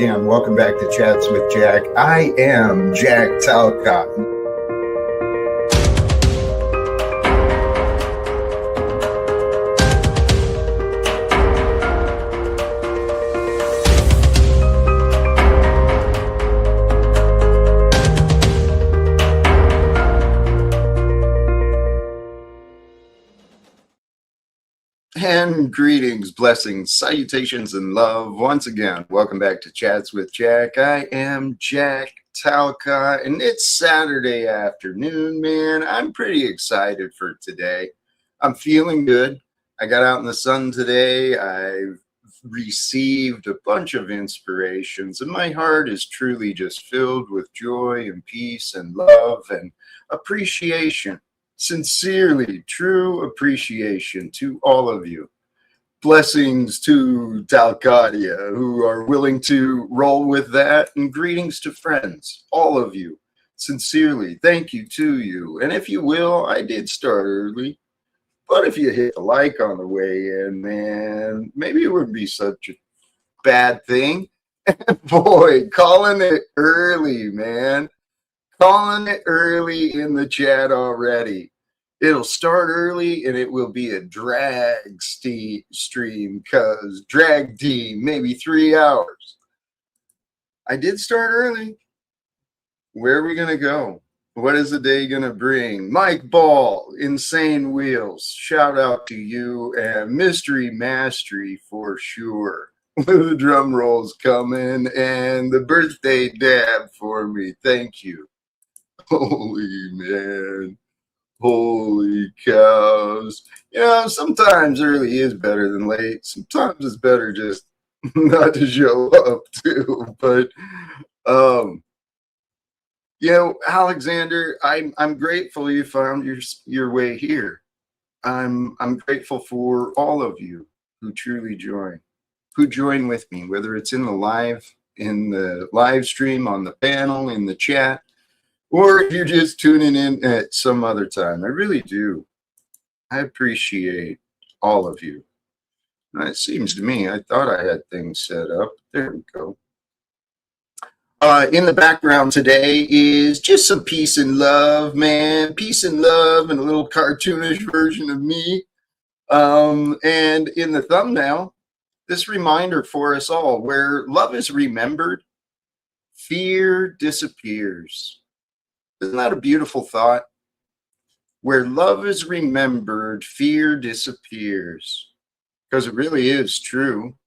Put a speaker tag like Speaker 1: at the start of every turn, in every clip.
Speaker 1: again. Welcome back to Chats with Jack. I am Jack Talcott. And greetings, blessings, salutations, and love. Once again, welcome back to Chats with Jack. I am Jack Talcott, and it's Saturday afternoon, man. I'm pretty excited for today. I'm feeling good. I got out in the sun today. I've received a bunch of inspirations, and my heart is truly just filled with joy and peace and love and appreciation. Sincerely, true appreciation to all of you. Blessings to Talcott, who are willing to roll with that, and greetings to friends, all of you. Sincerely, thank you to you. And if you will, I did start early, but if you hit the like on the way in, man, maybe it wouldn't be such a bad thing. Boy, calling it early, man. Calling it early in the chat already. It'll start early and it will be a drag stream because drag team, maybe 3 hours. I did start early. Where are we going to go? What is the day going to bring? Mike Ball, Insane Wheels, shout out to you, and Mystery Mastery for sure. The drum rolls coming and the birthday dab for me. Thank you. Holy man. Holy cows. You know, sometimes early is better than late. Sometimes it's better just not to show up too. But you know, Alexander, I'm grateful you found your way here. I'm grateful for all of you who truly join with me, whether it's in the live stream, on the panel, in the chat, or if you're just tuning in at some other time. I really do. I appreciate all of you. It seems to me, I thought I had things set up. There we go. In the background today is just some peace and love, man. Peace and love and a little cartoonish version of me. And in the thumbnail, this reminder for us all, where love is remembered, fear disappears. Isn't that a beautiful thought? Where love is remembered, fear disappears. Because it really is true.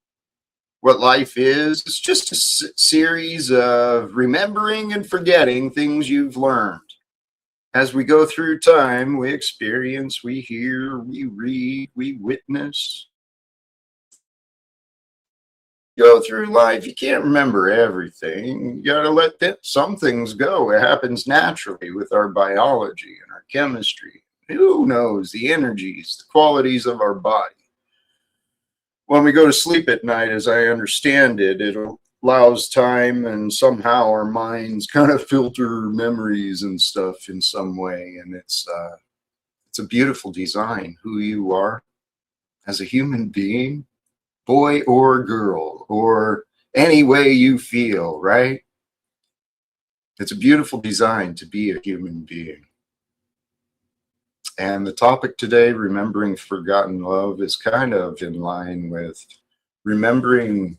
Speaker 1: What life is, it's just a series of remembering and forgetting things you've learned. As we go through time, we experience, we hear, we read, we witness. Go through life, you can't remember everything. You got to let some things go. It happens naturally with our biology and our chemistry. Who knows the energies, the qualities of our body. When we go to sleep at night, as I understand it, it allows time, and somehow our minds kind of filter memories and stuff in some way. And it's a beautiful design, who you are as a human being. Boy or girl, or any way you feel, right? It's a beautiful design to be a human being. And the topic today, remembering forgotten love, is kind of in line with remembering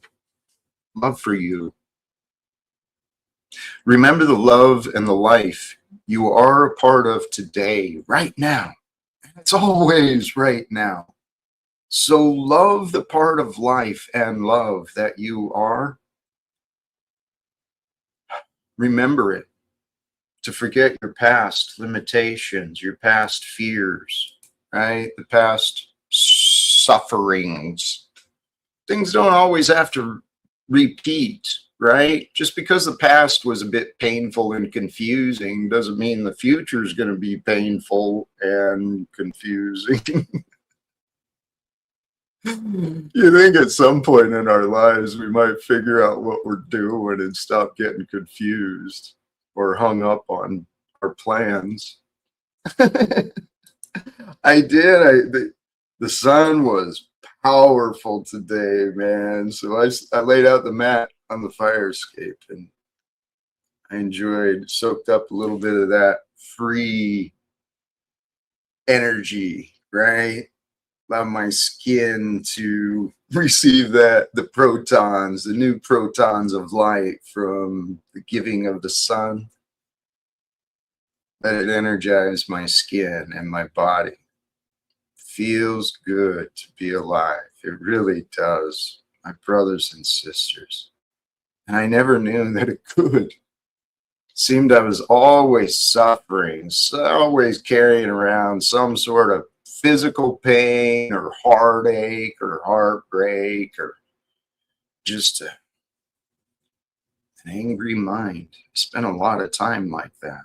Speaker 1: love for you. Remember the love and the life you are a part of today, right now. It's always right now. So love the part of life and love that you are. Remember it. To forget your past limitations, your past fears, right? The past sufferings. Things don't always have to repeat, right? Just because the past was a bit painful and confusing doesn't mean the future is going to be painful and confusing. You think at some point in our lives we might figure out what we're doing and stop getting confused or hung up on our plans. I did. The sun was powerful today, man. So I laid out the mat on the fire escape, and I soaked up a little bit of that free energy, right? Allow my skin to receive the new protons of light from the giving of the sun. Let it energize my skin and my body. Feels good to be alive. It really does, my brothers and sisters. And I never knew that it could. Seemed I was always suffering, always carrying around some sort of physical pain or heartache or heartbreak or just an angry mind. I spent a lot of time like that.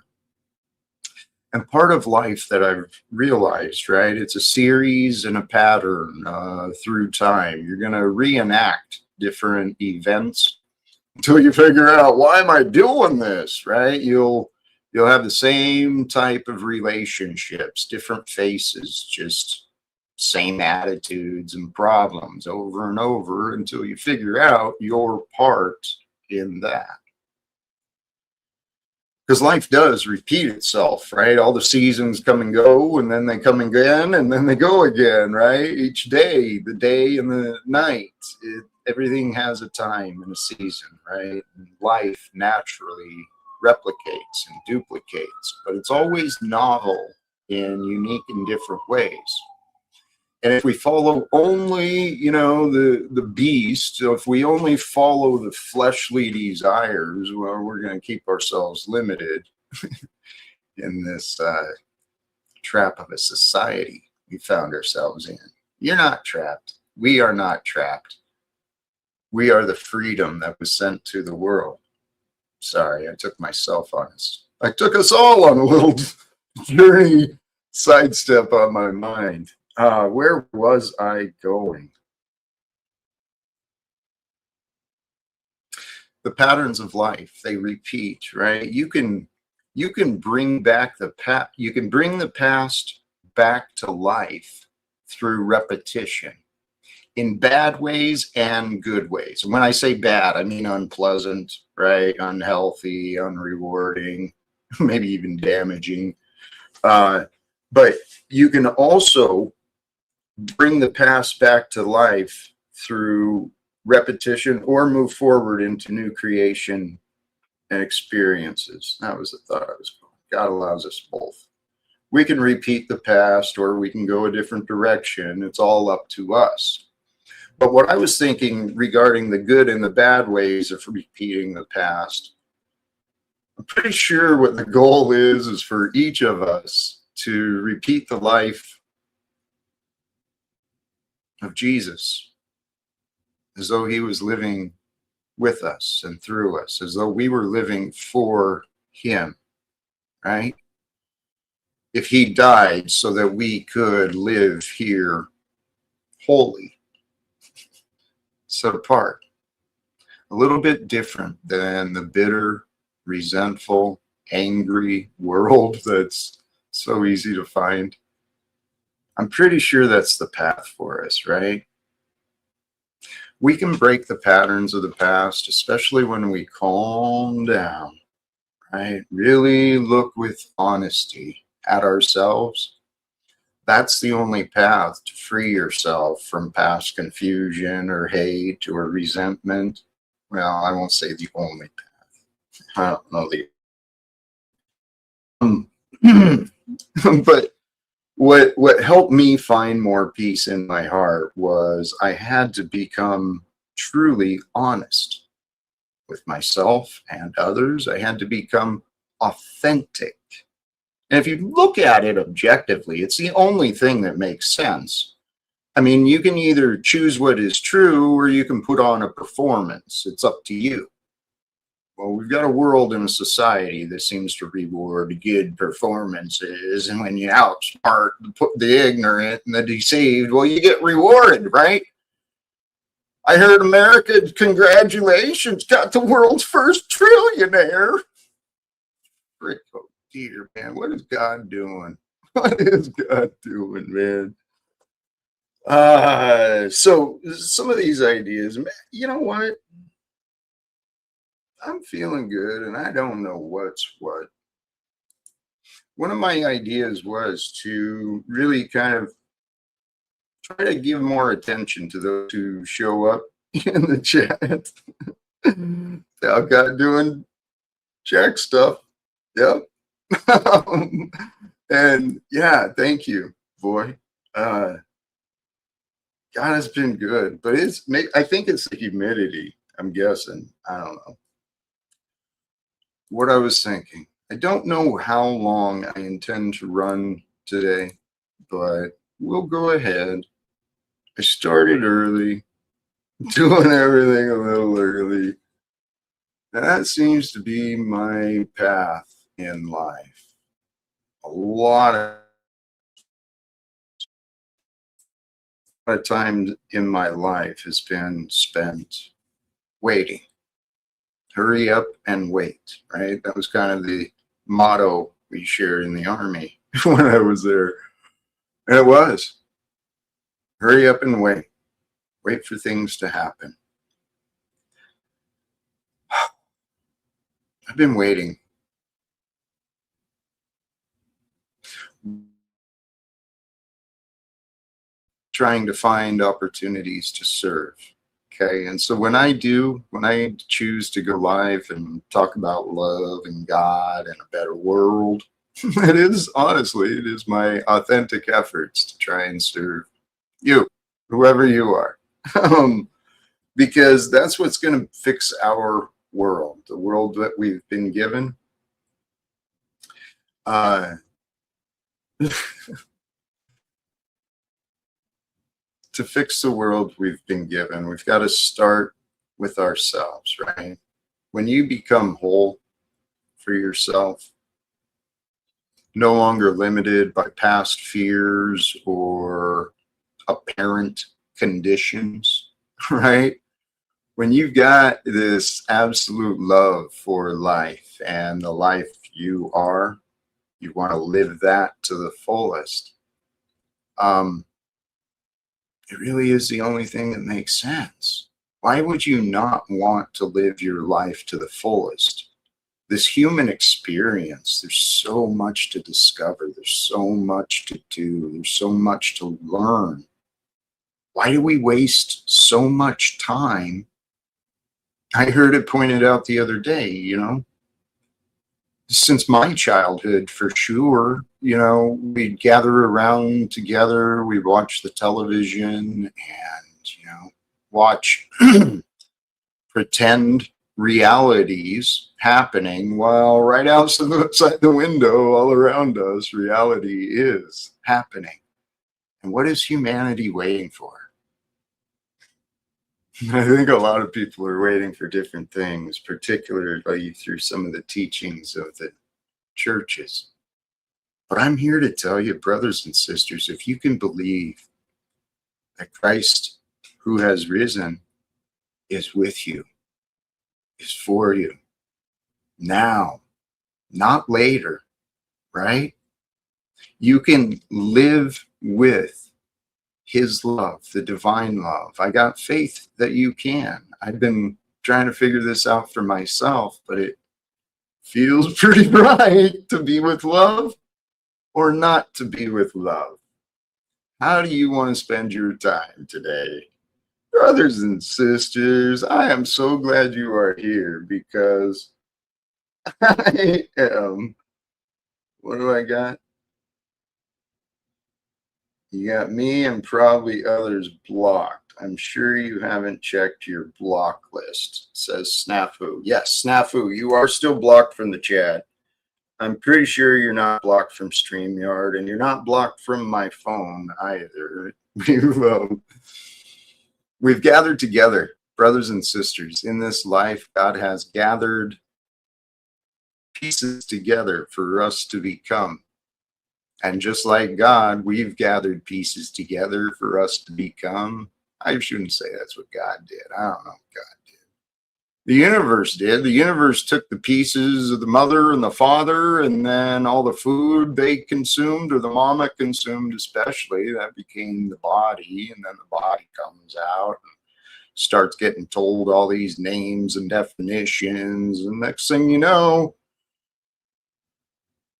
Speaker 1: And part of life that I've realized, right, it's a series and a pattern through time. You're going to reenact different events until you figure out, why am I doing this, right? You'll have the same type of relationships, different faces, just same attitudes and problems over and over until you figure out your part in that. Because life does repeat itself, right? All the seasons come and go, and then they come again, and then they go again, right? Each day, the day and the night, everything has a time and a season, right? And life naturally replicates and duplicates, but it's always novel in unique and different ways. And if we follow only, the beast, so if we only follow the fleshly desires, well, we're going to keep ourselves limited in this trap of a society we found ourselves in. You're not trapped. We are not trapped. We are the freedom that was sent to the world. Sorry, I took myself on this. I took us all on a little journey sidestep on my mind. Where was I going? The patterns of life, they repeat, right? You can bring back you can bring the past back to life through repetition, in bad ways and good ways. And when I say bad, I mean unpleasant, right? Unhealthy, unrewarding, maybe even damaging. But you can also bring the past back to life through repetition or move forward into new creation and experiences. That was the thought I was going. God allows us both. We can repeat the past or we can go a different direction. It's all up to us. But what I was thinking regarding the good and the bad ways of repeating the past, I'm pretty sure what the goal is for each of us to repeat the life of Jesus, as though he was living with us and through us, as though we were living for him, right? If he died so that we could live here holy, set apart, a little bit different than the bitter, resentful, angry world that's so easy to find. I'm pretty sure that's the path for us, right? We can break the patterns of the past, especially when we calm down, right? Really look with honesty at ourselves. That's the only path to free yourself from past confusion or hate or resentment. Well, I won't say the only path. I don't know but what helped me find more peace in my heart was I had to become truly honest with myself and others. I had to become authentic. And if you look at it objectively, it's the only thing that makes sense. I mean, you can either choose what is true or you can put on a performance. It's up to you. Well, we've got a world and a society that seems to reward good performances. And when you outsmart the ignorant and the deceived, well, you get rewarded, right? I heard America, congratulations, got the world's first trillionaire. Frick, oh dear, man, what is God doing? What is God doing, man? So some of these ideas, you know what? I'm feeling good, and I don't know what's what. One of my ideas was to really kind of try to give more attention to those who show up in the chat. Talcott doing Jack stuff. Yep. And yeah, thank you, boy. God has been good, but I think it's the humidity. I'm guessing. I don't know. What I was thinking. I don't know how long I intend to run today, but we'll go ahead. I started early, doing everything a little early. That seems to be my path in life. A lot of time in my life has been spent waiting. Hurry up and wait, right? That was kind of the motto we shared in the Army when I was there. And it was hurry up and wait. Wait for things to happen. I've been waiting. Trying to find opportunities to serve. Okay. And so when I choose to go live and talk about love and God and a better world, it is my authentic efforts to try and serve you, whoever you are. Because that's what's going to fix our world, the world that we've been given. To fix the world we've been given, we've got to start with ourselves, right? When you become whole for yourself, no longer limited by past fears or apparent conditions, right? When you've got this absolute love for life and the life you are, you want to live that to the fullest. It really is the only thing that makes sense. Why would you not want to live your life to the fullest? This human experience, there's so much to discover. There's so much to do. There's so much to learn. Why do we waste so much time? I heard it pointed out the other day, since my childhood, for sure, we'd gather around together, we'd watch the television and, watch pretend realities happening while right outside the window all around us, reality is happening. And what is humanity waiting for? I think a lot of people are waiting for different things, particularly through some of the teachings of the churches. But I'm here to tell you, brothers and sisters, if you can believe that Christ, who has risen, is with you, is for you, now, not later, right? You can live with his love, the divine love. I got faith that you can. I've been trying to figure this out for myself, but it feels pretty right to be with love or not to be with love. How do you want to spend your time today? Brothers and sisters, I am so glad you are here because I am, what do I got? You got me and probably others blocked. I'm sure you haven't checked your block list. It says Snafu. Yes, Snafu, you are still blocked from the chat. I'm pretty sure you're not blocked from StreamYard, and you're not blocked from my phone either. We've gathered together, brothers and sisters. In this life, God has gathered pieces together for us to become. And just like God, we've gathered pieces together for us to become. I shouldn't say that's what God did. I don't know what God did. The universe did. The universe took the pieces of the mother and the father, and then all the food they consumed, or the mama consumed especially, that became the body, and then the body comes out. starts getting told all these names and definitions, and next thing you know,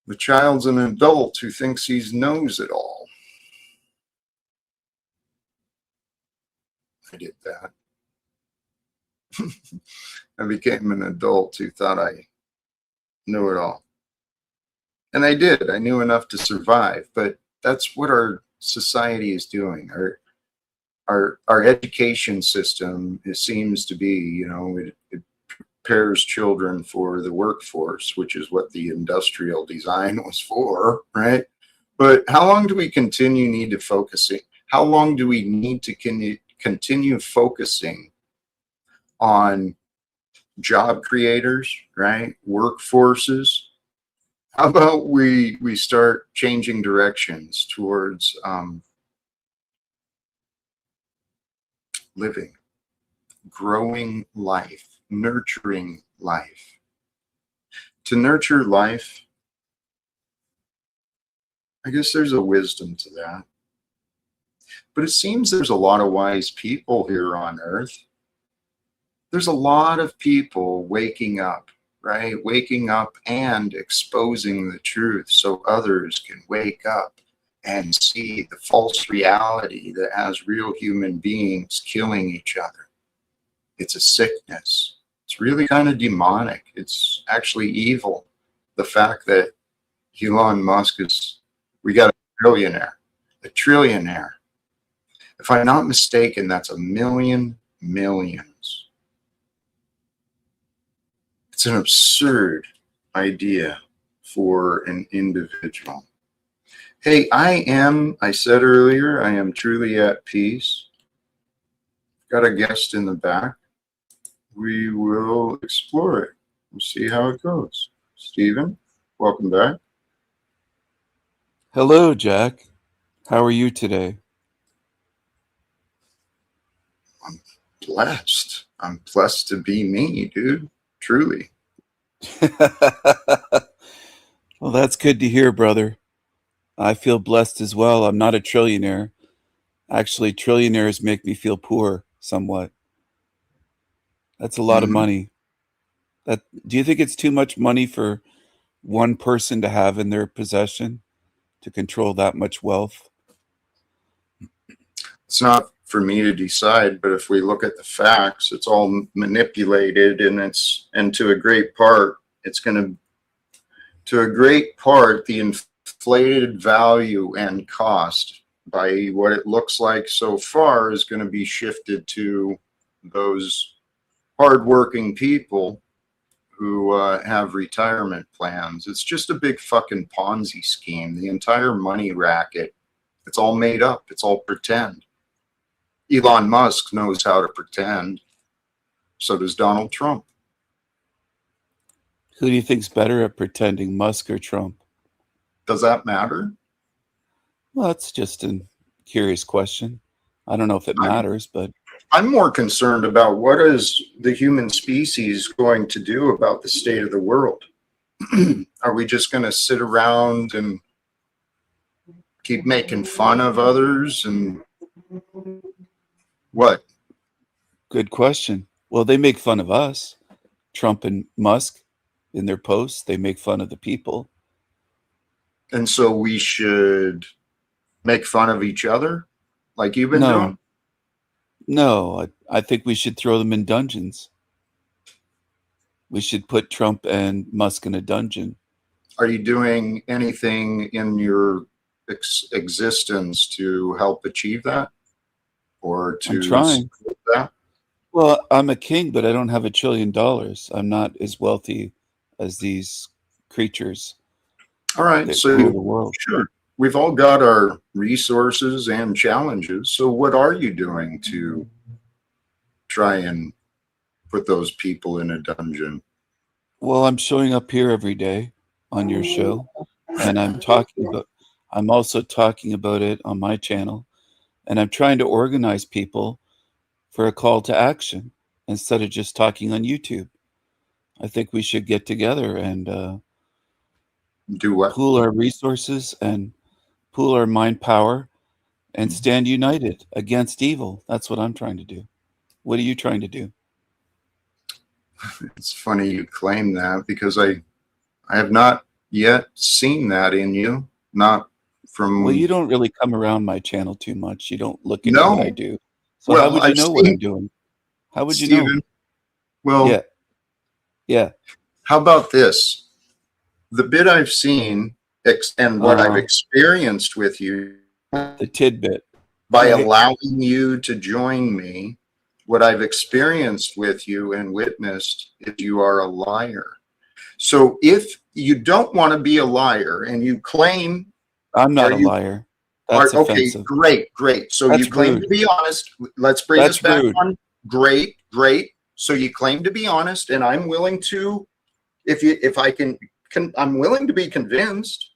Speaker 1: the child's an adult who thinks he knows it all. I did that. I became an adult who thought I knew it all. And I did. I knew enough to survive, but that's what our society is doing. Our education system, it seems to be, it prepares children for the workforce, which is what the industrial design was for, right? But how long do we need to focusing? How long do we need to continue focusing on job creators, right? Workforces. How about we start changing directions towards living, growing life, nurturing life. To nurture life, I guess there's a wisdom to that. But it seems there's a lot of wise people here on earth. There's a lot of people waking up, right? Waking up and exposing the truth so others can wake up and see the false reality that has real human beings killing each other. It's a sickness. It's really kind of demonic. It's actually evil. The fact that Elon Musk we got a trillionaire. If I'm not mistaken, that's a millions. It's an absurd idea for an individual. Hey, I said earlier, I am truly at peace. Got a guest in the back. We will explore it. We'll see how it goes. Stephen, welcome back.
Speaker 2: Hello, Jack. How are you today?
Speaker 1: I'm blessed. I'm blessed to be me, dude. Truly.
Speaker 2: Well, that's good to hear, brother. I feel blessed as well. I'm not a trillionaire. Actually, trillionaires make me feel poor somewhat. That's a lot of money. Do you think it's too much money for one person to have in their possession to control that much wealth?
Speaker 1: It's not for me to decide, but if we look at the facts, it's all manipulated, and to a great part, the inflated value and cost by what it looks like so far is going to be shifted to those hardworking people who have retirement plans. It's just a big fucking Ponzi scheme. The entire money racket, it's all made up. It's all pretend. Elon Musk knows how to pretend. So does Donald Trump.
Speaker 2: Who do you think's better at pretending, Musk or Trump?
Speaker 1: Does that matter?
Speaker 2: Well, that's just a curious question. I don't know if it matters, but
Speaker 1: I'm more concerned about what is the human species going to do about the state of the world. Are we just going to sit around and keep making fun of others and what?
Speaker 2: Good question. Well, they make fun of us. Trump and Musk, in their posts, they make fun of the people.
Speaker 1: And so we should make fun of each other like you've been doing?
Speaker 2: No, I think we should throw them in dungeons. We should put Trump and Musk in a dungeon.
Speaker 1: Are you doing anything in your existence to help achieve that? Or to
Speaker 2: I'm trying.
Speaker 1: That?
Speaker 2: Well, I'm a king, but I don't have $1 trillion. I'm not as wealthy as these creatures.
Speaker 1: All right,
Speaker 2: that
Speaker 1: so
Speaker 2: rule the world.
Speaker 1: Sure. We've all got our resources and challenges. So what are you doing to try and put those people in a dungeon?
Speaker 2: Well, I'm showing up here every day on your show, and I'm also talking about it on my channel, and I'm trying to organize people for a call to action instead of just talking on YouTube. I think we should get together and
Speaker 1: do what?
Speaker 2: Pool our resources and pool our mind power and stand united against evil. That's what I'm trying to do. What are you trying to do?
Speaker 1: It's funny you claim that because I have not yet seen that in you. Not
Speaker 2: Well, you
Speaker 1: from
Speaker 2: don't really come around my channel too much. You don't look into what I
Speaker 1: no.
Speaker 2: do. So how
Speaker 1: Well,
Speaker 2: would you
Speaker 1: I've
Speaker 2: know what I'm
Speaker 1: seen
Speaker 2: doing? How would you know?
Speaker 1: Stephen. Well,
Speaker 2: Yeah, yeah.
Speaker 1: how about this? The bit I've seen and what I've
Speaker 2: Uh,
Speaker 1: experienced with you
Speaker 2: the tidbit,
Speaker 1: by
Speaker 2: right?
Speaker 1: allowing you to join me, what I've experienced with you and witnessed is you are a liar. So if you don't want to be a liar and you claim,
Speaker 2: I'm
Speaker 1: are
Speaker 2: not a
Speaker 1: you
Speaker 2: liar.
Speaker 1: are
Speaker 2: That's
Speaker 1: okay,
Speaker 2: offensive.
Speaker 1: great. So you
Speaker 2: That's
Speaker 1: claim to
Speaker 2: rude.
Speaker 1: be honest. Let's bring us
Speaker 2: That's
Speaker 1: back
Speaker 2: rude.
Speaker 1: on. Great. So you claim to be honest, and I'm willing to, if I can I'm willing to be convinced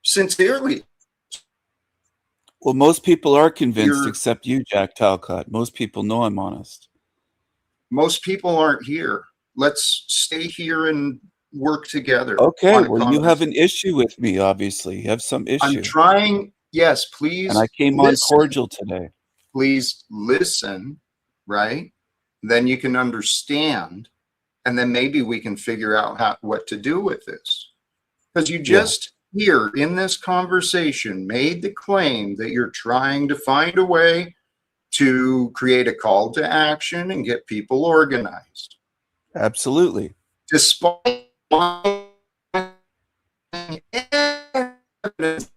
Speaker 1: sincerely.
Speaker 2: Well, most people are convinced
Speaker 1: You're
Speaker 2: except you, Jack Talcott. Most people know I'm honest.
Speaker 1: Most people aren't here. Let's stay here and work together
Speaker 2: Okay,
Speaker 1: on a
Speaker 2: well, you have
Speaker 1: conversation.
Speaker 2: an issue with me, obviously. You have some
Speaker 1: I'm
Speaker 2: issue.
Speaker 1: trying, yes,
Speaker 2: And I
Speaker 1: please
Speaker 2: came on
Speaker 1: listen.
Speaker 2: cordial today.
Speaker 1: Please listen, right? Then you can understand, and then maybe we can figure out what to do with this. Because you
Speaker 2: Yeah,
Speaker 1: just here in this conversation made the claim that you're trying to find a way to create a call to action and get people organized.
Speaker 2: absolutely.
Speaker 1: Despite my evidence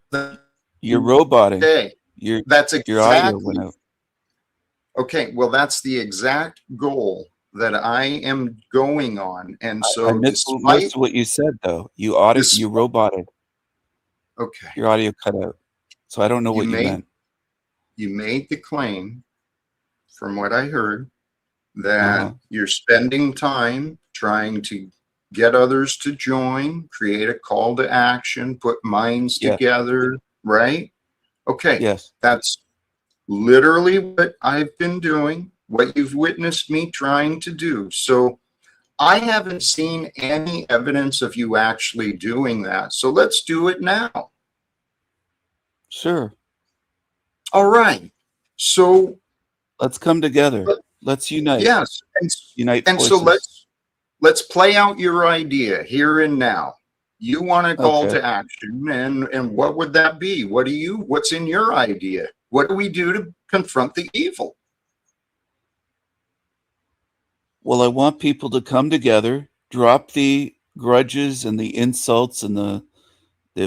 Speaker 2: You're roboting.
Speaker 1: day.
Speaker 2: Your
Speaker 1: That's
Speaker 2: your audio went
Speaker 1: exactly
Speaker 2: out.
Speaker 1: okay. Well, that's the exact goal that I am going on. And
Speaker 2: I
Speaker 1: so,
Speaker 2: missed most of what you said, though.
Speaker 1: this,
Speaker 2: You roboted.
Speaker 1: okay,
Speaker 2: Your audio cut out. So I don't know
Speaker 1: you
Speaker 2: what you
Speaker 1: made
Speaker 2: meant.
Speaker 1: you made the claim, from what I heard, that
Speaker 2: Uh-huh.
Speaker 1: you're spending time trying to get others to join, create a call to action, put minds
Speaker 2: Yeah.
Speaker 1: together, right? Okay,
Speaker 2: Yes.
Speaker 1: that's literally what I've been doing, what you've witnessed me trying to do. So I haven't seen any evidence of you actually doing that. So let's do it now.
Speaker 2: Sure.
Speaker 1: All right. So
Speaker 2: Let's come together.
Speaker 1: but
Speaker 2: Let's unite.
Speaker 1: yes,
Speaker 2: Unite
Speaker 1: and so
Speaker 2: forces.
Speaker 1: let's play out your idea here and now. You want a call
Speaker 2: Okay.
Speaker 1: to action, and what would that be? What's in your idea? What do we do to confront the evil?
Speaker 2: Well, I want people to come together, drop the grudges and the insults and the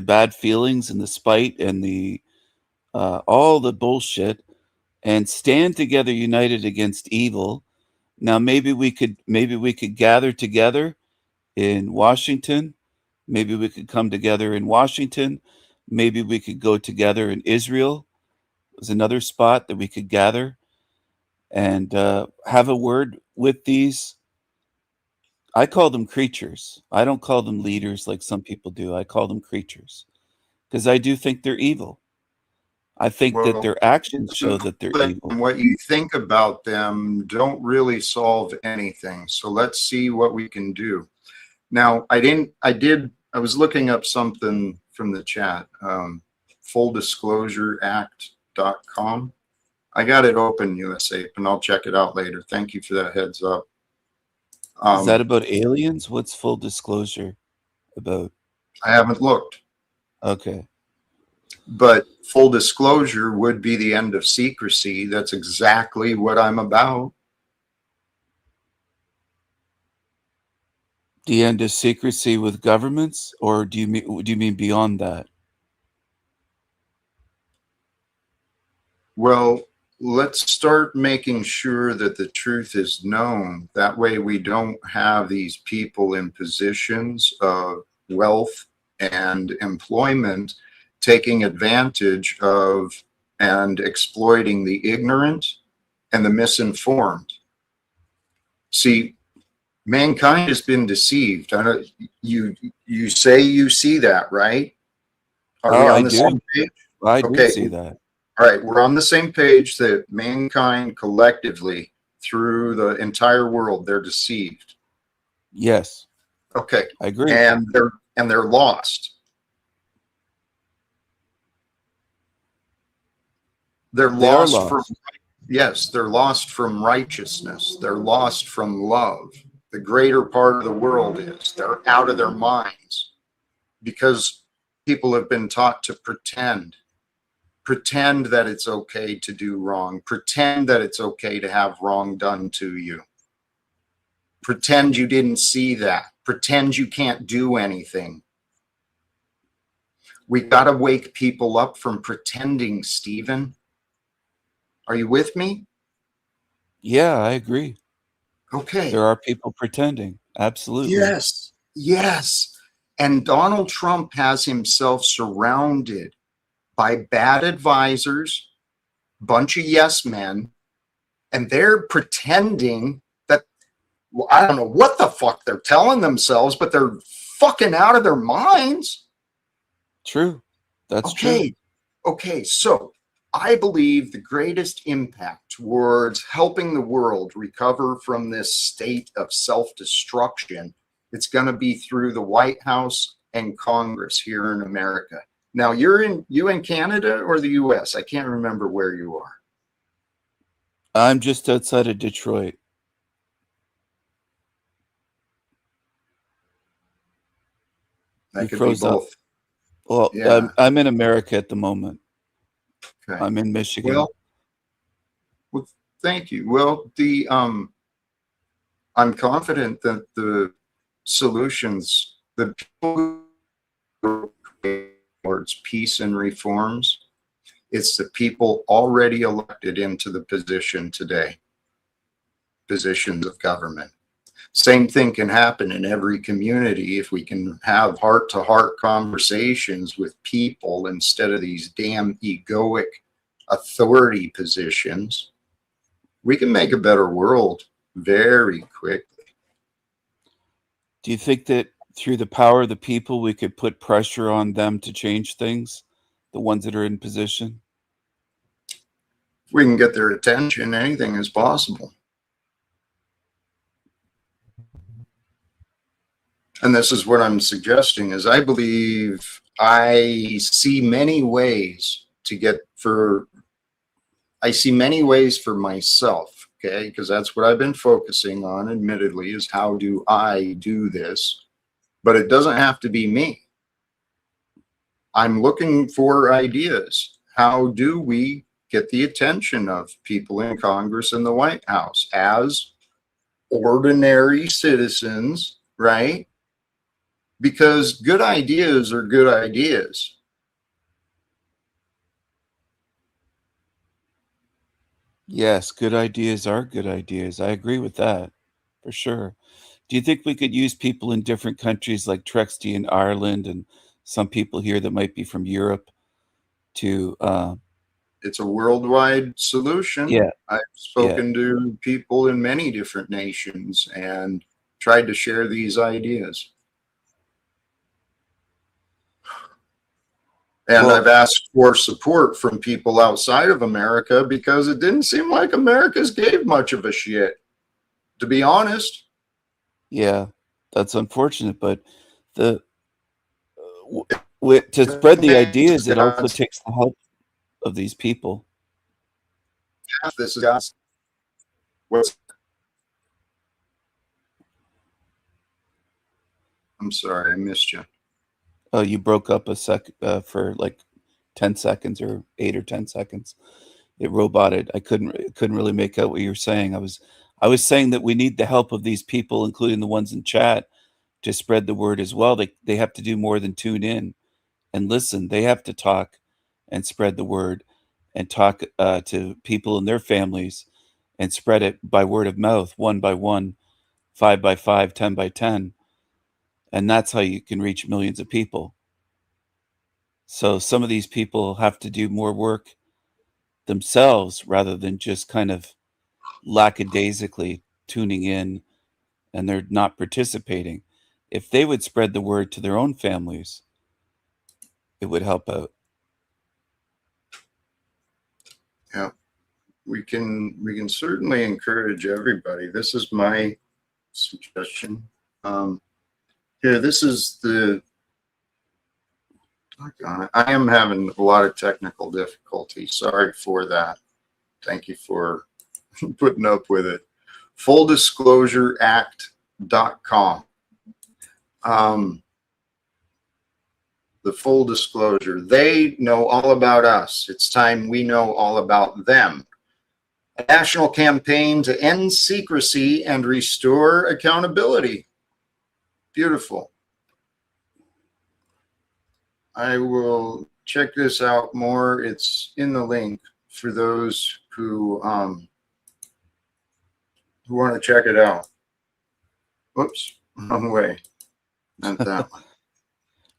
Speaker 2: bad feelings and the spite and the all the bullshit, and stand together united against evil. Now maybe we could gather together in Washington. Maybe we could come together in Washington. Maybe we could go together in Israel. There's another spot that we could gather and have a word with these. I call them creatures. I don't call them leaders like some people do. I call them creatures because I do think they're evil. I think that
Speaker 1: Well,
Speaker 2: their actions show that they're evil.
Speaker 1: what you think about them don't really solve anything. So let's see what we can do. Now, I was looking up something from the chat, fulldisclosureact.com. I got it open, USA, and I'll check it out later. Thank you for that heads up.
Speaker 2: Is that
Speaker 1: Um,
Speaker 2: about aliens? What's full disclosure about?
Speaker 1: I haven't looked,
Speaker 2: Okay.
Speaker 1: but full disclosure would be the end of secrecy. That's exactly what I'm about.
Speaker 2: The end of secrecy with governments, or do you mean beyond that?
Speaker 1: Well, let's start making sure that the truth is known. That way, we don't have these people in positions of wealth and employment taking advantage of and exploiting the ignorant and the misinformed. See, mankind has been deceived. I know you say you see that, right? Are
Speaker 2: Oh,
Speaker 1: we
Speaker 2: I
Speaker 1: on the
Speaker 2: do.
Speaker 1: same page?
Speaker 2: I do
Speaker 1: Okay.
Speaker 2: see that.
Speaker 1: All right, we're on the same page that mankind collectively through the entire world, they're deceived.
Speaker 2: Yes,
Speaker 1: Okay.
Speaker 2: I agree.
Speaker 1: And they're lost. They're
Speaker 2: They are
Speaker 1: lost for
Speaker 2: lost.
Speaker 1: Yes, they're lost from righteousness. They're lost from love. The greater part of the world is. They're out of their minds because people have been taught to pretend that it's okay to do wrong, pretend that it's okay to have wrong done to you, pretend you didn't see that, pretend you can't do anything. We got to wake people up from pretending, Stephen. Are you with me?
Speaker 2: Yeah, I agree.
Speaker 1: Okay.
Speaker 2: There are people pretending. Absolutely.
Speaker 1: Yes. Yes. And Donald Trump has himself surrounded by bad advisors, bunch of yes men, and they're pretending that, well, I don't know what the fuck they're telling themselves, but they're fucking out of their minds.
Speaker 2: True. That's true.
Speaker 1: Okay. Okay. So I believe the greatest impact towards helping the world recover from this state of self-destruction, it's going to be through the White House and Congress here in America. Now you in Canada or the US? I can't remember where you are.
Speaker 2: I'm just outside of Detroit. You
Speaker 1: That could be
Speaker 2: froze up.
Speaker 1: both.
Speaker 2: Well,
Speaker 1: Yeah.
Speaker 2: I'm in America at the moment.
Speaker 1: Okay.
Speaker 2: I'm in Michigan.
Speaker 1: Well, well, thank you. Well, the I'm confident that the solutions, the people who are towards peace and reforms, it's the people already elected into the position today, positions of government. Same thing can happen in every community if we can have heart-to-heart conversations with people instead of these damn egoic authority positions. We can make a better world very quickly.
Speaker 2: Do you think that through the power of the people, we could put pressure on them to change things, the ones that are in position?
Speaker 1: If we can get their attention, anything is possible. And this is what I'm suggesting is I believe I see many ways to get for I see many ways for myself, okay? Because that's what I've been focusing on, admittedly, is how do I do this? But it doesn't have to be me. I'm looking for ideas. How do we get the attention of people in Congress and the White House as ordinary citizens, right? Because good ideas are good ideas.
Speaker 2: Yes, good ideas are good ideas. I agree with that for sure. Do you think we could use people in different countries like Trexty in Ireland and some people here that might be from Europe to,
Speaker 1: It's a worldwide solution.
Speaker 2: yeah,
Speaker 1: I've
Speaker 2: yeah.
Speaker 1: spoken to people in many different nations and tried to share these ideas. And
Speaker 2: Well,
Speaker 1: I've asked for support from people outside of America because it didn't seem like America's gave much of a shit, to be honest.
Speaker 2: yeah, that's unfortunate, but the to spread the ideas, it also takes the help of these people.
Speaker 1: This is God's. What's, I'm sorry, I missed you.
Speaker 2: Oh, you broke up a sec for like 10 seconds or 8 or 10 seconds. It roboted. I couldn't really make out what you were saying. I was saying that we need the help of these people, including the ones in chat, to spread the word as well. They have to do more than tune in and listen. They have to talk and spread the word and talk to people in their families and spread it by word of mouth, one by one, five by five, 10 by 10. And that's how you can reach millions of people. So some of these people have to do more work themselves rather than just kind of lackadaisically tuning in and they're not participating. If they would spread the word to their own families, it would help out.
Speaker 1: Yeah, we can certainly encourage everybody. This is my suggestion. Here, this is the. I am having a lot of technical difficulty. Sorry for that. Thank you for putting up with it. FullDisclosureAct.com. The full disclosure. They know all about us. It's time we know all about them. A national campaign to end secrecy and restore accountability. Beautiful. I will check this out more. It's in the link for those who want to check it out. Whoops, wrong way. Not that one.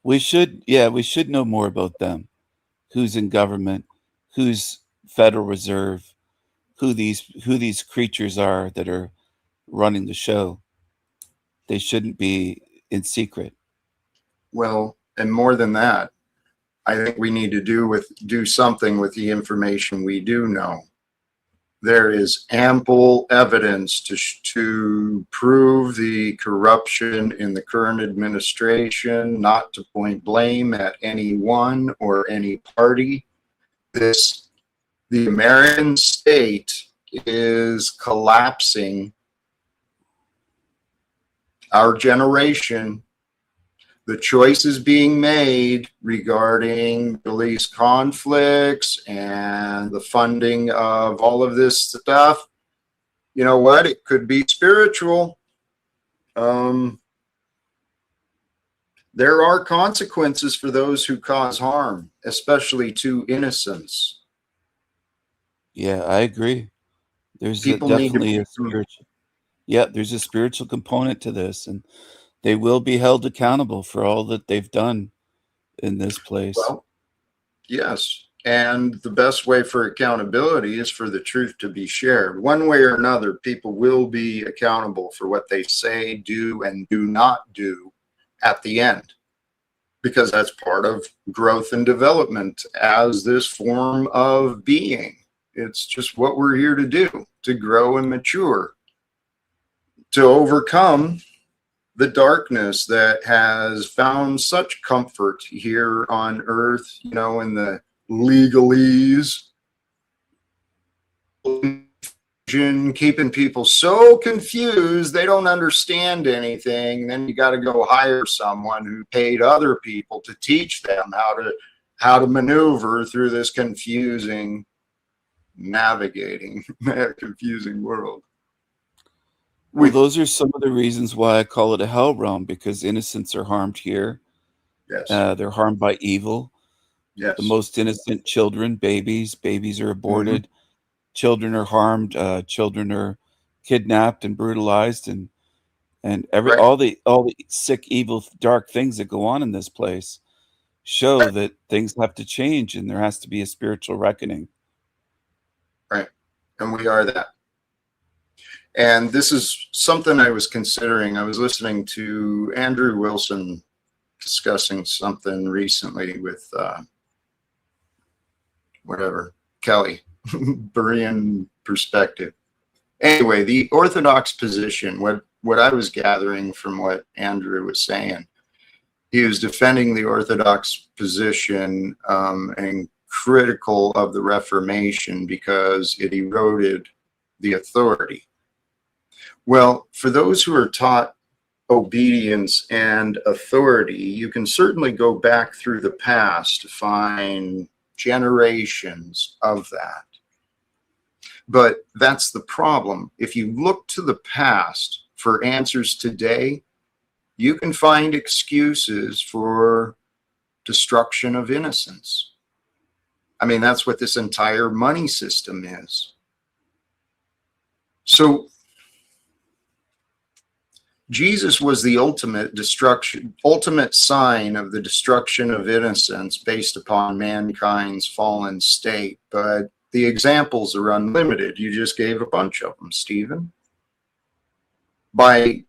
Speaker 2: We should know more about them. Who's in government? Who's Federal Reserve? Who these creatures are that are running the show? They shouldn't be in secret.
Speaker 1: Well, and more than that, I think we need to do something with the information we do know. There is ample evidence to prove the corruption in the current administration, not to point blame at anyone or any party. The American state is collapsing. Our generation, the choices being made regarding police conflicts and the funding of all of this stuff, you know what? It could be spiritual. There are consequences for those who cause harm, especially to innocents.
Speaker 2: Yeah, I agree. There's
Speaker 1: Definitely
Speaker 2: a spiritual. Yeah, there's a spiritual component to this, and they will be held accountable for all that they've done in this place.
Speaker 1: Well, yes. And the best way for accountability is for the truth to be shared. One way or another, people will be accountable for what they say, do, and do not do at the end, because that's part of growth and development as this form of being. It's just what we're here to do, to grow and mature, to overcome the darkness that has found such comfort here on earth, you know, in the legalese, keeping people so confused they don't understand anything. Then you got to go hire someone who paid other people to teach them how to maneuver through this confusing world.
Speaker 2: Well, those are some of the reasons why I call it a hell realm, because innocents are harmed here.
Speaker 1: Yes.
Speaker 2: They're harmed by evil.
Speaker 1: Yes.
Speaker 2: The most innocent children, babies are aborted. Mm-hmm. Children are harmed. Children are kidnapped and brutalized, and
Speaker 1: right.
Speaker 2: all the sick, evil, dark things that go on in this place show that things have to change, and there has to be a spiritual reckoning.
Speaker 1: Right, and we are that. And this is something I was considering. I was listening to Andrew Wilson discussing something recently with Kelly, Berean perspective. Anyway, the Orthodox position, what I was gathering from what Andrew was saying, he was defending the Orthodox position and critical of the Reformation because it eroded the authority. Well, for those who are taught obedience and authority, you can certainly go back through the past to find generations of that. But that's the problem. If you look to the past for answers today, you can find excuses for destruction of innocence. I mean, that's what this entire money system is. So Jesus was the ultimate sign of the destruction of innocence based upon mankind's fallen state. But the examples are unlimited. You just gave a bunch of them, Stephen. By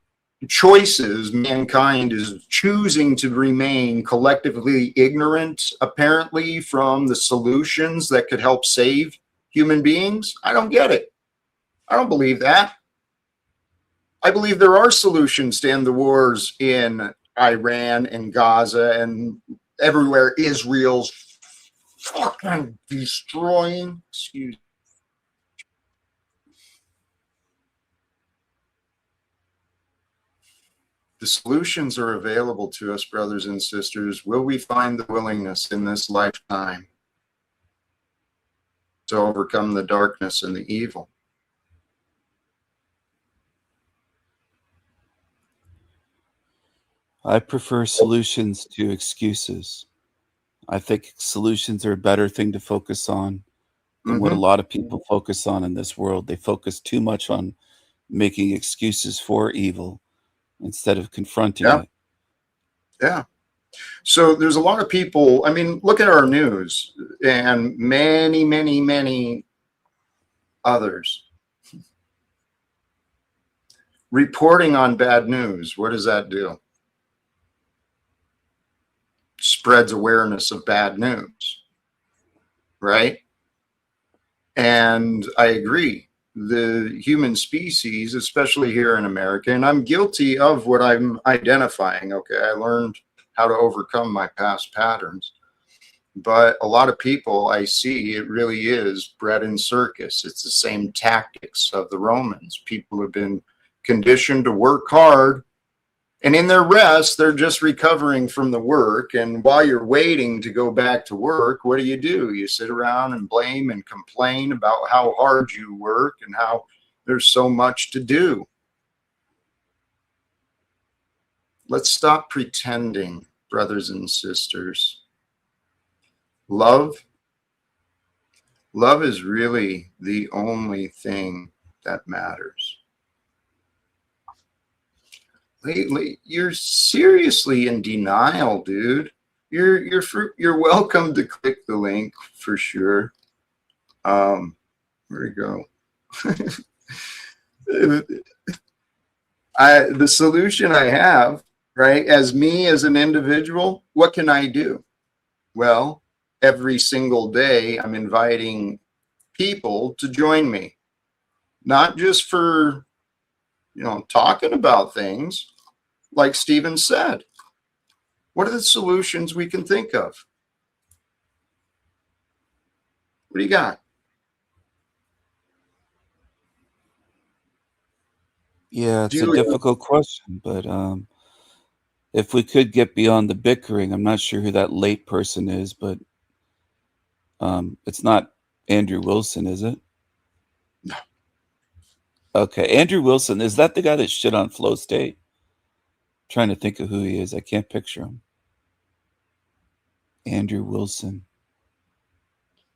Speaker 1: choices, mankind is choosing to remain collectively ignorant, apparently, from the solutions that could help save human beings. I don't get it. I don't believe that. I believe there are solutions to end the wars in Iran and Gaza and everywhere Israel's fucking destroying. Excuse me. The solutions are available to us, brothers and sisters. Will we find the willingness in this lifetime to overcome the darkness and the evil?
Speaker 2: I prefer solutions to excuses. I think solutions are a better thing to focus on than what a lot of people focus on in this world. They focus too much on making excuses for evil instead of confronting
Speaker 1: Yeah,
Speaker 2: it.
Speaker 1: yeah. So there's a lot of people. I mean, look at our news and many, many, many others reporting on bad news. What does that do? Spreads awareness of bad news, right? And I agree. The human species, especially here in America, and I'm guilty of what I'm identifying. Okay, I learned how to overcome my past patterns. But a lot of people I see, it really is bread and circus. It's the same tactics of the Romans. People have been conditioned to work hard, and in their rest, they're just recovering from the work. And while you're waiting to go back to work, what do? You sit around and blame and complain about how hard you work and how there's so much to do. Let's stop pretending, brothers and sisters. Love is really the only thing that matters. Lately, you're seriously in denial, dude. You're welcome to click the link for sure. There we go. The solution I have, right, as me as an individual, what can I do? Well, every single day I'm inviting people to join me, not just for, talking about things. Like Stephen said, what are the solutions we can think of? What do you got?
Speaker 2: Yeah, it's a difficult question, but if we could get beyond the bickering, I'm not sure who that late person is, but it's not Andrew Wilson, is it?
Speaker 1: No.
Speaker 2: Okay, Andrew Wilson, is that the guy that shit on Flow State? I'm trying to think of who he is. I can't picture him. Andrew Wilson.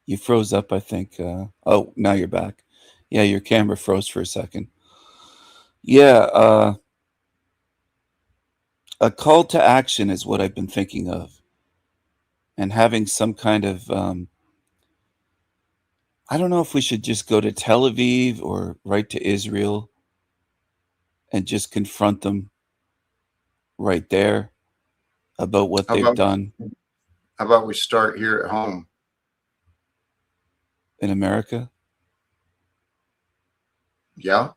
Speaker 2: You froze up, I think. Oh, now you're back. Yeah, your camera froze for a second. Yeah, a call to action is what I've been thinking of. And having some kind of, I don't know if we should just go to Tel Aviv or right to Israel and just confront them right there about what
Speaker 1: How
Speaker 2: they've
Speaker 1: about
Speaker 2: done
Speaker 1: how about we start here at home?
Speaker 2: in America.
Speaker 1: Yeah.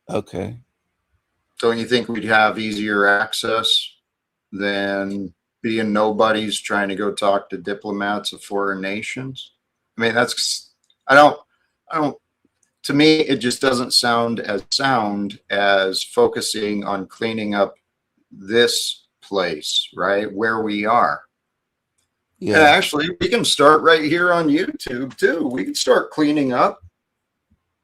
Speaker 2: Okay.
Speaker 1: Don't you think we'd have easier access than being nobodies trying to go talk to diplomats of foreign nations? I mean, I don't, to me, it just doesn't sound as focusing on cleaning up this place, right? Where we are. And
Speaker 2: Yeah.
Speaker 1: actually, we can start right here on YouTube too. We can start cleaning up.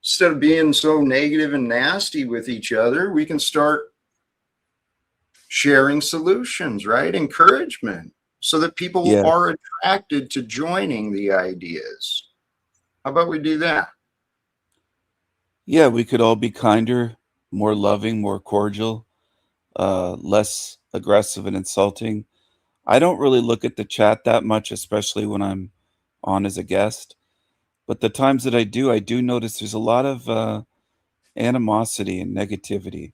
Speaker 1: Instead of being so negative and nasty with each other, we can start sharing solutions, right? Encouragement, so that people
Speaker 2: Yeah.
Speaker 1: are attracted to joining the ideas. How about we do that?
Speaker 2: Yeah, we could all be kinder, more loving, more cordial, less aggressive and insulting. I don't really look at the chat that much, especially when I'm on as a guest. But the times that I do notice there's a lot of animosity and negativity.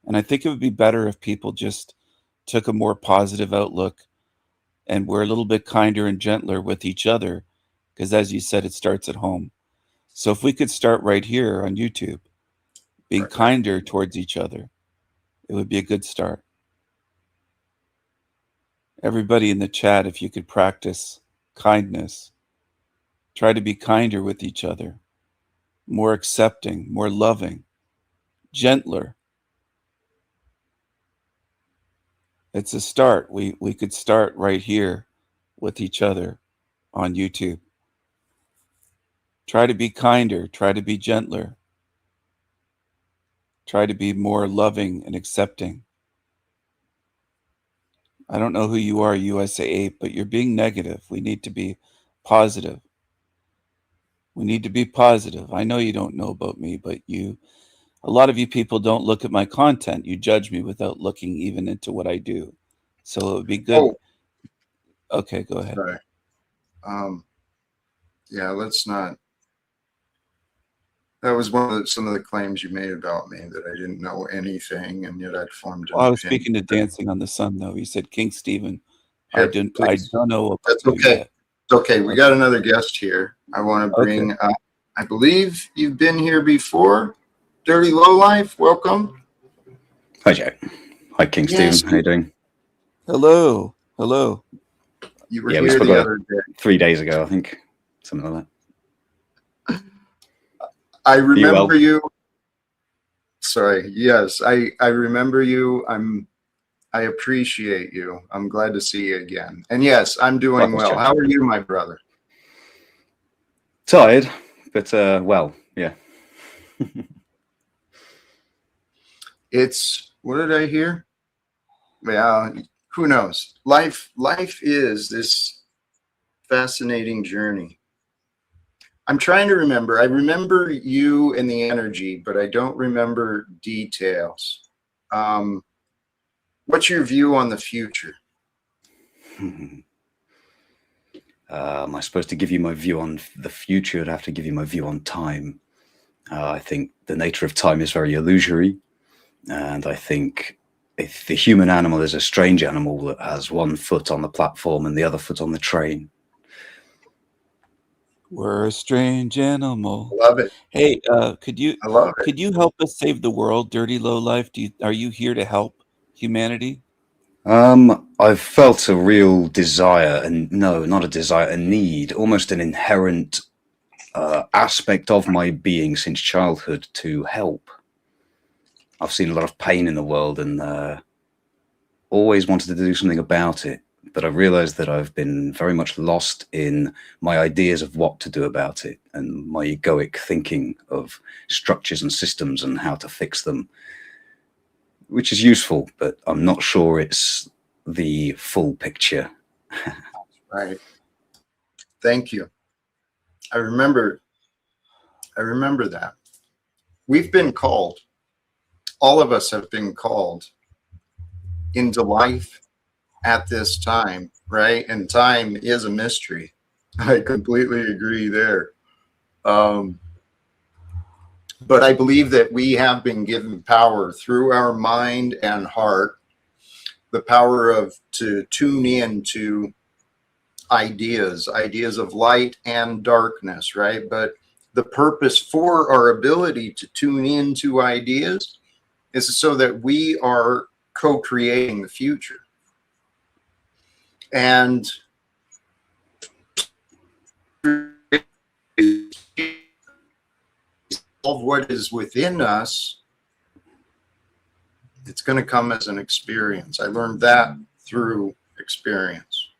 Speaker 2: And I think it would be better if people just took a more positive outlook and were a little bit kinder and gentler with each other. Because as you said, it starts at home. So if we could start right here on YouTube, being
Speaker 1: Right.
Speaker 2: kinder towards each other, it would be a good start. Everybody in the chat, if you could practice kindness, try to be kinder with each other, more accepting, more loving, gentler. It's a start. We could start right here with each other on YouTube. Try to be kinder, try to be gentler, try to be more loving and accepting. I don't know who you are, USA 8, but you're being negative. We need to be positive. We need to be positive. I know you don't know about me, but a lot of you people don't look at my content. You judge me without looking even into what I do. So it would be good.
Speaker 1: Oh,
Speaker 2: Okay, go ahead.
Speaker 1: sorry. Yeah, let's not. That was some of the claims you made about me, that I didn't know anything, and yet I'd formed an
Speaker 2: Well, I was
Speaker 1: opinion.
Speaker 2: speaking to Dancing on the Sun, though. You said King Stephen. I
Speaker 1: Here,
Speaker 2: don't
Speaker 1: please.
Speaker 2: know about
Speaker 1: That's
Speaker 2: you
Speaker 1: okay.
Speaker 2: yet.
Speaker 1: It's okay. We got another guest here. I want to bring up. I believe you've been here before. Dirty Lowlife, welcome.
Speaker 3: Hi, Jack. Hi, King
Speaker 1: Yes.
Speaker 3: Stephen. How you doing?
Speaker 2: Hello. Hello.
Speaker 1: You were
Speaker 3: Yeah, we
Speaker 1: here
Speaker 3: spoke
Speaker 1: the
Speaker 3: about
Speaker 1: other day.
Speaker 3: 3 days ago, I think. Something like that.
Speaker 1: I remember
Speaker 3: well?
Speaker 1: you. Sorry. Yes, I remember you. I appreciate you. I'm glad to see you again. And yes, I'm doing
Speaker 3: Likewise,
Speaker 1: well.
Speaker 3: Jack.
Speaker 1: How are you, my brother?
Speaker 3: Tired, but well, yeah.
Speaker 1: It's, what did I hear? Yeah, who knows? Life is this fascinating journey. I'm trying to remember. I remember you and the energy, but I don't remember details. What's your view on the future?
Speaker 3: Am I supposed to give you my view on the future? I'd have to give you my view on time. I think the nature of time is very illusory, and I think if the human animal is a strange animal that has one foot on the platform and the other foot on the train.
Speaker 2: We're a strange animal.
Speaker 1: Love it.
Speaker 2: Hey,
Speaker 1: I love it.
Speaker 2: could you help us save the world, Dirty Lowlife? Are you here to help humanity?
Speaker 3: I've felt a real desire, and no, not a desire, a need, almost an inherent aspect of my being since childhood to help. I've seen a lot of pain in the world and always wanted to do something about it. But I realized that I've been very much lost in my ideas of what to do about it and my egoic thinking of structures and systems and how to fix them, which is useful, but I'm not sure it's the full picture.
Speaker 1: Right. Thank you. I remember that. We've been called. All of us have been called into life at this time, right? And time is a mystery. I completely agree there. But I believe that we have been given power through our mind and heart, the power to tune in to ideas of light and darkness, right? But the purpose for our ability to tune into ideas is so that we are co-creating the future. And what is within us, it's going to come as an experience. I learned that through experience.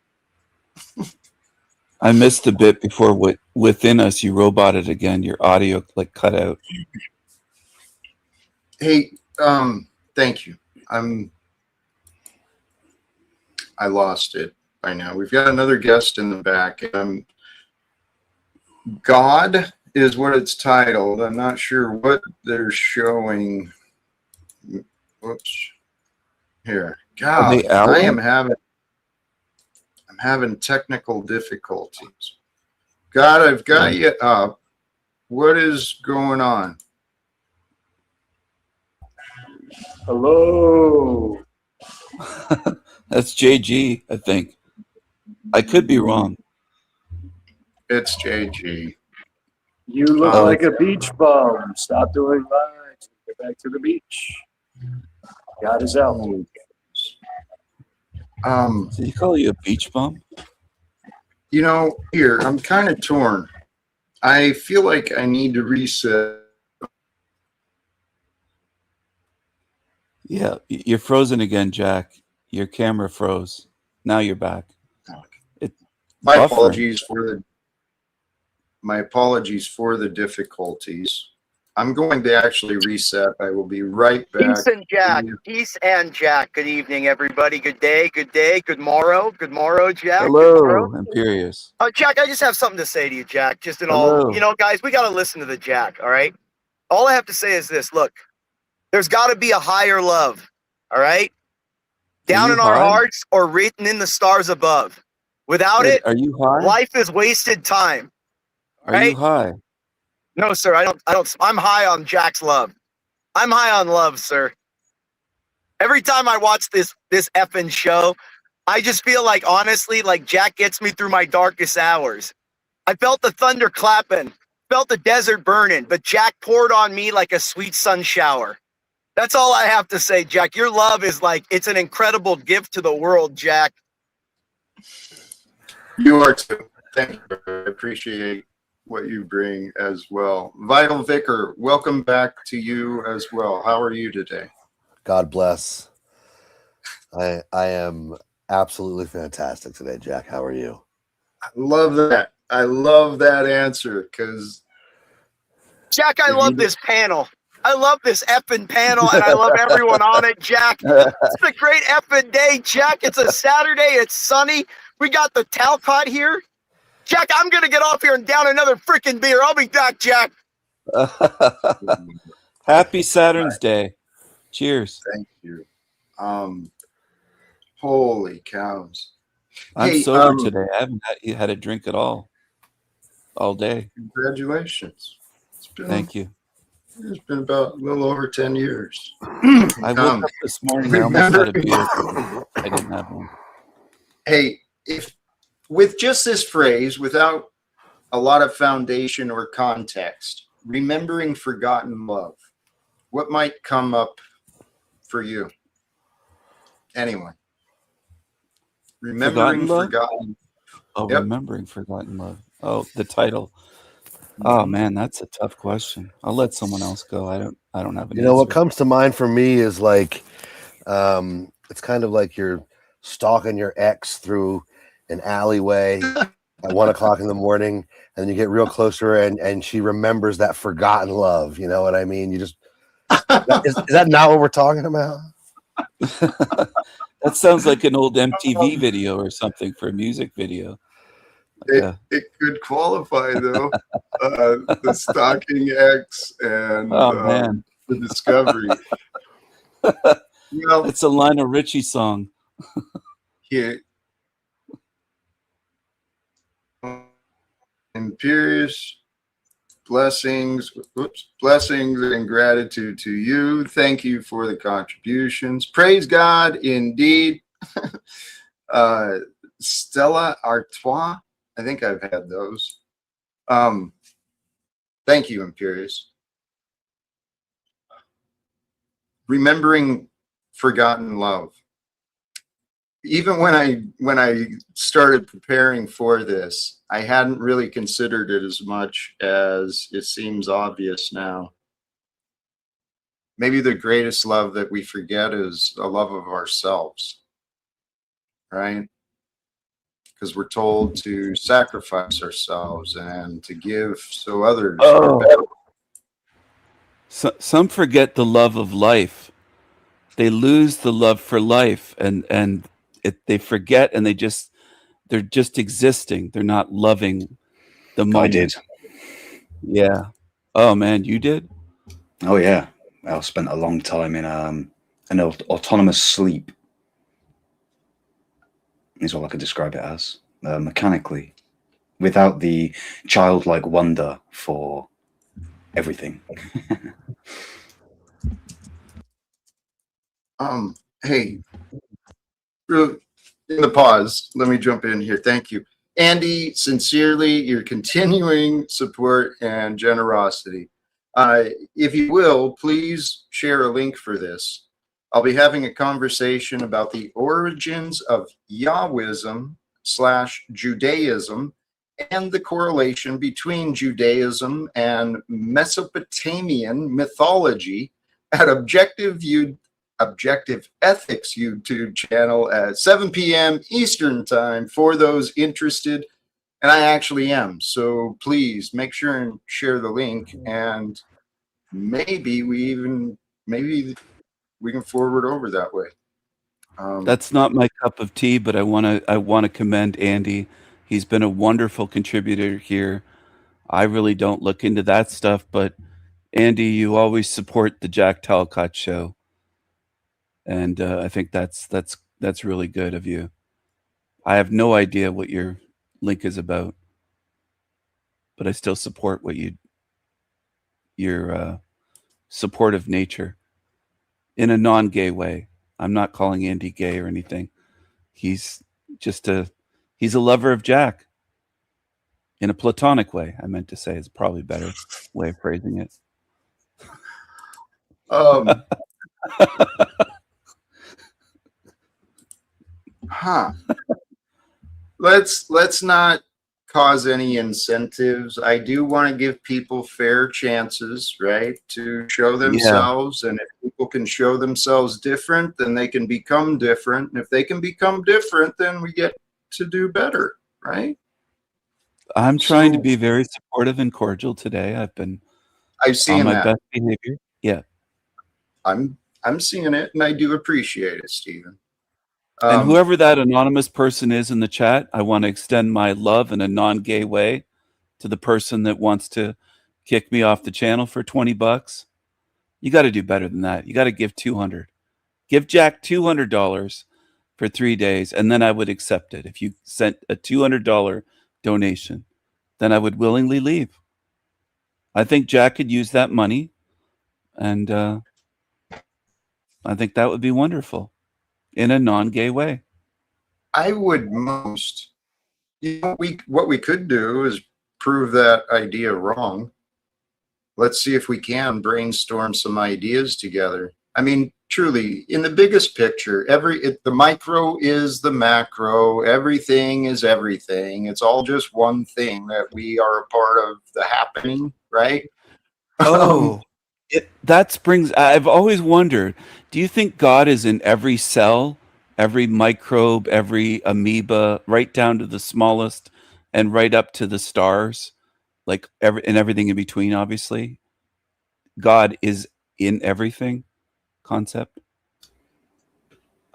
Speaker 2: I missed a bit before within us. You roboted again. Your audio like cut out.
Speaker 1: Hey, thank you. I lost it by now. We've got another guest in the back. God is what it's titled. I'm not sure what they're showing. Whoops. Here. God, I'm having technical difficulties. God, I've got you up. What is going on?
Speaker 4: Hello.
Speaker 2: That's JG, I think. I could be wrong.
Speaker 1: It's JG.
Speaker 4: You look like a beach bum. Stop doing lives. Get back to the beach. God is out.
Speaker 2: Did he call you a beach bum?
Speaker 1: You know, here, I'm kind of torn. I feel like I need to reset.
Speaker 2: Yeah, you're frozen again, Jack. Your camera froze. Now you're back.
Speaker 1: My
Speaker 2: Buffering.
Speaker 1: apologies for the difficulties. I'm going to actually reset. I will be right back.
Speaker 5: Peace and Jack. Peace and Jack. Good evening, everybody. Good day. Good day. Good morrow. Good morrow, Jack.
Speaker 2: Hello,
Speaker 5: Good morrow.
Speaker 2: Imperious.
Speaker 5: Jack, I just have something to say to you, Jack. Just in
Speaker 2: Hello.
Speaker 5: all, guys, we got to listen to the Jack, all right? All I have to say is this. Look, there's got to be a higher love, all right? Down
Speaker 2: you
Speaker 5: in our
Speaker 2: high?
Speaker 5: hearts or written in the stars above. Without
Speaker 2: Wait,
Speaker 5: it,
Speaker 2: are you high?
Speaker 5: life is wasted time.
Speaker 2: Are you high?
Speaker 5: No, sir, I don't. I'm high on Jack's love. I'm high on love, sir. Every time I watch this effing show, I just feel like, honestly, like Jack gets me through my darkest hours. I felt the thunder clapping, felt the desert burning, but Jack poured on me like a sweet sun shower. That's all I have to say, Jack. Your love is it's an incredible gift to the world, Jack.
Speaker 1: You are too. Thank you. I appreciate what you bring as well. Vital Vicar, welcome back to you as well. How are you today?
Speaker 6: God bless. I am absolutely fantastic today, Jack. How are you?
Speaker 1: I love that. I love that answer because
Speaker 5: Jack, I love this panel. I love this effing panel, and I love everyone on it, Jack. It's a great effing day, Jack. It's a Saturday. It's sunny. We got the Talcott here. Jack, I'm going to get off here and down another freaking beer. I'll be back, Jack.
Speaker 2: Happy Saturn's Day. Cheers.
Speaker 1: Thank you. Holy cows.
Speaker 2: I'm sober today. I haven't had a drink at all day.
Speaker 1: Congratulations.
Speaker 2: Thank you.
Speaker 1: It's been about a little over 10 years.
Speaker 2: I woke up this morning. I almost had a beer. I didn't have one.
Speaker 1: Hey, if with just this phrase, without a lot of foundation or context, remembering forgotten love, what might come up for you? Anyway, remembering forgotten.
Speaker 2: Oh, yep. Remembering forgotten love. Oh, the title. Oh man, that's a tough question. I'll let someone else go. I don't have an answer.
Speaker 6: What comes to mind for me is it's kind of like you're stalking your ex through an alleyway at 1 o'clock in the morning, and you get real close to her, and she remembers that forgotten love. You know what I mean? You just is that not what we're talking about?
Speaker 2: That sounds like an old MTV video or something for a music video.
Speaker 1: It could qualify though. The stalking X and the discovery. Well,
Speaker 2: it's a Lionel Richie song.
Speaker 1: Yeah. Imperious blessings and gratitude to you. Thank you for the contributions. Praise God indeed. Stella Artois. I think I've had those. Thank you, Imperious. Remembering forgotten love. Even when I started preparing for this, I hadn't really considered it as much as it seems obvious now. Maybe the greatest love that we forget is a love of ourselves, right? Because we're told to sacrifice ourselves and to give so others are better.
Speaker 2: Some forget the love of life. They lose the love for life, and they forget, and they're just existing. They're not loving the moment.
Speaker 3: I did.
Speaker 2: Yeah. Oh man, you did?
Speaker 3: Oh yeah. I spent a long time in an autonomous sleep. Is all I could describe it as, mechanically, without the childlike wonder for everything.
Speaker 1: Hey, in the pause, let me jump in here. Thank you. Andy, sincerely, your continuing support and generosity. If you will, please share a link for this. I'll be having a conversation about the origins of Yahwism / Judaism and the correlation between Judaism and Mesopotamian mythology at Objective Objective Ethics YouTube channel at 7 p.m. Eastern Time for those interested. And I actually am. So please make sure and share the link, and maybe we can forward over that way.
Speaker 2: That's not my cup of tea, but I want to commend Andy. He's been a wonderful contributor here. I really don't look into that stuff, but Andy, you always support the Jack Talcott show, and I think that's really good of you. I have no idea what your link is about, but I still support what your support of nature in a non-gay way. I'm not calling Andy gay or anything. He's a lover of Jack in a platonic way. I meant to say is probably a better way of phrasing it.
Speaker 1: Let's not cause any incentives. I do want to give people fair chances, right, to show themselves. And if people can show themselves different, then they can become different. And if they can become different, then we get to do better, right?
Speaker 2: I'm trying to be very supportive and cordial today. I've
Speaker 1: seen
Speaker 2: on my
Speaker 1: that.
Speaker 2: best behavior. Yeah.
Speaker 1: I'm seeing it, and I do appreciate it, Stephen.
Speaker 2: And whoever that anonymous person is in the chat, I want to extend my love in a non-gay way to the person that wants to kick me off the channel for $20. You got to do better than that. You got to give $200. Give Jack $200 for 3 days, and then I would accept it. If you sent a $200 donation, then I would willingly leave. I think Jack could use that money, and I think that would be wonderful in a non-gay way.
Speaker 1: I would most. What we could do is prove that idea wrong. Let's see if we can brainstorm some ideas together. I mean, truly, in the biggest picture, the micro is the macro. Everything is everything. It's all just one thing that we are a part of the happening, right?
Speaker 2: I've always wondered, do you think God is in every cell, every microbe, every amoeba, right down to the smallest and right up to the stars, like and everything in between, obviously? God is in everything concept?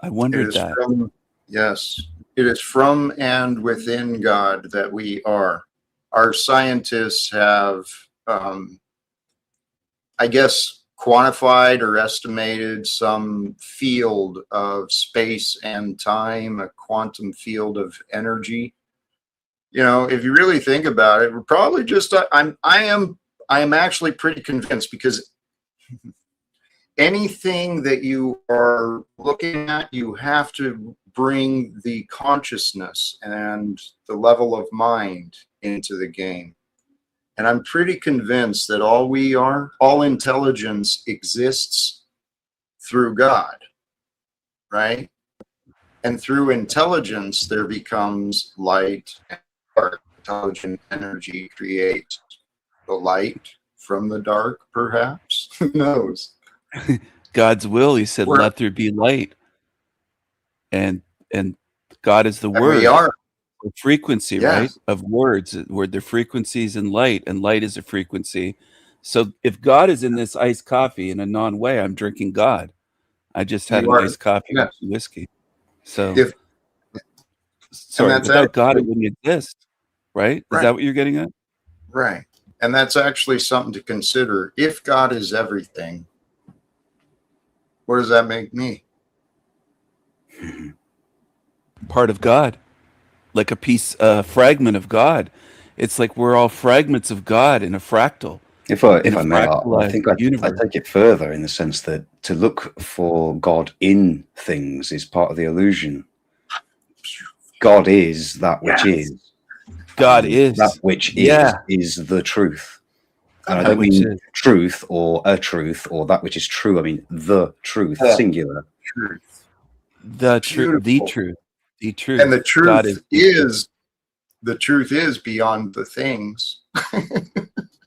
Speaker 2: I wondered that.
Speaker 1: Yes, it is from and within God that we are. Our scientists have, I guess, quantified or estimated some field of space and time, a quantum field of energy. You know, if you really think about it, we're probably just, I am actually pretty convinced, because anything that you are looking at, you have to bring the consciousness and the level of mind into the game. And I'm pretty convinced that all intelligence exists through God, right? And through intelligence, there becomes light and dark. Intelligent energy creates the light from the dark, perhaps. Who knows?
Speaker 2: God's will, he said, let there be light. And God is the word.
Speaker 1: We are.
Speaker 2: The frequency,
Speaker 1: Yes.
Speaker 2: right, of words, where the frequencies in light, and light is a frequency. So if God is in this iced coffee in a non-way, I'm drinking God. I just had an iced coffee with whiskey. So, without God, it wouldn't exist, right? Is that what you're getting at?
Speaker 1: Right. And that's actually something to consider. If God is everything, what does that make me?
Speaker 2: Part of God. Like a fragment of God. It's like we're all fragments of God in a fractal.
Speaker 3: If I may, I think I take it further in the sense that to look for God in things is part of the illusion. God is that which is.
Speaker 2: God is
Speaker 3: that which is the truth. And I don't mean truth or a truth or that which is true. I mean the truth, singular.
Speaker 1: Truth.
Speaker 2: The truth. The truth.
Speaker 1: And the truth is beyond the things.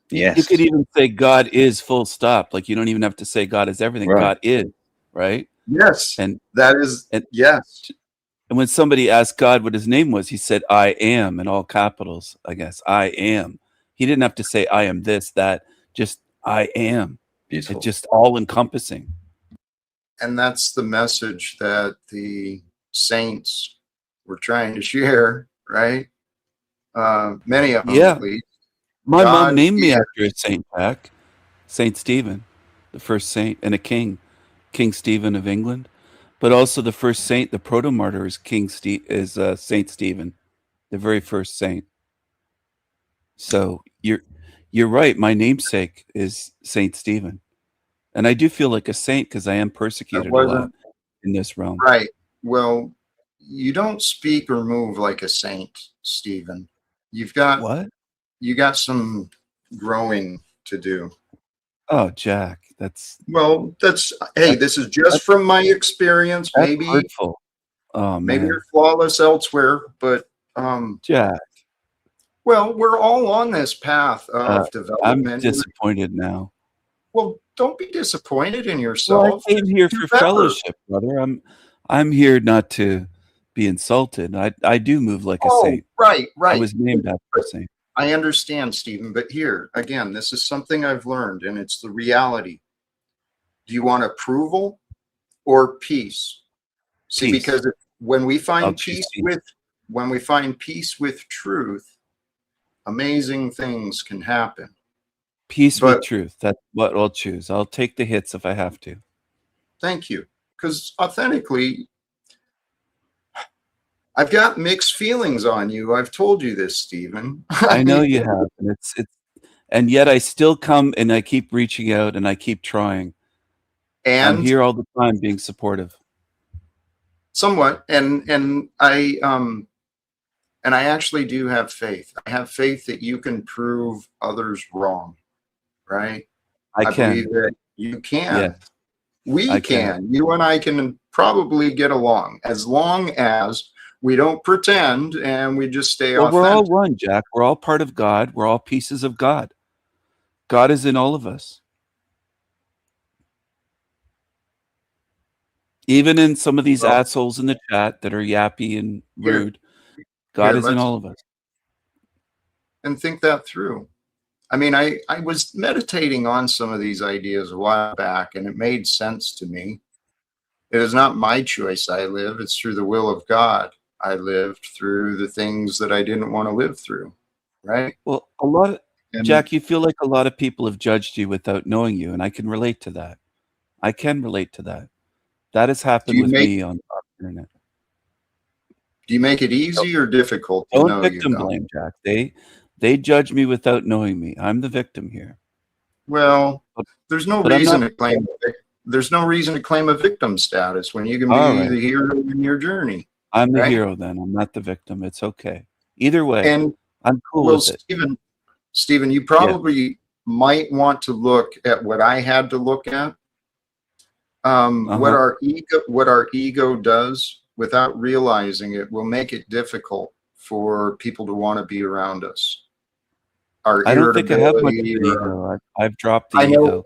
Speaker 3: Yes.
Speaker 2: You could even say God is full stop. Like you don't even have to say God is everything.
Speaker 1: Right.
Speaker 2: God is, right?
Speaker 1: Yes,
Speaker 2: And
Speaker 1: that is,
Speaker 2: and
Speaker 1: yes.
Speaker 2: and when somebody asked God what his name was, he said, "I am," in all capitals. I guess I am. He didn't have to say, "I am this, that." Just I am. It
Speaker 3: Beautiful.
Speaker 2: just all encompassing.
Speaker 1: And that's the message that the saints were trying to share, right? Many of them,
Speaker 2: Yeah,
Speaker 1: at least.
Speaker 2: my mom
Speaker 1: God
Speaker 2: named me
Speaker 1: is.
Speaker 2: after a saint, Jack. Saint Stephen, the first saint, and a king, King Stephen of England. But also the first saint, the proto martyr, is Saint Stephen, the very first saint. So you're right. My namesake is Saint Stephen, and I do feel like a saint because I am
Speaker 1: That
Speaker 2: persecuted a lot
Speaker 1: wasn't
Speaker 2: in this realm.
Speaker 1: right. Well, you don't speak or move like a saint, Stephen. You've got
Speaker 2: What?
Speaker 1: you got some growing to do.
Speaker 2: Oh, Jack, that's
Speaker 1: Well, hey,
Speaker 2: that's
Speaker 1: this is just
Speaker 2: that's,
Speaker 1: from my experience.
Speaker 2: that's
Speaker 1: Maybe
Speaker 2: hurtful. Oh
Speaker 1: maybe you're
Speaker 2: man,
Speaker 1: flawless elsewhere, but
Speaker 2: Jack,
Speaker 1: well, we're all on this path
Speaker 2: uh,
Speaker 1: of
Speaker 2: I'm
Speaker 1: development.
Speaker 2: disappointed now.
Speaker 1: Well, don't be disappointed in
Speaker 2: Well, I
Speaker 1: yourself.
Speaker 2: came
Speaker 1: Just
Speaker 2: here
Speaker 1: do
Speaker 2: for
Speaker 1: better.
Speaker 2: fellowship, brother. I'm here not to be insulted. I do move like a
Speaker 1: Oh,
Speaker 2: saint.
Speaker 1: right,
Speaker 2: I
Speaker 1: right.
Speaker 2: was named after a saint.
Speaker 1: I understand, Stephen, but here again, this is something I've learned, and it's the reality. Do you want approval or peace? See,
Speaker 2: Peace.
Speaker 1: because when we
Speaker 2: I'll
Speaker 1: find
Speaker 2: choose
Speaker 1: peace
Speaker 2: peace.
Speaker 1: with truth, amazing things can happen.
Speaker 2: Peace with
Speaker 1: But
Speaker 2: truth. That's what I'll choose. I'll take the hits if I have to.
Speaker 1: thank you, because authentically, I've got mixed feelings on you. I've told you this, Stephen. I
Speaker 2: I know
Speaker 1: mean,
Speaker 2: you have, and and yet I still come and I keep reaching out and I keep trying. I'm
Speaker 1: and
Speaker 2: here all the time being supportive.
Speaker 1: somewhat, and I actually do have faith. I have faith that you can prove others wrong, right?
Speaker 2: I
Speaker 1: I believe
Speaker 2: can.
Speaker 1: that you
Speaker 2: Yes,
Speaker 1: can. We
Speaker 2: I can.
Speaker 1: can. You and I can probably get along as long as we don't pretend and we just stay
Speaker 2: Well, we're all
Speaker 1: authentic.
Speaker 2: one, Jack. We're all part of God. We're all pieces of God. God is in all of us. Even in some of these
Speaker 1: Well,
Speaker 2: assholes in the chat that are yappy and
Speaker 1: here,
Speaker 2: rude, God
Speaker 1: here,
Speaker 2: is in
Speaker 1: let's
Speaker 2: all of us.
Speaker 1: and think that through. I mean, I was meditating on some of these ideas a while back, and it made sense to me. It is not my choice I live, it's through the will of God. I lived through the things that I didn't want to live through, right?
Speaker 2: Well,
Speaker 1: And
Speaker 2: Jack, you feel like a lot of people have judged you without knowing you, and I can relate to that. I can relate to that. That has
Speaker 1: do
Speaker 2: happened
Speaker 1: you
Speaker 2: with
Speaker 1: make
Speaker 2: me on the internet.
Speaker 1: it easy or difficult to
Speaker 2: Don't
Speaker 1: know you
Speaker 2: victim
Speaker 1: don't?
Speaker 2: blame, Jack. They judge me without knowing me. I'm the victim here.
Speaker 1: Well,
Speaker 2: But,
Speaker 1: there's no
Speaker 2: but I'm
Speaker 1: reason
Speaker 2: not.
Speaker 1: to claim a victim status when you can
Speaker 2: All
Speaker 1: be
Speaker 2: right.
Speaker 1: the hero in your journey,
Speaker 2: I'm the
Speaker 1: right?
Speaker 2: hero then. I'm not the victim. It's okay. Either way,
Speaker 1: And
Speaker 2: I'm cool
Speaker 1: well,
Speaker 2: with it.
Speaker 1: Stephen, you
Speaker 2: Yeah.
Speaker 1: probably might want to look at what I had to look at. What
Speaker 2: Uh-huh.
Speaker 1: our ego does without realizing it will make it difficult for people to want to be around us. Our
Speaker 2: I don't think I have much of
Speaker 1: irritability,
Speaker 2: an
Speaker 1: or
Speaker 2: ego. I've dropped the
Speaker 1: I know,
Speaker 2: ego.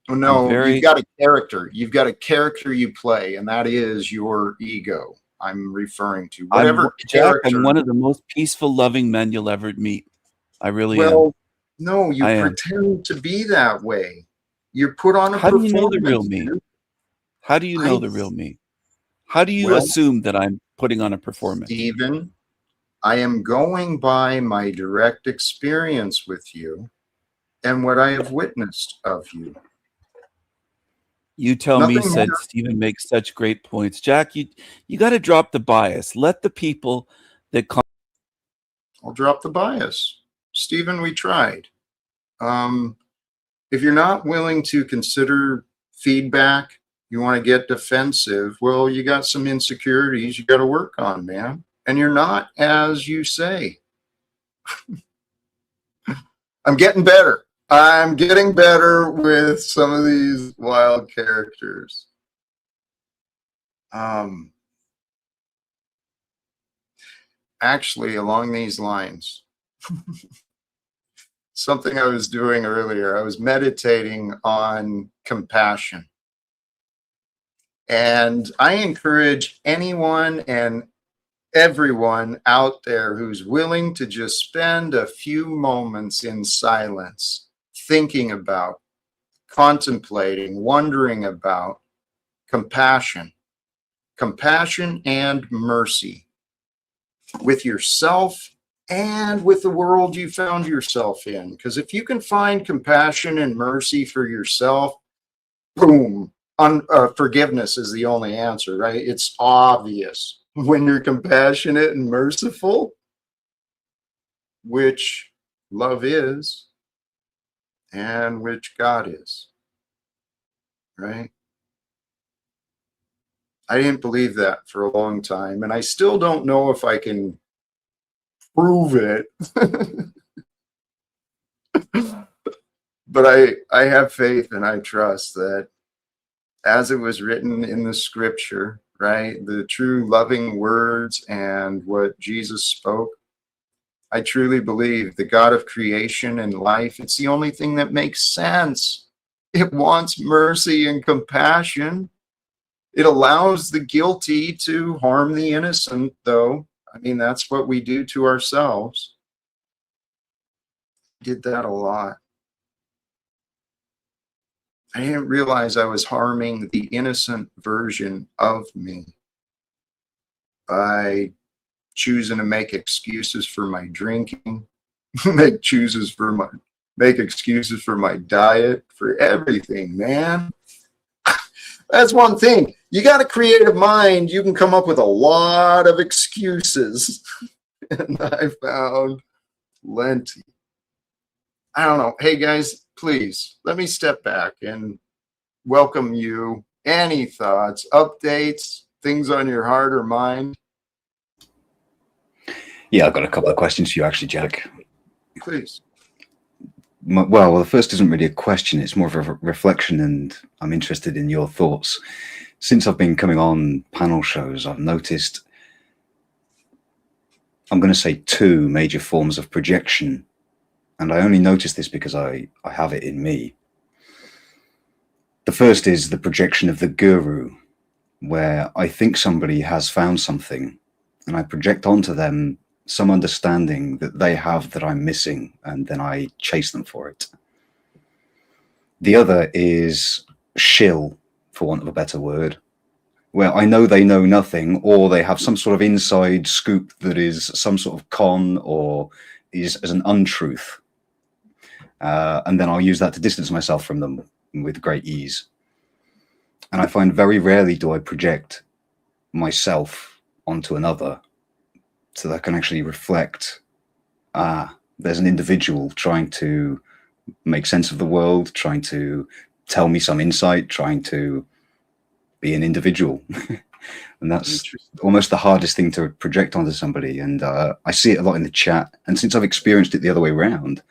Speaker 2: I'm
Speaker 1: no, you've
Speaker 2: very
Speaker 1: got a character. You've got a character you play, and that is your ego. I'm referring to whatever
Speaker 2: Jack, I'm
Speaker 1: character.
Speaker 2: one of the most peaceful, loving men you'll ever meet. I really am.
Speaker 1: Well, no, you
Speaker 2: I am.
Speaker 1: pretend to be that way. You're put on a
Speaker 2: How do you know the real
Speaker 1: performance,
Speaker 2: me?
Speaker 1: dude.
Speaker 2: How do you know
Speaker 1: I
Speaker 2: the real me? How do you
Speaker 1: well,
Speaker 2: assume that I'm putting on a performance?
Speaker 1: Stephen, I am going by my direct experience with you and what I have witnessed of you.
Speaker 2: You tell me,
Speaker 1: Nothing more.
Speaker 2: said Stephen makes such great points. Jack, you got to drop the bias. Let the people that
Speaker 1: I'll drop the bias. Stephen, we tried. If you're not willing to consider feedback, you want to get defensive, well, you got some insecurities you got to work on, man. And you're not as you say. I'm getting better. I'm getting better with some of these wild characters. Actually, along these lines, something I was doing earlier, I was meditating on compassion. And I encourage anyone and everyone out there who's willing to just spend a few moments in silence, thinking about, contemplating, wondering about compassion and mercy with yourself and with the world you found yourself in. Because if you can find compassion and mercy for yourself, boom, forgiveness is the only answer, right? It's obvious when you're compassionate and merciful, which love is and which God is, right? I didn't believe that for a long time, and I still don't know if I can prove it. But I have faith and I trust that as it was written in the scripture, right, the true loving words and what Jesus spoke, I truly believe the God of creation and life, it's the only thing that makes sense. It wants mercy and compassion. It allows the guilty to harm the innocent, though. I mean, that's what we do to ourselves. I did that a lot. I didn't realize I was harming the innocent version of me by choosing to make excuses for my drinking, make excuses for my diet, for everything, man. That's one thing. You got a creative mind, you can come up with a lot of excuses. And I found plenty. I don't know. Hey guys, please let me step back and welcome you. Any thoughts, updates, things on your heart or mind?
Speaker 3: Yeah, I've got a couple of questions for you, actually, Jack.
Speaker 1: Please.
Speaker 3: Well, the first isn't really a question, it's more of a reflection, and I'm interested in your thoughts. Since I've been coming on panel shows, I've noticed, I'm going to say, two major forms of projection. And I only notice this because I have it in me. The first is the projection of the guru, where I think somebody has found something, and I project onto them some understanding that they have that I'm missing, and then I chase them for it. The other is shill, for want of a better word, where I know they know nothing, or they have some sort of inside scoop that is some sort of con or is as an untruth. And then I'll use that to distance myself from them with great ease. And I find very rarely do I project myself onto another, so that I can actually reflect, there's an individual trying to make sense of the world, trying to tell me some insight, trying to be an individual. And that's almost the hardest thing to project onto somebody. And I see it a lot in the chat. And since I've experienced it the other way around,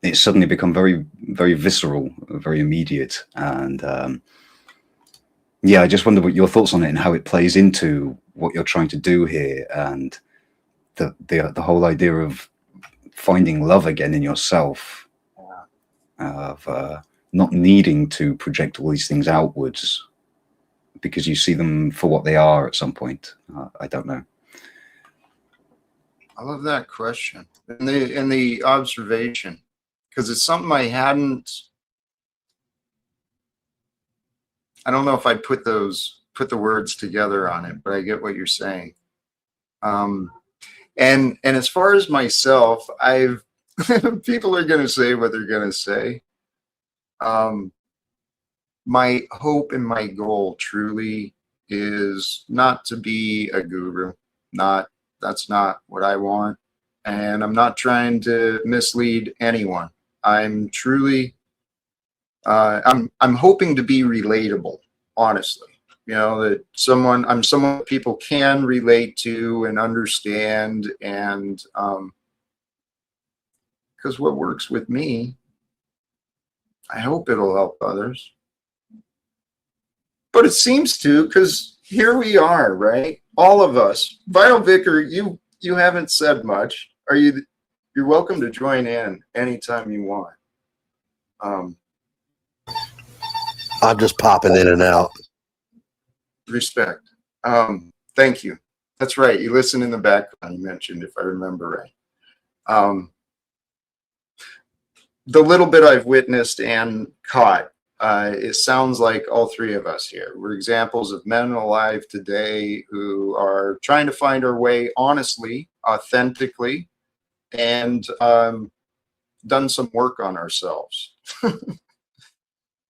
Speaker 3: it's suddenly become very, very visceral, very immediate. And yeah, I just wonder what your thoughts on it and how it plays into what you're trying to do here, and the whole idea of finding love again in yourself, of not needing to project all these things outwards because you see them for what they are at some point. I don't know.
Speaker 1: I love that question and the observation, because it's something I don't know if I put the words together on it, but I get what you're saying. And as far as myself, people are going to say what they're going to say. My hope and my goal truly is not to be a guru. That's not what I want. And I'm not trying to mislead anyone. I'm truly, I'm hoping to be relatable, honestly. You know, that I'm someone people can relate to and understand, and because what works with me, I hope it'll help others. But it seems to, because here we are, right? All of us. Vital Vicar, you haven't said much. You're welcome to join in anytime you want.
Speaker 6: I'm just popping in and out.
Speaker 1: Respect. Thank you. That's right. You listen in the background, you mentioned, if I remember right. The little bit I've witnessed and caught, it sounds like all three of us here, we're examples of men alive today who are trying to find our way honestly, authentically, and done some work on ourselves.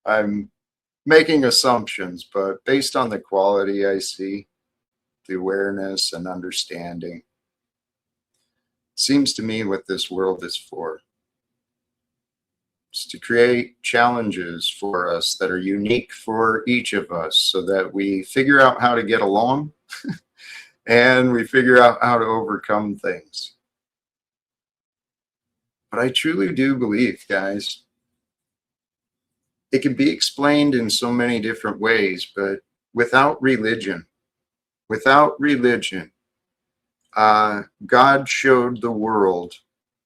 Speaker 1: I'm making assumptions, but based on the quality I see, the awareness and understanding, seems to me what this world is for. It's to create challenges for us that are unique for each of us so that we figure out how to get along and we figure out how to overcome things. But I truly do believe, guys, it can be explained in so many different ways, but without religion, God showed the world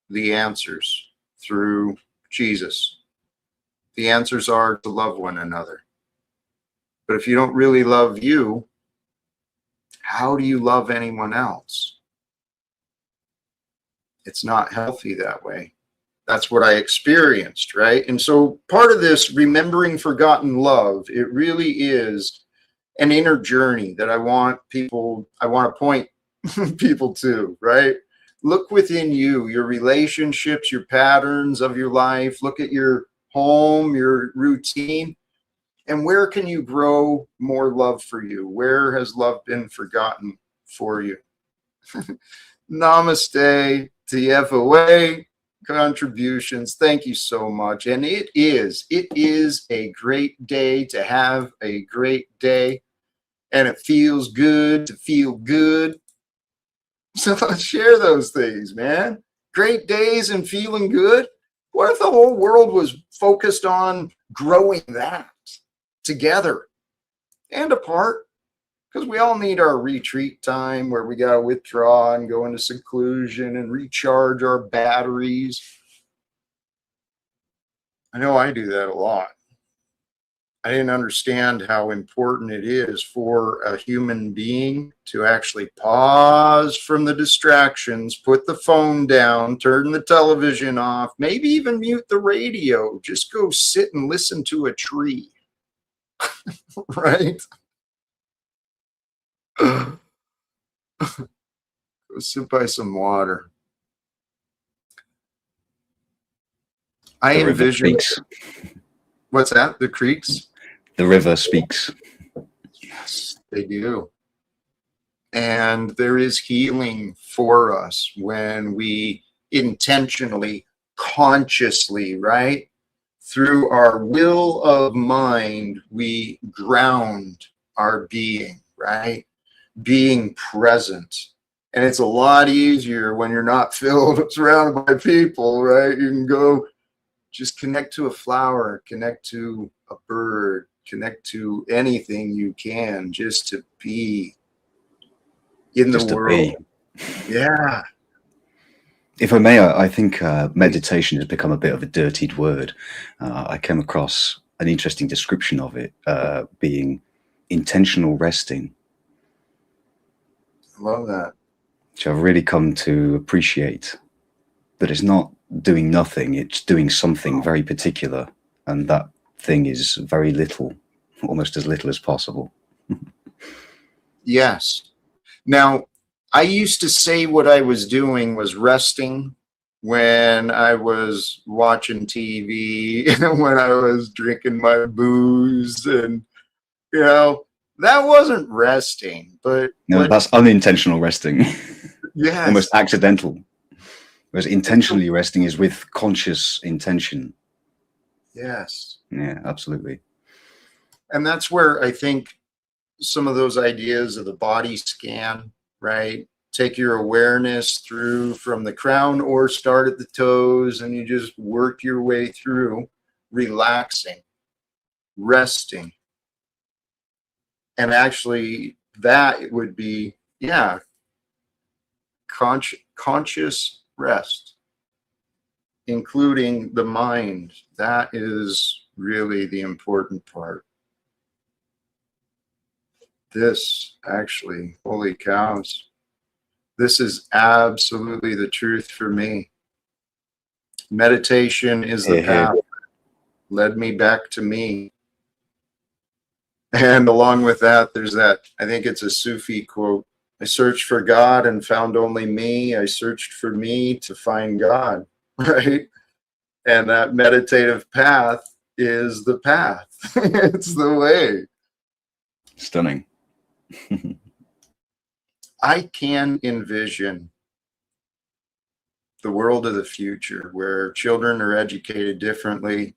Speaker 1: the answers through Jesus. The answers are to love one another. But if you don't really love you, how do you love anyone else? It's not healthy that way. That's what I experienced, right? And so part of this remembering forgotten love, it really is an inner journey that I want to point people to, right? Look within you, your relationships, your patterns of your life. Look at your home, your routine, and where can you grow more love for you? Where has love been forgotten for you? Namaste, TFOA, contributions. Thank you so much. And it is a great day to have a great day. And it feels good to feel good. So let's share those things, man. Great days and feeling good. What if the whole world was focused on growing that together and apart? Because we all need our retreat time where we got to withdraw and go into seclusion and recharge our batteries. I know I do that a lot. I didn't understand how important it is for a human being to actually pause from the distractions, put the phone down, turn the television off, maybe even mute the radio. Just go sit and listen to a tree, right? Go sit by some water. I
Speaker 3: The river
Speaker 1: envision.
Speaker 3: speaks.
Speaker 1: What's that? The creeks?
Speaker 3: The river speaks.
Speaker 1: Yes, they do. And there is healing for us when we intentionally, consciously, right? Through our will of mind, we ground our being, right? Being present. And it's a lot easier when you're not surrounded by people, right? You can go just connect to a flower, connect to a bird, connect to anything you can, just to be in the world. Yeah.
Speaker 3: If I may, I think meditation has become a bit of a dirtied word. I came across an interesting description of it being intentional resting.
Speaker 1: I love that.
Speaker 3: Which I've really come to appreciate. But it's not doing nothing, it's doing something very particular. And that thing is very little, almost as little as possible.
Speaker 1: Yes. Now, I used to say what I was doing was resting when I was watching TV, when I was drinking my booze, and, you know, that wasn't resting. But
Speaker 3: no, that's unintentional resting.
Speaker 1: Yes.
Speaker 3: Almost accidental. Whereas intentionally resting is with conscious intention.
Speaker 1: Yes.
Speaker 3: Yeah, absolutely.
Speaker 1: And that's where I think some of those ideas of the body scan, right? Take your awareness through from the crown or start at the toes, and you just work your way through, relaxing, resting. And actually that would be, yeah, conscious rest, including the mind. That is really the important part. This actually, holy cows, this is absolutely the truth for me. Meditation is the
Speaker 3: Here, here.
Speaker 1: path. Led me back to me. And along with that, there's that, I think it's a Sufi quote. I searched for God and found only me. I searched for me to find God, right? And that meditative path is the path. It's the way.
Speaker 3: Stunning.
Speaker 1: I can envision the world of the future where children are educated differently,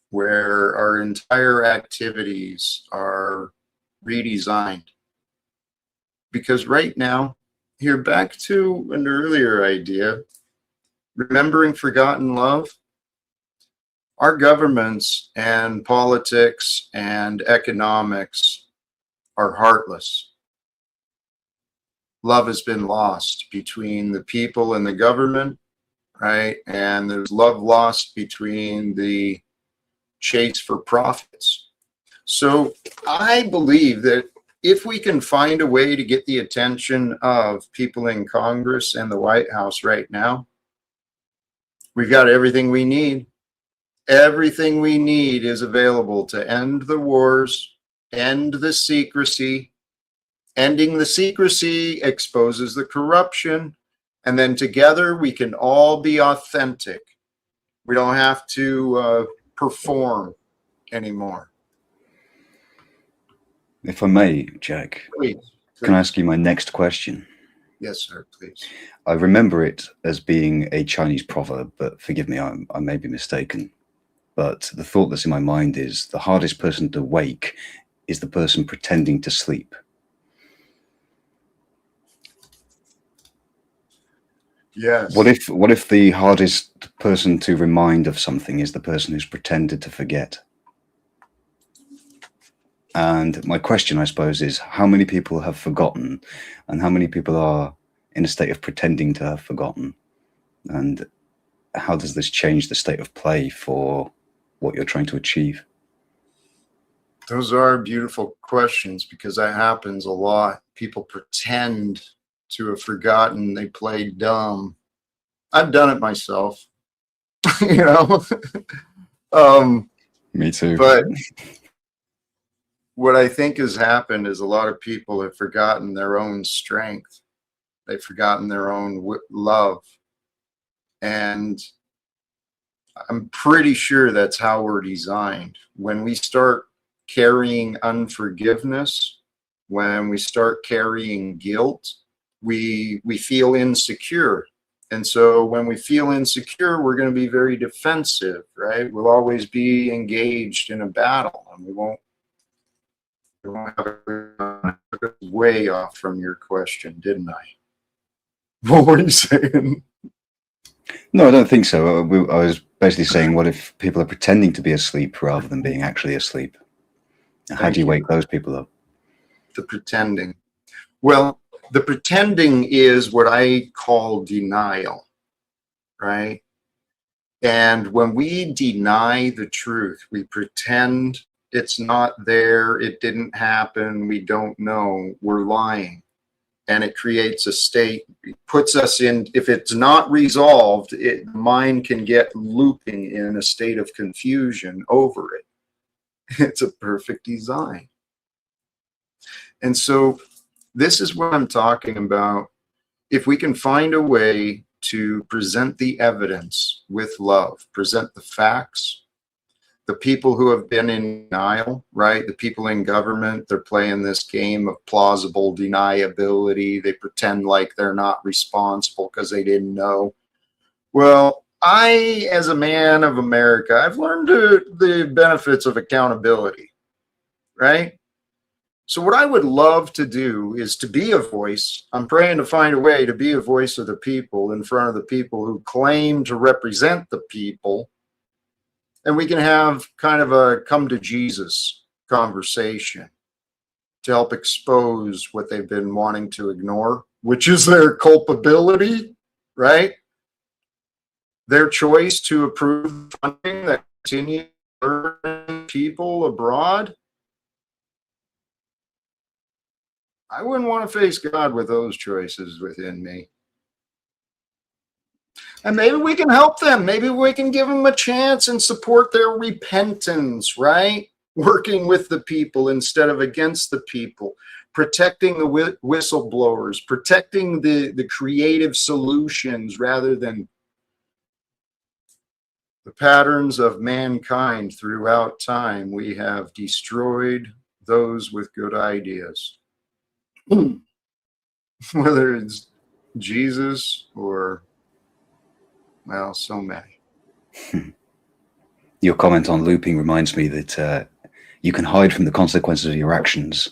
Speaker 1: where our entire activities are redesigned. Because right now, here back to an earlier idea, remembering forgotten love, our governments and politics and economics are heartless. Love has been lost between the people and the government, right? And there's love lost between the chase for profits. So I believe that if we can find a way to get the attention of people in Congress and the White House right now, we've got everything we need. Everything we need is available to end the wars, end the secrecy. Ending the secrecy exposes the corruption, and then together we can all be authentic. We don't have to perform anymore.
Speaker 3: If I may, Jack,
Speaker 1: Please.
Speaker 3: can I ask you my next question?
Speaker 1: Yes, sir, please.
Speaker 3: I remember it as being a Chinese proverb, but forgive me, I may be mistaken. But the thought that's in my mind is the hardest person to wake is the person pretending to sleep.
Speaker 1: Yes.
Speaker 3: What if the hardest person to remind of something is the person who's pretended to forget? And my question, I suppose, is how many people have forgotten and how many people are in a state of pretending to have forgotten? And how does this change the state of play for what you're trying to achieve?
Speaker 1: Those are beautiful questions because that happens a lot. People pretend to have forgotten, they play dumb. I've done it myself, you know.
Speaker 3: Me too.
Speaker 1: But what I think has happened is a lot of people have forgotten their own strength. They've forgotten their own love. And I'm pretty sure that's how we're designed. When we start carrying unforgiveness, when we start carrying guilt, we feel insecure. And so when we feel insecure, we're going to be very defensive, right? We'll always be engaged in a battle, and we won't have way off from your question, didn't I? What were you saying?
Speaker 3: No, I don't think so. I was basically saying, what if people are pretending to be asleep rather than being actually asleep? How do you wake those people up?
Speaker 1: The pretending. Well, the pretending is what I call denial, right? And when we deny the truth, we pretend it's not there, it didn't happen, we don't know, we're lying. And it creates a state, it puts us in, if it's not resolved, the mind can get looping in a state of confusion over it. It's a perfect design. And so this is what I'm talking about. If we can find a way to present the evidence with love, present the facts, the people who have been in denial, right? The people in government, they're playing this game of plausible deniability. They pretend like they're not responsible because they didn't know. Well, I, as a man of America, I've learned the benefits of accountability, right? So what I would love to do is to be a voice. I'm praying to find a way to be a voice of the people in front of the people who claim to represent the people. And we can have kind of a come to Jesus conversation to help expose what they've been wanting to ignore, which is their culpability, right? Their choice to approve funding that continues to burn people abroad. I wouldn't want to face God with those choices within me. And maybe we can help them. Maybe we can give them a chance and support their repentance, right? Working with the people instead of against the people, protecting the whistleblowers, protecting the creative solutions rather than the patterns of mankind throughout time. We have destroyed those with good ideas. Whether it's Jesus or, well, so many.
Speaker 3: Your comment on looping reminds me that you can hide from the consequences of your actions,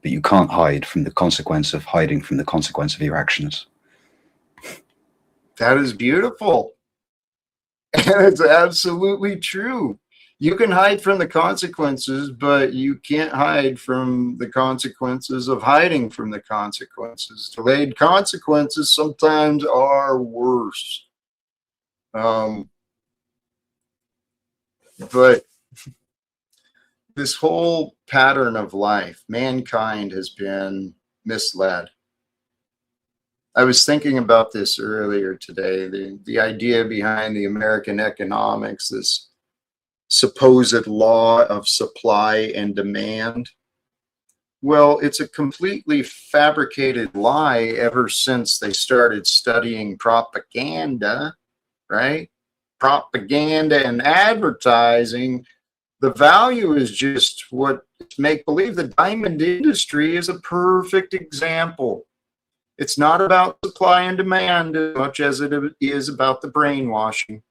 Speaker 3: but you can't hide from the consequence of hiding from the consequence of your actions.
Speaker 1: That is beautiful. And it's absolutely true. You can hide from the consequences, but you can't hide from the consequences of hiding from the consequences. Delayed consequences sometimes are worse. But this whole pattern of life, mankind has been misled. I was thinking about this earlier today, the idea behind the American economics, this supposed law of supply and demand. Well, it's a completely fabricated lie ever since they started studying propaganda, right? Propaganda and advertising. The value is just what make believe. The diamond industry is a perfect example. It's not about supply and demand as much as it is about the brainwashing.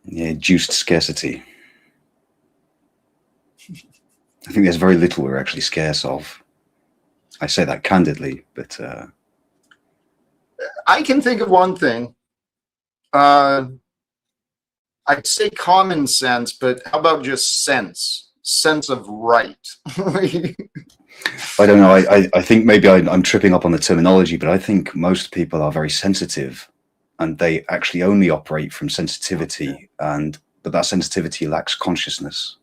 Speaker 3: Yeah, induced scarcity. I think there's very little we're actually scarce of. I say that candidly, but
Speaker 1: I can think of one thing. I'd say common sense, but how about just sense of right?
Speaker 3: I don't know. I think maybe I'm tripping up on the terminology, but I think most people are very sensitive, and they actually only operate from sensitivity, but that sensitivity lacks consciousness.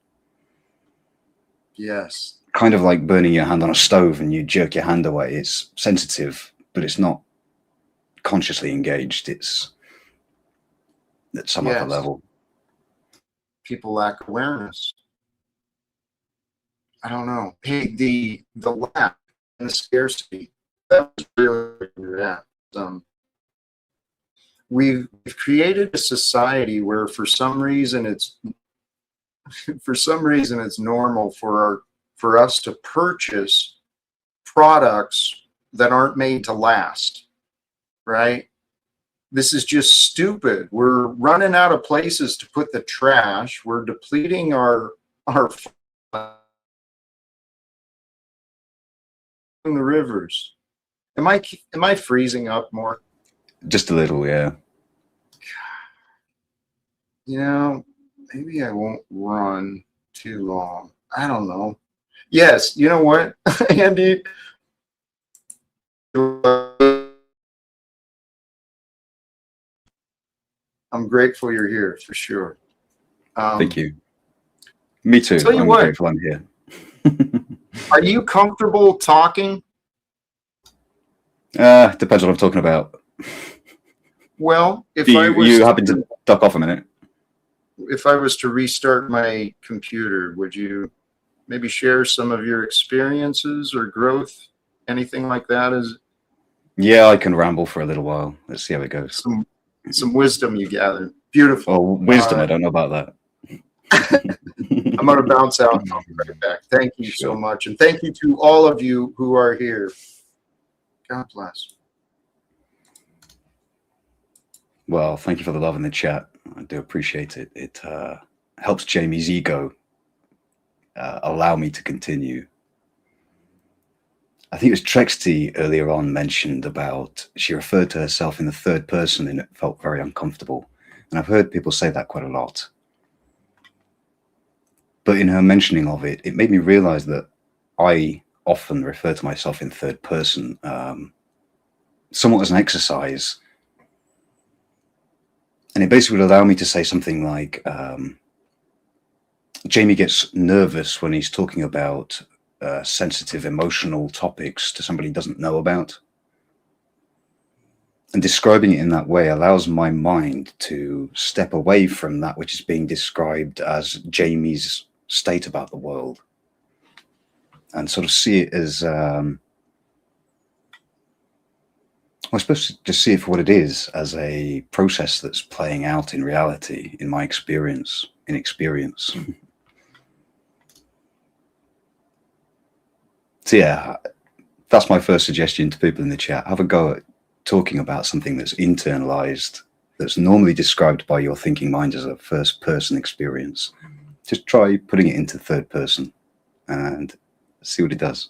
Speaker 1: Yes.
Speaker 3: Kind of like burning your hand on a stove and you jerk your hand away. It's sensitive, but it's not consciously engaged. It's at some other level.
Speaker 1: People lack awareness. I don't know. Hey, the lack and the scarcity. That was really that. We've created a society where for some reason it's normal for us to purchase products that aren't made to last, right? This is just stupid. We're running out of places to put the trash. We're depleting our in the rivers. Am I freezing up more?
Speaker 3: Just a little, yeah.
Speaker 1: You know, maybe I won't run too long. I don't know. Yes, you know what, Andy? I'm grateful you're here for sure.
Speaker 3: Thank you. Me too.
Speaker 1: Tell you
Speaker 3: I'm
Speaker 1: what,
Speaker 3: grateful I'm here.
Speaker 1: are you comfortable talking?
Speaker 3: Depends what I'm talking about.
Speaker 1: Well, if
Speaker 3: you happen to duck off a minute.
Speaker 1: If I was to restart my computer, would you maybe share some of your experiences or growth, anything like that?
Speaker 3: Yeah, I can ramble for a little while. Let's see how it goes.
Speaker 1: Some wisdom you gathered. Beautiful.
Speaker 3: Oh, wisdom. I don't know about that.
Speaker 1: I'm going to bounce out and I'll be right back. Thank you so much. And thank you to all of you who are here. God bless.
Speaker 3: Well, thank you for the love in the chat. I do appreciate it. It helps Jamie's ego allow me to continue. I think it was Trexty earlier on mentioned about she referred to herself in the third person and it felt very uncomfortable. And I've heard people say that quite a lot. But in her mentioning of it, it made me realize that I often refer to myself in third person, somewhat as an exercise. And it basically would allow me to say something like, Jamie gets nervous when he's talking about sensitive, emotional topics to somebody who doesn't know about. And describing it in that way allows my mind to step away from that which is being described as Jamie's state about the world, and sort of see it as, I suppose, just see it for what it is, as a process that's playing out in reality, in my experience, in experience. So yeah, that's my first suggestion to people in the chat. Have a go at talking about something that's internalized, that's normally described by your thinking mind as a first person experience. Just try putting it into third person and see what it does.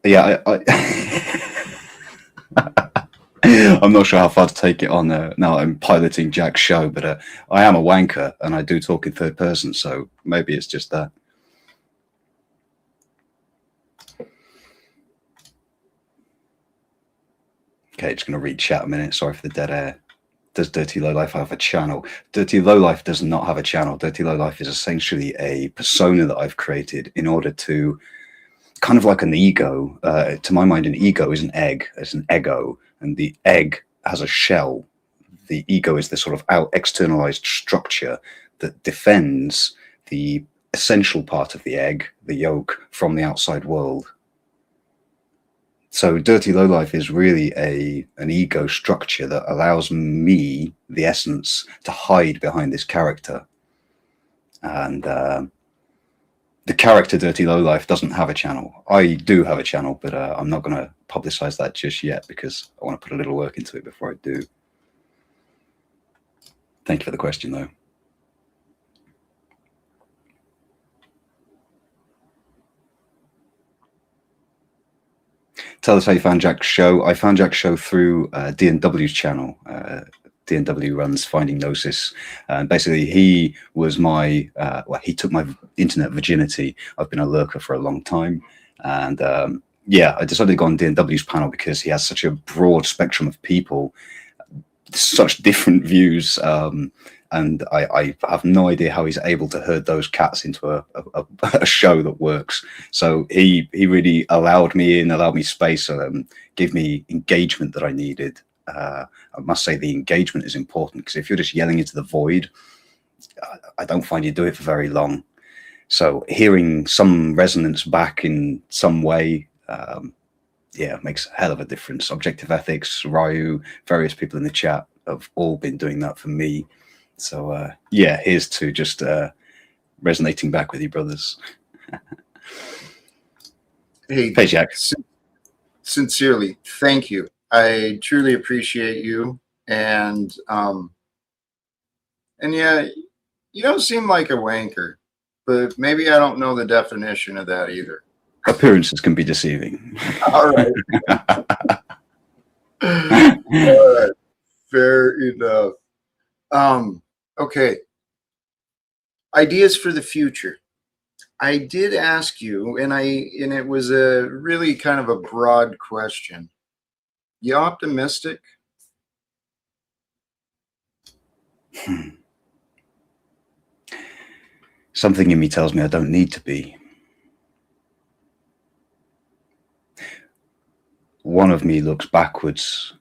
Speaker 3: Yeah, I'm not sure how far to take it on now I'm piloting Jack's show, but I am a wanker and I do talk in third person, so maybe it's just that. Okay, just going to read chat a minute. Sorry for the dead air. Does Dirty Lowlife have a channel? Dirty Lowlife does not have a channel. Dirty Lowlife is essentially a persona that I've created in order to, kind of like an ego. To my mind, an ego is an egg. It's an ego. And the egg has a shell. The ego is the sort of externalized structure that defends the essential part of the egg, the yolk, from the outside world. So Dirty Lowlife is really an ego structure that allows me, the essence, to hide behind this character. And the character Dirty Lowlife doesn't have a channel. I do have a channel, but I'm not going to publicize that just yet because I want to put a little work into it before I do. Thank you for the question, though. Tell us how you found Jack's show. I found Jack's show through D&W's channel. D&W runs Finding Gnosis. And basically, he was my, well, he took my internet virginity. I've been a lurker for a long time. And yeah, I decided to go on D&W's panel because he has such a broad spectrum of people, such different views. And I have no idea how he's able to herd those cats into a show that works. So he really allowed me in, allowed me space, gave me engagement that I needed. I must say the engagement is important, because if you're just yelling into the void, I don't find you do it for very long. So hearing some resonance back in some way, yeah, makes a hell of a difference. Objective Ethics, Ryu, various people in the chat have all been doing that for me. So yeah, here's to just resonating back with you, brothers.
Speaker 1: Hey,
Speaker 3: Jack.
Speaker 1: Sincerely, thank you. I truly appreciate you, and yeah, you don't seem like a wanker, but maybe I don't know the definition of that either.
Speaker 3: Appearances can be deceiving.
Speaker 1: All right. All right. Fair enough. Okay. Ideas for the future. I did ask you, and it was a really kind of a broad question. You optimistic?
Speaker 3: Something in me tells me I don't need to be. One of me looks backwards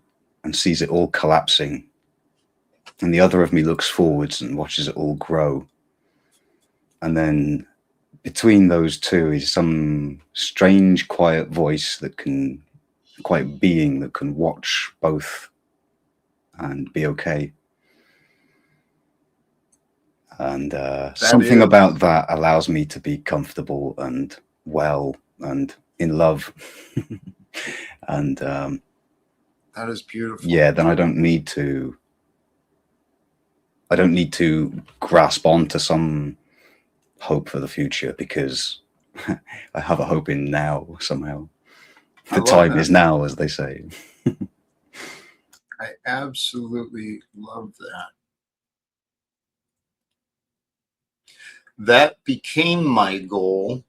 Speaker 3: and sees it all collapsing, and the other of me looks forwards and watches it all grow. And then between those two is some strange, quiet voice that can, quiet being that can watch both and be okay. And something about that allows me to be comfortable and well and in love. And
Speaker 1: that is beautiful.
Speaker 3: Yeah, then I don't need to grasp onto some hope for the future, because I have a hope in now somehow. The time is now, as they say.
Speaker 1: I absolutely love that. That became my goal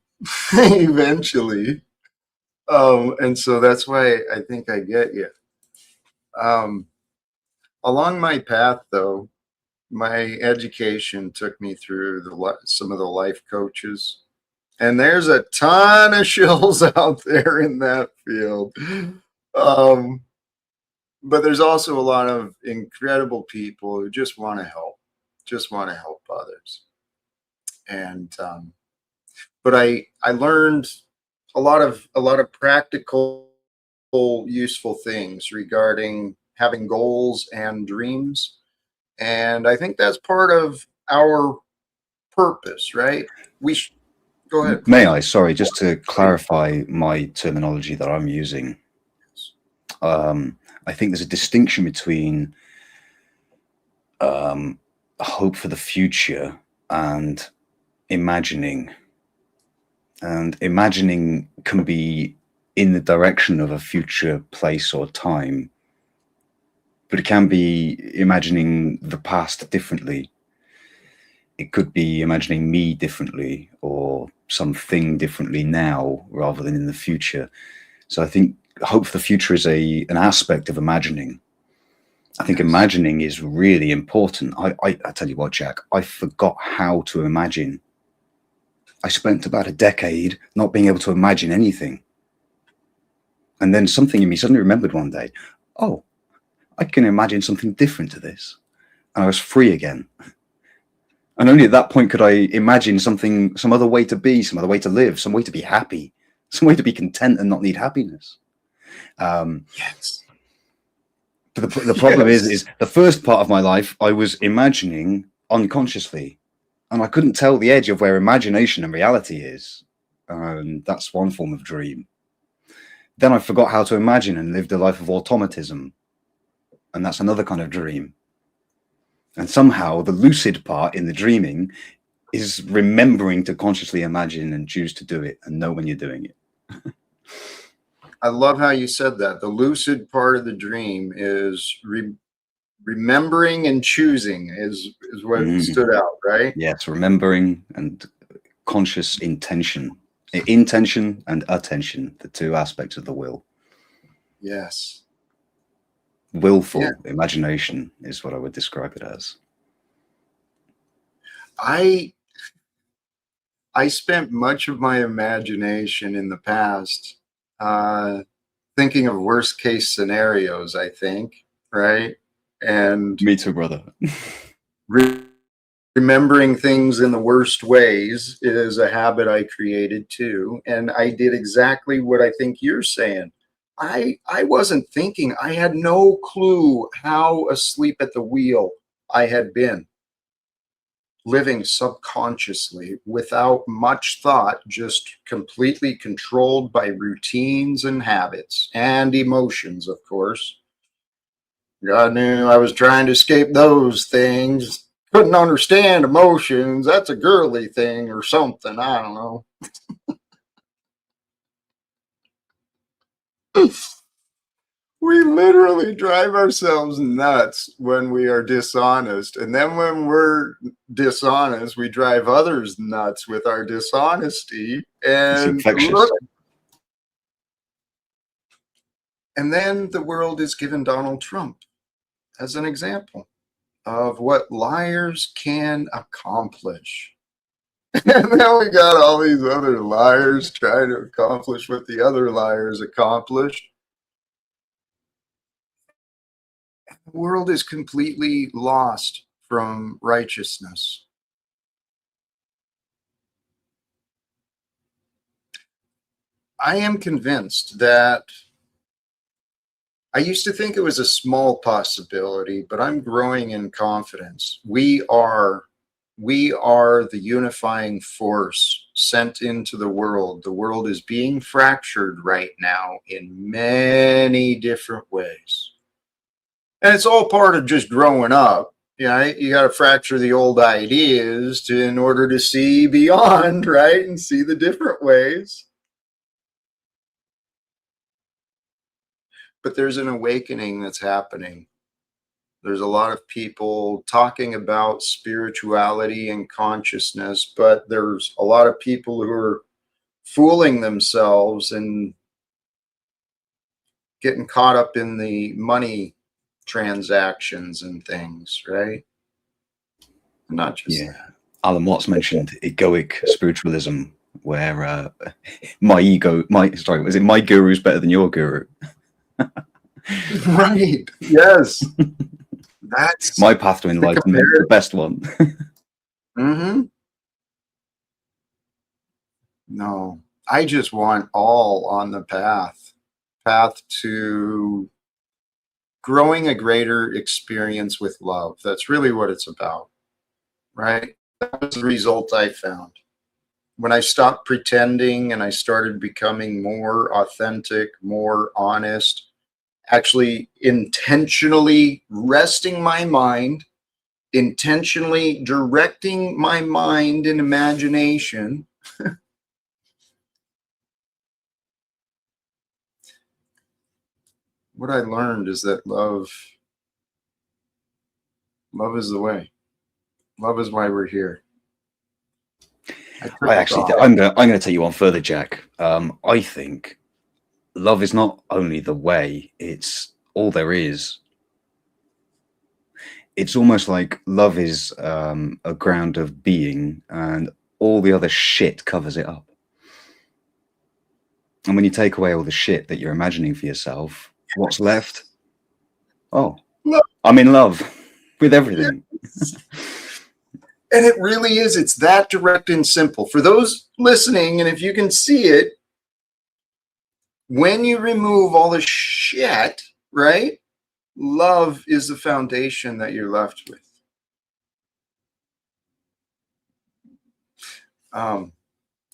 Speaker 1: eventually. And so that's why I think I get you. Along my path, though, my education took me through some of the life coaches, and there's a ton of shills out there in that field. But there's also a lot of incredible people who just want to help others. And but I learned a lot of practical, useful things regarding having goals and dreams, and I think that's part of our purpose, right? Go ahead,
Speaker 3: May
Speaker 1: please.
Speaker 3: I? Sorry, just to clarify my terminology that I'm using. I think there's a distinction between hope for the future and imagining. And imagining can be in the direction of a future place or time, but it can be imagining the past differently. It could be imagining me differently or something differently now rather than in the future. So I think hope for the future is an aspect of imagining. I think imagining is really important. I tell you what, Jack, I forgot how to imagine. I spent about a decade not being able to imagine anything. And then something in me suddenly remembered one day, oh, I can imagine something different to this. And I was free again. And only at that point could I imagine something, some other way to be, some other way to live, some way to be happy, some way to be content and not need happiness.
Speaker 1: Yes.
Speaker 3: But the problem is the first part of my life, I was imagining unconsciously. And I couldn't tell the edge of where imagination and reality is. That's one form of dream. Then I forgot how to imagine and lived a life of automatism. And that's another kind of dream. And somehow the lucid part in the dreaming is remembering to consciously imagine and choose to do it and know when you're doing it.
Speaker 1: I love how you said that. The lucid part of the dream is remembering and choosing is what stood out, right?
Speaker 3: Yes, remembering and conscious intention. Intention and attention, the two aspects of the will.
Speaker 1: Yes.
Speaker 3: Willful imagination is what I would describe it as.
Speaker 1: I spent much of my imagination in the past thinking of worst case scenarios, I think, right? And
Speaker 3: me too, brother.
Speaker 1: Remembering things in the worst ways is a habit I created too. And I did exactly what I think you're saying. I wasn't thinking. I had no clue how asleep at the wheel I had been, living subconsciously without much thought, just completely controlled by routines and habits and emotions, of course. God knew I was trying to escape those things. Couldn't understand emotions. That's a girly thing or something. I don't know. We literally drive ourselves nuts when we are dishonest. And then when we're dishonest, we drive others nuts with our dishonesty. And look, and then the world is given Donald Trump as an example of what liars can accomplish. And then we got all these other liars trying to accomplish what the other liars accomplished. The world is completely lost from righteousness. I am convinced that I used to think it was a small possibility, but I'm growing in confidence. We are the unifying force sent into the world. The world is being fractured right now in many different ways. And it's all part of just growing up. You got to fracture the old ideas in order to see beyond, right? And see the different ways. But there's an awakening that's happening. There's a lot of people talking about spirituality and consciousness, but there's a lot of people who are fooling themselves and getting caught up in the money transactions and things, right? Not just
Speaker 3: Yeah. Alan Watts mentioned egoic spiritualism, where my guru's better than your guru?
Speaker 1: Right. Yes. That's
Speaker 3: My path to
Speaker 1: the
Speaker 3: enlightenment, the best one.
Speaker 1: Mm-hmm. No, I just want all on the path to growing a greater experience with love. That's really what it's about, right? That was the result I found. When I stopped pretending and I started becoming more authentic, more honest, actually intentionally resting my mind, intentionally directing my mind and imagination. What I learned is that love is the way. Love is why we're here.
Speaker 3: I'm gonna take you on further, Jack. I think love is not only the way; it's all there is. It's almost like love is a ground of being, and all the other shit covers it up. And when you take away all the shit that you're imagining for yourself, what's left? Oh,
Speaker 1: Love.
Speaker 3: I'm in love with everything.
Speaker 1: And it really is. It's that direct and simple. For those listening, and if you can see it, when you remove all the shit, right? Love is the foundation that you're left with.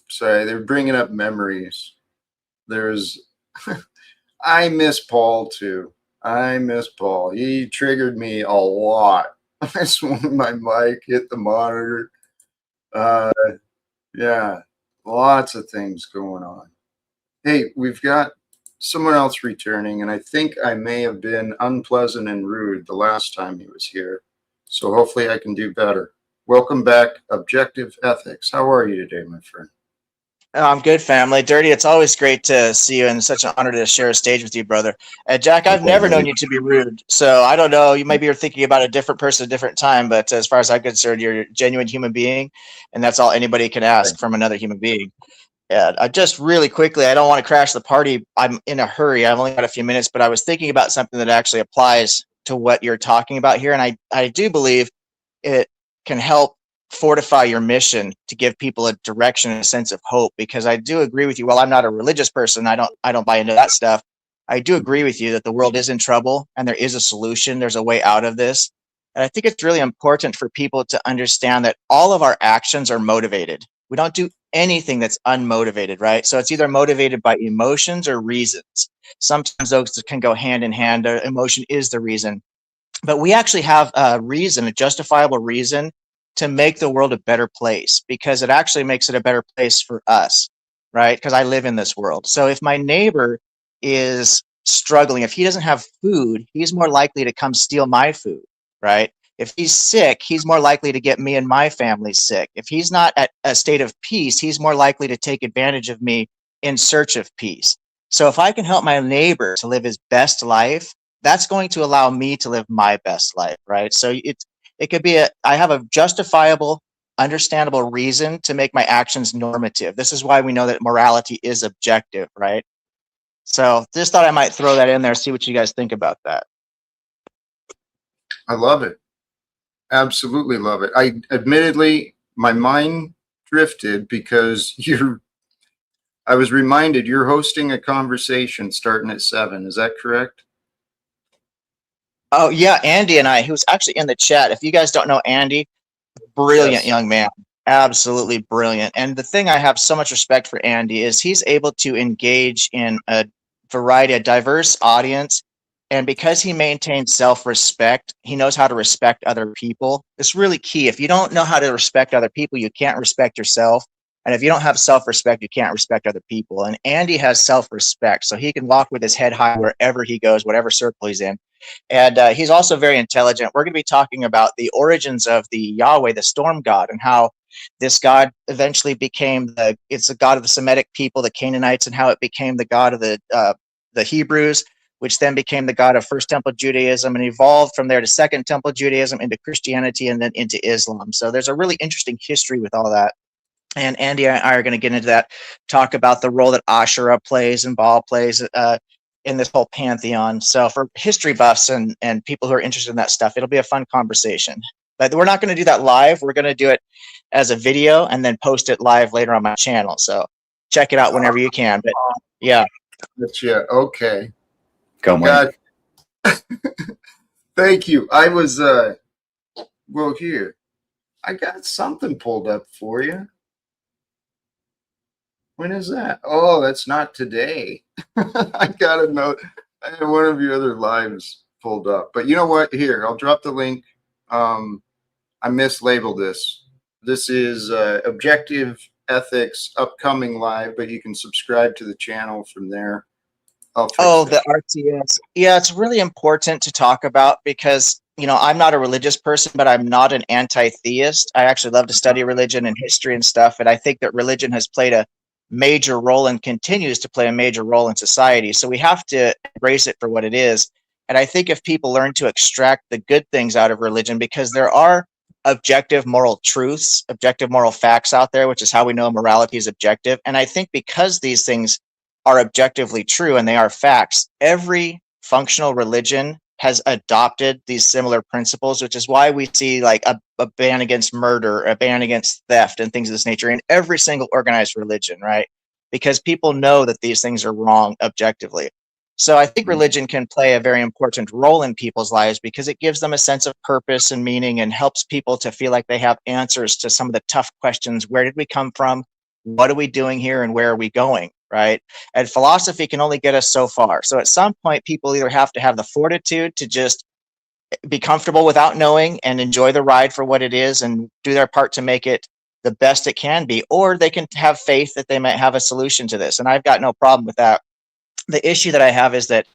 Speaker 1: Sorry, they're bringing up memories. There's, I miss Paul too. I miss Paul. He triggered me a lot. I swung my mic, hit the monitor. Yeah, lots of things going on. Hey, we've got someone else returning, and I think I may have been unpleasant and rude the last time he was here. So hopefully I can do better. Welcome back, Objective Ethics. How are you today, my friend?
Speaker 7: I'm good, family. Dirty, it's always great to see you and such an honor to share a stage with you, brother. Jack, I've never known you to be rude, so I don't know. Maybe you're thinking about a different person at a different time, but as far as I'm concerned, you're a genuine human being, and that's all anybody can ask from another human being. I just really quickly, I don't want to crash the party. I'm in a hurry. I've only got a few minutes, but I was thinking about something that actually applies to what you're talking about here, and I do believe it can help fortify your mission to give people a direction and a sense of hope, because I do agree with you. While I'm not a religious person, I don't buy into that stuff. I do agree with you that the world is in trouble and there is a solution. There's a way out of this. And I think it's really important for people to understand that all of our actions are motivated. We don't do anything that's unmotivated, right? So it's either motivated by emotions or reasons. Sometimes those can go hand in hand. Emotion is the reason. But we actually have a reason, a justifiable reason to make the world a better place, because it actually makes it a better place for us, right? Because I live in this world. So if my neighbor is struggling, if he doesn't have food, he's more likely to come steal my food, right? If he's sick, he's more likely to get me and my family sick. If he's not at a state of peace, he's more likely to take advantage of me in search of peace. So if I can help my neighbor to live his best life, that's going to allow me to live my best life, right? So it could be I have a justifiable, understandable reason to make my actions normative. This is why we know that morality is objective, right? So just thought I might throw that in there, see what you guys think about that.
Speaker 1: I love it. Absolutely love it. I admittedly, my mind drifted because I was reminded you're hosting a conversation starting at 7. Is that correct?
Speaker 7: Oh yeah, Andy and I, who's actually in the chat. If you guys don't know Andy, brilliant young man, absolutely brilliant. And the thing I have so much respect for Andy is he's able to engage in a variety, a diverse audience. And because he maintains self-respect, he knows how to respect other people. It's really key. If you don't know how to respect other people, you can't respect yourself. And if you don't have self-respect, you can't respect other people. And Andy has self-respect, so he can walk with his head high wherever he goes, whatever circle he's in. And he's also very intelligent. We're going to be talking about the origins of the Yahweh, the storm god, and how this god eventually became it's the god of the Semitic people, the Canaanites, and how it became the god of the Hebrews. which then became the god of First Temple Judaism and evolved from there to Second Temple Judaism into Christianity and then into Islam. So there's a really interesting history with all that. And Andy and I are going to get into that, talk about the role that Asherah plays and Baal plays in this whole pantheon. So for history buffs and people who are interested in that stuff, it'll be a fun conversation. But we're not going to do that live. We're going to do it as a video and then post it live later on my channel. So check it out whenever you can. But yeah.
Speaker 1: Okay.
Speaker 3: Go on.
Speaker 1: Thank you. I was, well, here. I got something pulled up for you. When is that? Oh, that's not today. I got to know. I had one of your other lives pulled up. But you know what? Here, I'll drop the link. I mislabeled this. This is Objective Ethics upcoming live, but you can subscribe to the channel from there.
Speaker 7: Oh, the RTS. Yeah, it's really important to talk about because, you know, I'm not a religious person, but I'm not an anti-theist. I actually love to study religion and history and stuff. And I think that religion has played a major role and continues to play a major role in society. So we have to embrace it for what it is. And I think if people learn to extract the good things out of religion, because there are objective moral truths, objective moral facts out there, which is how we know morality is objective. And I think because these things are objectively true and they are facts, every functional religion has adopted these similar principles, which is why we see like a ban against murder, a ban against theft and things of this nature in every single organized religion, right? Because people know that these things are wrong objectively. So I think religion can play a very important role in people's lives because it gives them a sense of purpose and meaning and helps people to feel like they have answers to some of the tough questions. Where did we come from? What are we doing here? And where are we going? Right? And philosophy can only get us so far. So at some point, people either have to have the fortitude to just be comfortable without knowing and enjoy the ride for what it is and do their part to make it the best it can be, or they can have faith that they might have a solution to this. And I've got no problem with that. The issue that I have is that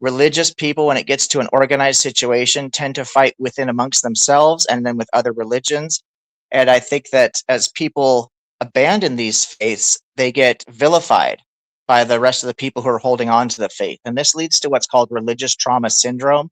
Speaker 7: religious people, when it gets to an organized situation, tend to fight within amongst themselves and then with other religions. And I think that as people abandon these faiths, they get vilified by the rest of the people who are holding on to the faith. And this leads to what's called religious trauma syndrome.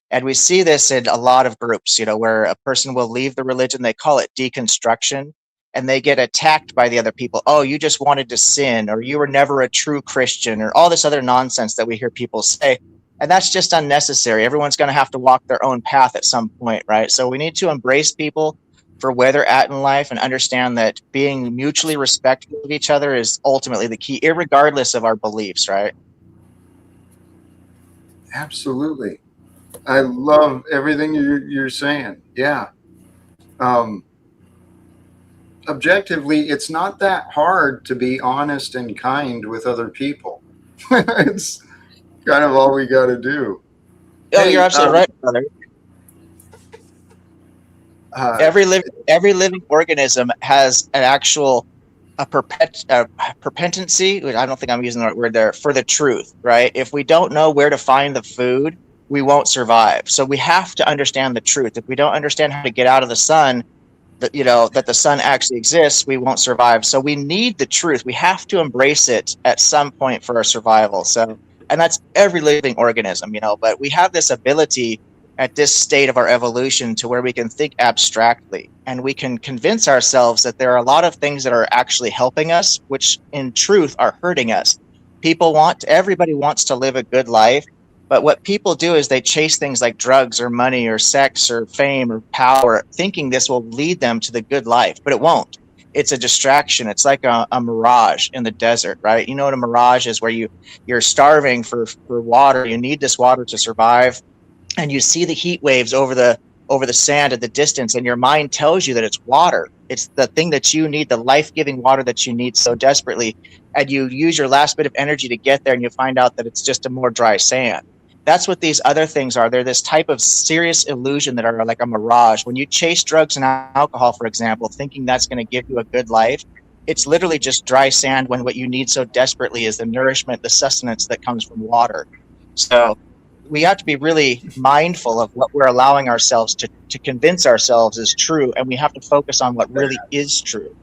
Speaker 7: And we see this in a lot of groups, you know, where a person will leave the religion, they call it deconstruction, and they get attacked by the other people. Oh, you just wanted to sin, or you were never a true Christian, or all this other nonsense that we hear people say. And that's just unnecessary. Everyone's going to have to walk their own path at some point, right? So we need to embrace people for where they're at in life and understand that being mutually respectful of each other is ultimately the key, irregardless of our beliefs, right?
Speaker 1: Absolutely. I love everything you're saying. Yeah. Objectively, it's not that hard to be honest and kind with other people. It's kind of all we got to do.
Speaker 7: Oh, you're absolutely right, brother. Every living organism has an actual perpetency. I don't think I'm using the right word there, for the truth, right? If we don't know where to find the food, we won't survive. So we have to understand the truth. If we don't understand how to get out of the sun, that, you know, that the sun actually exists, we won't survive. So we need the truth. We have to embrace it at some point for our survival. So, and that's every living organism, you know, but we have this ability at this state of our evolution to where we can think abstractly and we can convince ourselves that there are a lot of things that are actually helping us, which in truth are hurting us. Everybody wants to live a good life, but what people do is they chase things like drugs or money or sex or fame or power, thinking this will lead them to the good life, but it won't. It's a distraction. It's like a mirage in the desert, right? You know what a mirage is, where you're starving for water. You need this water to survive. And you see the heat waves over the sand at the distance, and your mind tells you that it's water. It's the thing that you need, the life-giving water that you need so desperately. And you use your last bit of energy to get there, and you find out that it's just a more dry sand. That's what these other things are. They're this type of serious illusion that are like a mirage. When you chase drugs and alcohol, for example, thinking that's going to give you a good life, it's literally just dry sand when what you need so desperately is the nourishment, the sustenance that comes from water. So we have to be really mindful of what we're allowing ourselves to convince ourselves is true, and we have to focus on what really is true.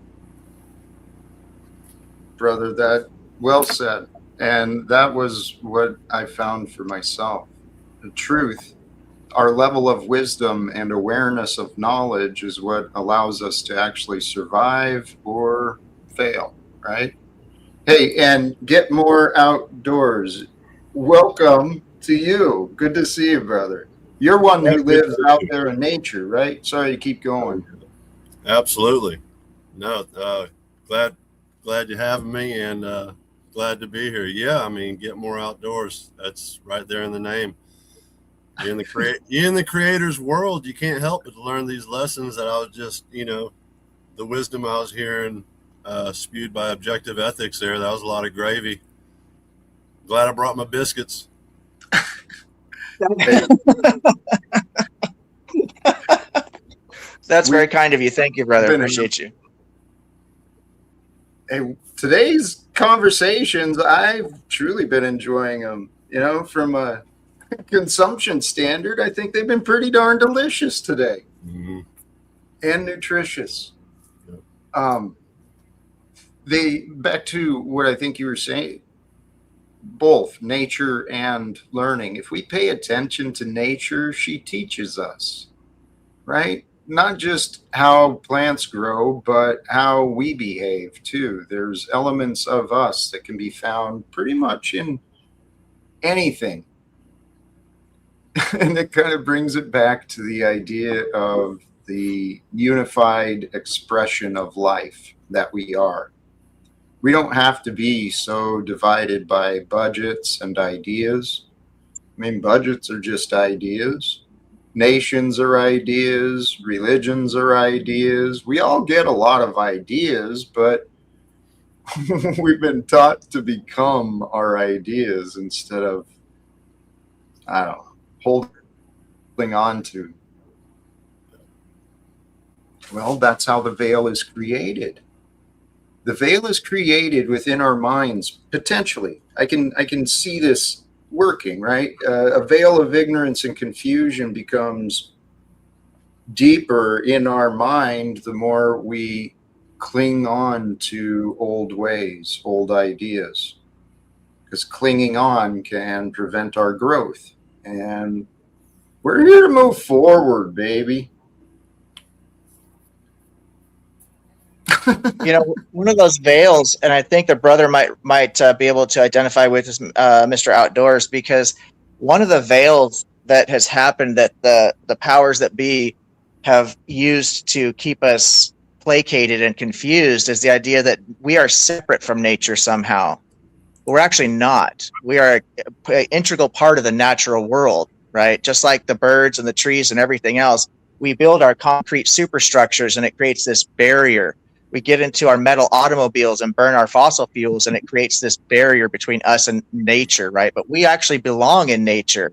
Speaker 1: Brother, that well said. And that was what I found for myself. The truth, our level of wisdom and awareness of knowledge is what allows us to actually survive or fail, right? Hey, and get more outdoors. Welcome to you. Good to see you, brother. You're one who lives out there in nature, right? Sorry to keep going.
Speaker 8: Absolutely. No, glad you having me, and glad to be here. Yeah, I mean, get more outdoors. That's right there in the name. You're in the creator's world. You can't help but learn these lessons that I was just, the wisdom I was hearing spewed by objective ethics there. That was a lot of gravy. Glad I brought my biscuits.
Speaker 7: That's very kind of you. Thank you, brother. Appreciate you.
Speaker 1: Hey, today's conversations, I've truly been enjoying them. From a consumption standard, I think they've been pretty darn delicious today.
Speaker 8: Mm-hmm.
Speaker 1: And nutritious.
Speaker 8: Yep.
Speaker 1: Back to what I think you were saying, both nature and learning. If we pay attention to nature, she teaches us, right? Not just how plants grow, but how we behave too. There's elements of us that can be found pretty much in anything. And it kind of brings it back to the idea of the unified expression of life that we are. We don't have to be so divided by budgets and ideas. I mean, budgets are just ideas. Nations are ideas. Religions are ideas. We all get a lot of ideas, but we've been taught to become our ideas instead of, I don't know, holding on to. Well, that's how the veil is created. The veil is created within our minds, potentially. I can see this working, right? A veil of ignorance and confusion becomes deeper in our mind the more we cling on to old ways, old ideas. Because clinging on can prevent our growth. And we're here to move forward, baby.
Speaker 7: One of those veils, and I think the brother might be able to identify with is Mr. Outdoors, because one of the veils that has happened that the powers that be have used to keep us placated and confused is the idea that we are separate from nature somehow. We're actually not. We are an integral part of the natural world, right? Just like the birds and the trees and everything else, we build our concrete superstructures and it creates this barrier. We get into our metal automobiles and burn our fossil fuels and it creates this barrier between us and nature, right? But we actually belong in nature.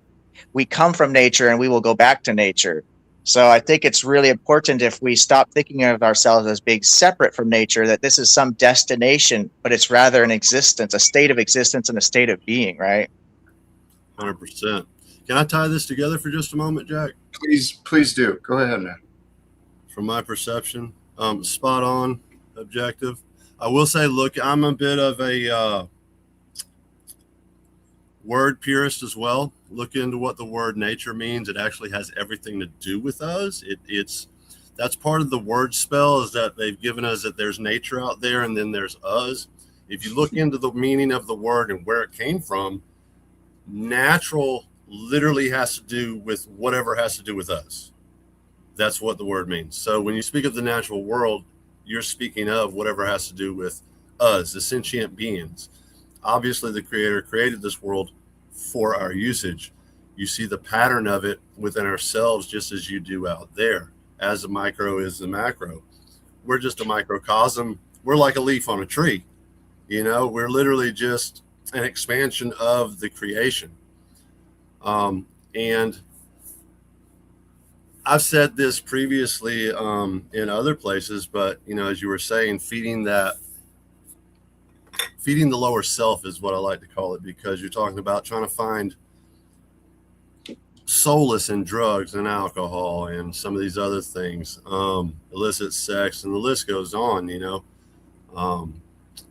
Speaker 7: We come from nature and we will go back to nature. So I think it's really important, if we stop thinking of ourselves as being separate from nature, that this is some destination, but it's rather an existence, a state of existence and a state of being, right?
Speaker 8: 100%. Can I tie this together for just a moment, Jack?
Speaker 1: Please do. Go ahead, man.
Speaker 8: From my perception, spot on, objective. I will say, look, I'm a bit of a word purist as well. Look into what the word nature means. It actually has everything to do with us. That's part of the word spell, is that they've given us that there's nature out there and then there's us. If you look into the meaning of the word and where it came from, natural literally has to do with whatever has to do with us. That's what the word means. So when you speak of the natural world, you're speaking of whatever has to do with us, the sentient beings. Obviously, the creator created this world for our usage. You see the pattern of it within ourselves, just as you do out there, as the micro is the macro. We're just a microcosm. We're like a leaf on a tree. We're literally just an expansion of the creation. And I've said this previously in other places, but as you were saying, feeding the lower self is what I like to call it, because you're talking about trying to find solace in drugs and alcohol and some of these other things, illicit sex, and the list goes on. And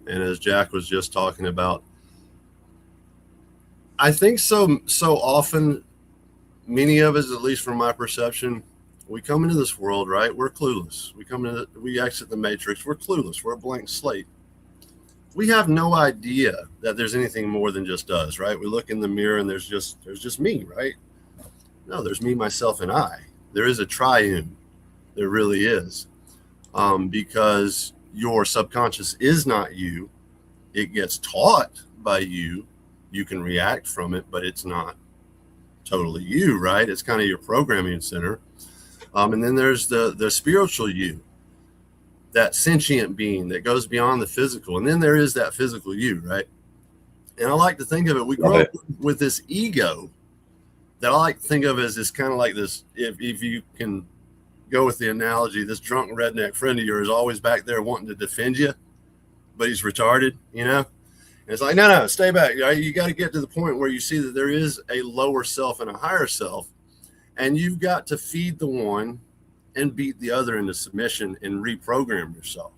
Speaker 8: as Jack was just talking about, I think so often, many of us, at least from my perception, we come into this world, right? We're clueless. We exit the matrix. We're clueless. We're a blank slate. We have no idea that there's anything more than just us, right? We look in the mirror and there's just me, right? No, there's me, myself, and I. There is a triune. There really is. Because your subconscious is not you. It gets taught by you. You can react from it, but it's not totally you, right? It's kind of your programming center. And then there's the spiritual you, that sentient being that goes beyond the physical. And then there is that physical you, right? And I like to think of it, we grow up with this ego that I like to think of as this kind of like this, if you can go with the analogy, this drunk redneck friend of yours always back there wanting to defend you, but he's retarded, you know? And it's like, no, stay back. You got to get to the point where you see that there is a lower self and a higher self, and you've got to feed the one and beat the other into submission and reprogram yourself.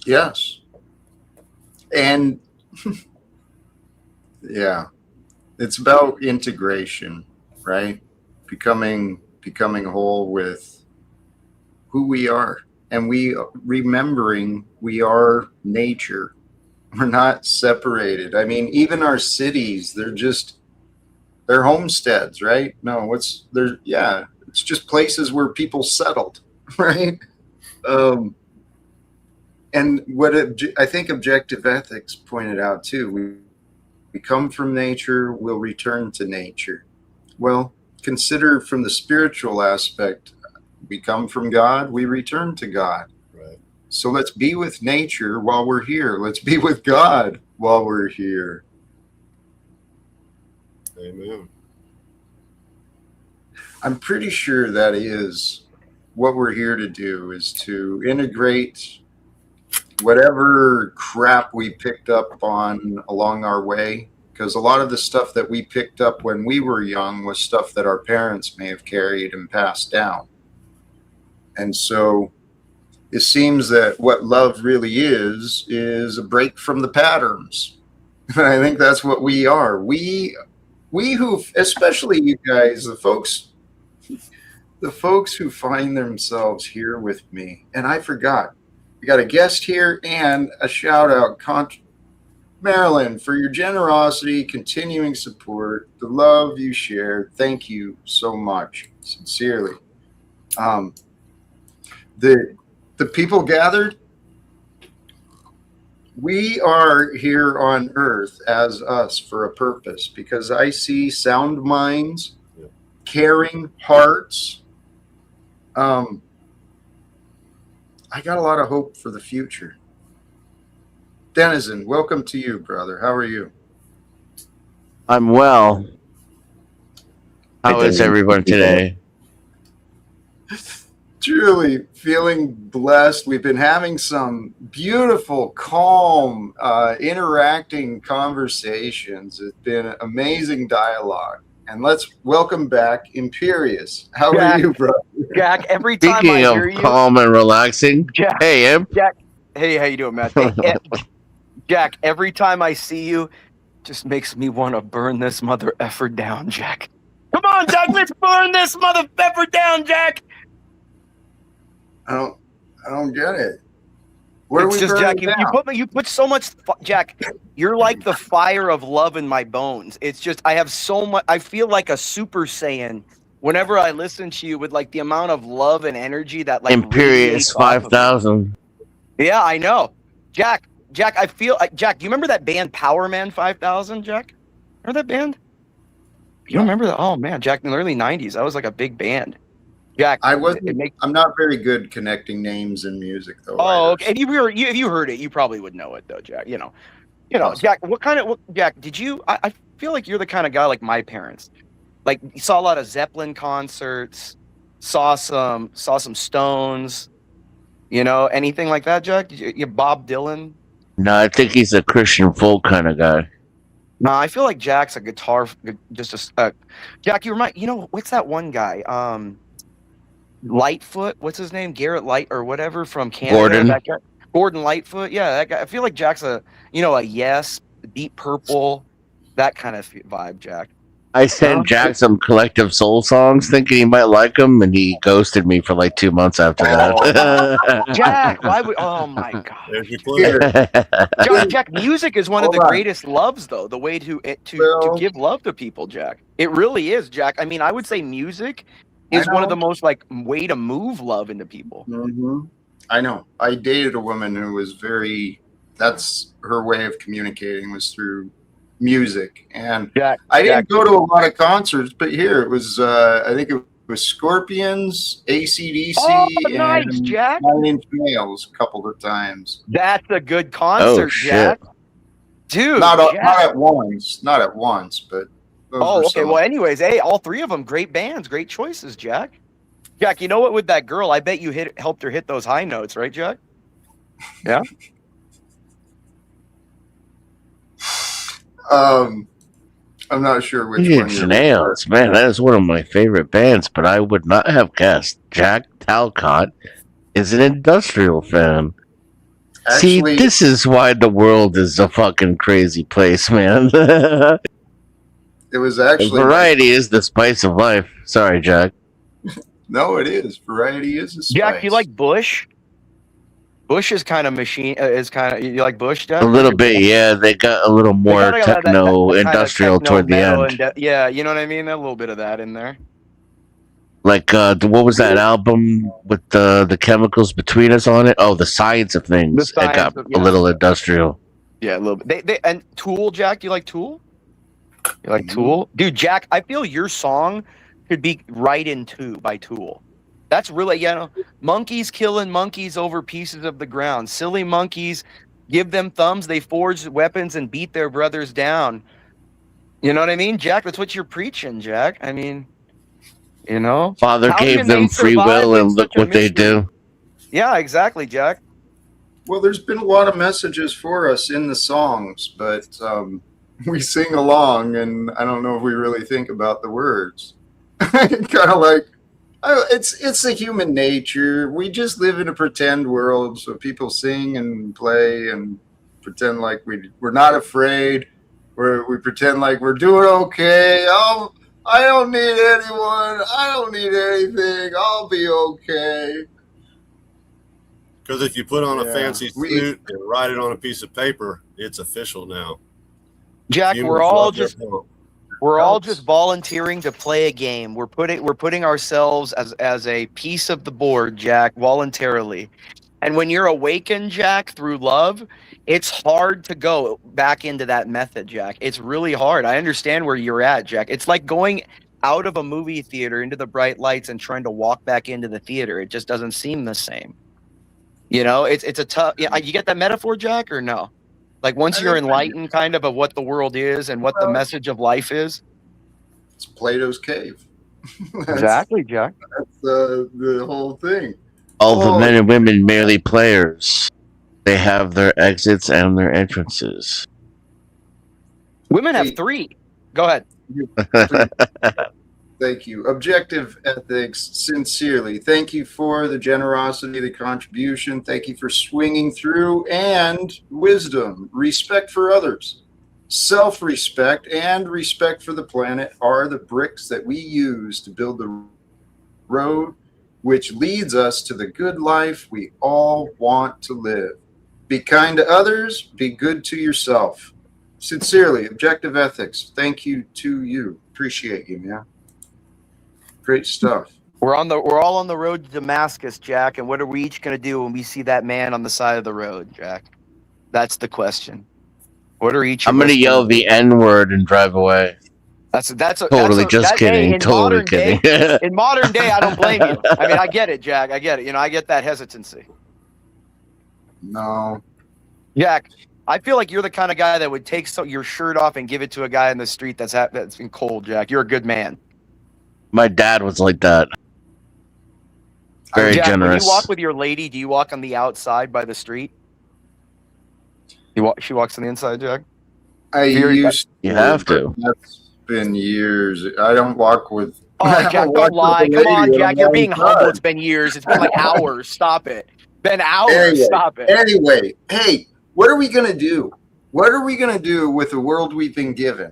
Speaker 1: Yes. And yeah, it's about integration, right? Becoming whole with who we are, and remembering we are nature. We're not separated. I mean, even our cities, they're homesteads, right? No, it's just places where people settled, right? And what I think objective ethics pointed out too, we come from nature, we'll return to nature. Well, consider from the spiritual aspect, we come from God, we return to God.
Speaker 8: Right.
Speaker 1: So let's be with nature while we're here. Let's be with God while we're here.
Speaker 8: Amen.
Speaker 1: I'm pretty sure that is what we're here to do, is to integrate whatever crap we picked up on along our way, because a lot of the stuff that we picked up when we were young was stuff that our parents may have carried and passed down. And so it seems that what love really is a break from the patterns. And I think that's what we are. We who, especially you guys, the folks who find themselves here with me. And I forgot, we got a guest here and a shout out, Marilyn, for your generosity, continuing support, the love you shared. Thank you so much, sincerely. The people gathered, we are here on earth as us for a purpose, because I see sound minds, caring hearts. I got a lot of hope for the future. Denizen, welcome to you, brother. How are you?
Speaker 9: I'm well. How is everyone today?
Speaker 1: Truly feeling blessed. We've been having some beautiful, calm, interacting conversations. It's been amazing dialogue. And let's welcome back Imperious. How are you, bro?
Speaker 5: Jack, every time
Speaker 9: Speaking
Speaker 5: I
Speaker 9: of
Speaker 5: hear you,
Speaker 9: calm and relaxing,
Speaker 5: Jack,
Speaker 9: hey, Imp.
Speaker 5: Jack, hey, how you doing, Matt? Hey, Jack, every time I see you, just makes me want to burn this mother effer down, Jack. Come on, Jack, let's burn this mother effer down, Jack.
Speaker 1: I don't get it. Where
Speaker 5: it's just, Jack, you put so much, Jack, you're like the fire of love in my bones. It's just, I have so much, I feel like a Super Saiyan whenever I listen to you, with like the amount of love and energy that like
Speaker 9: Imperious 5,000.
Speaker 5: Yeah, I know. Jack, I feel, Jack, do you remember that band Power Man 5000, Jack? Remember that band? You don't remember that? Oh man, Jack, in the early 90s, that was like a big band. Jack,
Speaker 1: I'm not very good connecting names in music, though.
Speaker 5: Oh, okay. If you heard it, you probably would know it, though, Jack. You know, Jack. Jack? Did you? I feel like you're the kind of guy like my parents. Like, you saw a lot of Zeppelin concerts, saw some Stones. You know, anything like that, Jack? Did you Bob Dylan?
Speaker 9: No, I think he's a Christian folk kind of guy.
Speaker 5: No, I feel like Jack's a guitar. Jack, you know, what's that one guy? Lightfoot, what's his name? Garrett Light or whatever from Canada.
Speaker 9: Gordon.
Speaker 5: That guy? Gordon Lightfoot, yeah, that guy. I feel like Jack's a Yes, Deep Purple, that kind of vibe, Jack.
Speaker 9: I sent Jack some Collective Soul songs thinking he might like them, and he ghosted me for like 2 months after that.
Speaker 5: Jack, why would? Oh my god,
Speaker 8: There's your clue.
Speaker 5: Jack. Music is one of the greatest loves, though. The way to give love to people, Jack. It really is, Jack. I mean, I would say music is one of the most like way to move love into people.
Speaker 1: Mm-hmm. I know. I dated a woman who was that's her way of communicating was through music. And I didn't go to a lot of concerts, but here it was, I think it was Scorpions, AC/DC,
Speaker 5: nice,
Speaker 1: and
Speaker 5: Jack.
Speaker 1: 9 Inch Nails a couple of times.
Speaker 5: That's a good concert, Jack. Dude,
Speaker 1: not at once, but.
Speaker 5: Okay. Well, anyways, hey, all three of them, great bands, great choices, Jack. Jack, you know what? With that girl, I bet you helped her hit those high notes, right, Jack? Yeah.
Speaker 1: I'm not sure which one.
Speaker 9: Nails, man, that is one of my favorite bands, but I would not have guessed Jack Talcott is an industrial fan. Actually, see, this is why the world is a fucking crazy place, man.
Speaker 1: It was actually
Speaker 9: variety is the spice of life. Sorry, Jack.
Speaker 1: No, it is. Variety is a spice.
Speaker 5: Jack, you like Bush? Bush is kind of machine. You like Bush, Jack?
Speaker 9: A little bit, yeah. They got a little more techno industrial toward the end.
Speaker 5: Yeah, you know what I mean. A little bit of that in there.
Speaker 9: Like, what was that album with the chemicals between us on it? Oh, The Science of Things. It got a little industrial.
Speaker 5: Yeah, a little bit. And Tool, Jack. You like Tool? You like Tool, dude? Jack, I feel your song could be Right in Two by Tool. That's really, monkeys killing monkeys over pieces of the ground. Silly monkeys, give them thumbs. They forge weapons and beat their brothers down. You know what I mean, Jack? That's what you're preaching, Jack. I mean,
Speaker 9: Father gave them free will, and look what they do.
Speaker 5: Yeah, exactly, Jack.
Speaker 1: Well, there's been a lot of messages for us in the songs, but we sing along, and I don't know if we really think about the words. Kind of like, it's a human nature. We just live in a pretend world, so people sing and play and pretend like we're not afraid. We pretend like we're doing okay. I don't need anyone. I don't need anything. I'll be okay.
Speaker 8: Because if you put on a fancy suit and write it on a piece of paper, it's official now.
Speaker 5: Jack, we're all just volunteering to play a game. We're putting ourselves as a piece of the board, Jack, voluntarily. And when you're awakened, Jack, through love, it's hard to go back into that method, Jack. It's really hard. I understand where you're at, Jack. It's like going out of a movie theater into the bright lights and trying to walk back into the theater. It just doesn't seem the same. It's a tough. You get that metaphor, Jack, or no? Like once you're enlightened kind of what the world is and what the message of life is.
Speaker 1: It's Plato's cave.
Speaker 5: Exactly, Jack.
Speaker 1: That's the whole thing.
Speaker 9: All the men and women merely players. They have their exits and their entrances.
Speaker 5: Women have 3. Go ahead.
Speaker 1: Thank you. Objective ethics, sincerely. Thank you for the generosity, the contribution. Thank you for swinging through, and wisdom, respect for others. Self-respect and respect for the planet are the bricks that we use to build the road which leads us to the good life we all want to live. Be kind to others, be good to yourself. Sincerely, objective ethics. Thank you to you. Appreciate you, man. Great stuff.
Speaker 5: We're all on the road to Damascus, Jack, and what are we each going to do when we see that man on the side of the road, Jack? That's the question. What are each?
Speaker 9: I'm going to yell the N-word and drive away.
Speaker 5: Just
Speaker 9: kidding. Totally kidding.
Speaker 5: In modern day, I don't blame you. I mean, I get it, Jack. I get it. I get that hesitancy.
Speaker 1: No.
Speaker 5: Jack, I feel like you're the kind of guy that would take your shirt off and give it to a guy in the street that's been cold, Jack. You're a good man.
Speaker 9: My dad was like that. Very
Speaker 5: Jack,
Speaker 9: generous.
Speaker 5: When you walk with your lady, do you walk on the outside by the street? She walks on the inside, Jack?
Speaker 9: You have to.
Speaker 1: That's been years. I don't walk with...
Speaker 5: Oh, Jack, don't lie. Come on, Jack. You're being humble. It's been years. It's been like hours. Stop it. Been hours.
Speaker 1: Anyway,
Speaker 5: Stop it.
Speaker 1: Anyway, hey, what are we gonna do? What are we gonna do with the world we've been given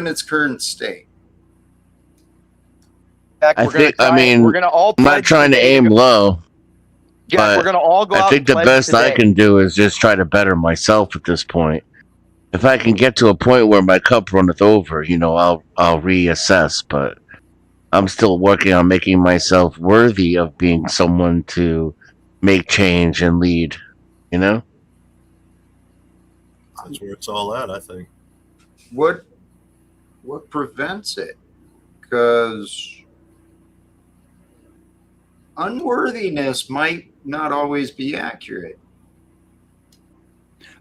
Speaker 1: its current state?
Speaker 5: Jack,
Speaker 9: I
Speaker 5: we're gonna
Speaker 9: think. I
Speaker 5: try.
Speaker 9: mean,
Speaker 5: We're gonna all
Speaker 9: I'm not
Speaker 5: pledge
Speaker 9: trying to
Speaker 5: today
Speaker 9: aim
Speaker 5: go,
Speaker 9: low,
Speaker 5: Jack, we're
Speaker 9: but
Speaker 5: gonna all go
Speaker 9: I
Speaker 5: out
Speaker 9: think
Speaker 5: and
Speaker 9: the
Speaker 5: pledge
Speaker 9: best I
Speaker 5: today.
Speaker 9: can do is just try to better myself at this point. If I can get to a point where my cup runneth over, I'll reassess. But I'm still working on making myself worthy of being someone to make change and lead. You know.
Speaker 8: That's where it's all at, I think.
Speaker 1: What prevents it? Because unworthiness might not always be accurate.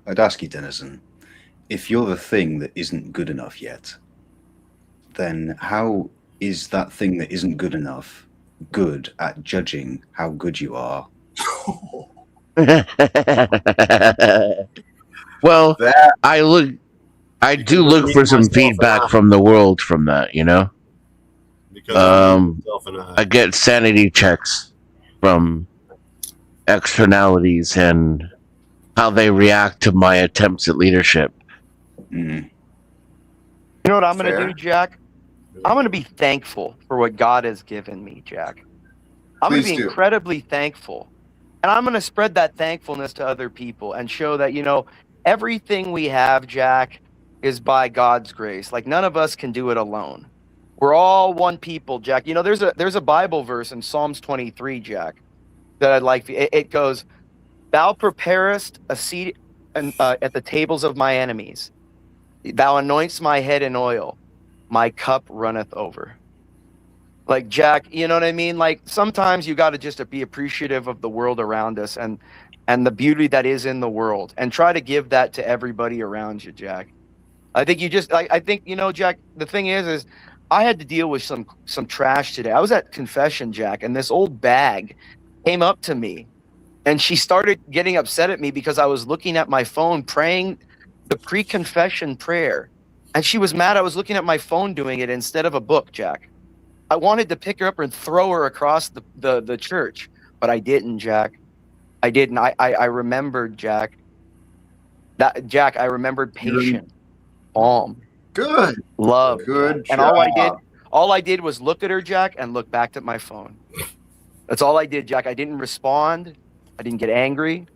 Speaker 3: I'd ask you, Denizen, if you're the thing that isn't good enough yet, then how is that thing that isn't good enough good at judging how good you are?
Speaker 9: Well,
Speaker 1: That
Speaker 9: I
Speaker 8: Because
Speaker 9: do
Speaker 8: I'm
Speaker 9: look for
Speaker 8: meeting
Speaker 9: some
Speaker 8: myself and
Speaker 9: feedback
Speaker 8: I.
Speaker 9: from the world from that.
Speaker 8: Because I'm meeting
Speaker 9: Um,
Speaker 8: myself and I.
Speaker 9: I get sanity checks from externalities and how they react to my attempts at leadership.
Speaker 3: Mm.
Speaker 5: You know what I'm gonna
Speaker 1: Fair.
Speaker 5: do, Jack? I'm gonna be thankful for what God has given me, Jack. I'm going to
Speaker 1: Please
Speaker 5: be
Speaker 1: do.
Speaker 5: incredibly thankful. And I'm going to spread that thankfulness to other people and show that, everything we have, Jack, is by God's grace. Like none of us can do it alone. We're all one people, Jack. There's a Bible verse in Psalms 23, Jack, that I'd like. It goes, "Thou preparest a seat at the tables of my enemies. Thou anointest my head in oil. My cup runneth over." Like Jack, you know what I mean? Like sometimes you got to just be appreciative of the world around us and the beauty that is in the world and try to give that to everybody around you, Jack. I think I think, Jack, the thing is I had to deal with some trash today. I was at confession, Jack, and this old bag came up to me and she started getting upset at me because I was looking at my phone praying the pre-confession prayer. And she was mad I was looking at my phone doing it instead of a book, Jack. I wanted to pick her up and throw her across the church, but I didn't, Jack. I didn't. I remembered, Jack. I remembered patient, calm,
Speaker 1: Good.
Speaker 5: love,
Speaker 1: Good
Speaker 5: Jack. And
Speaker 1: job.
Speaker 5: all I did was look at her, Jack, and look back at my phone. That's all I did, Jack. I didn't respond. I didn't get angry.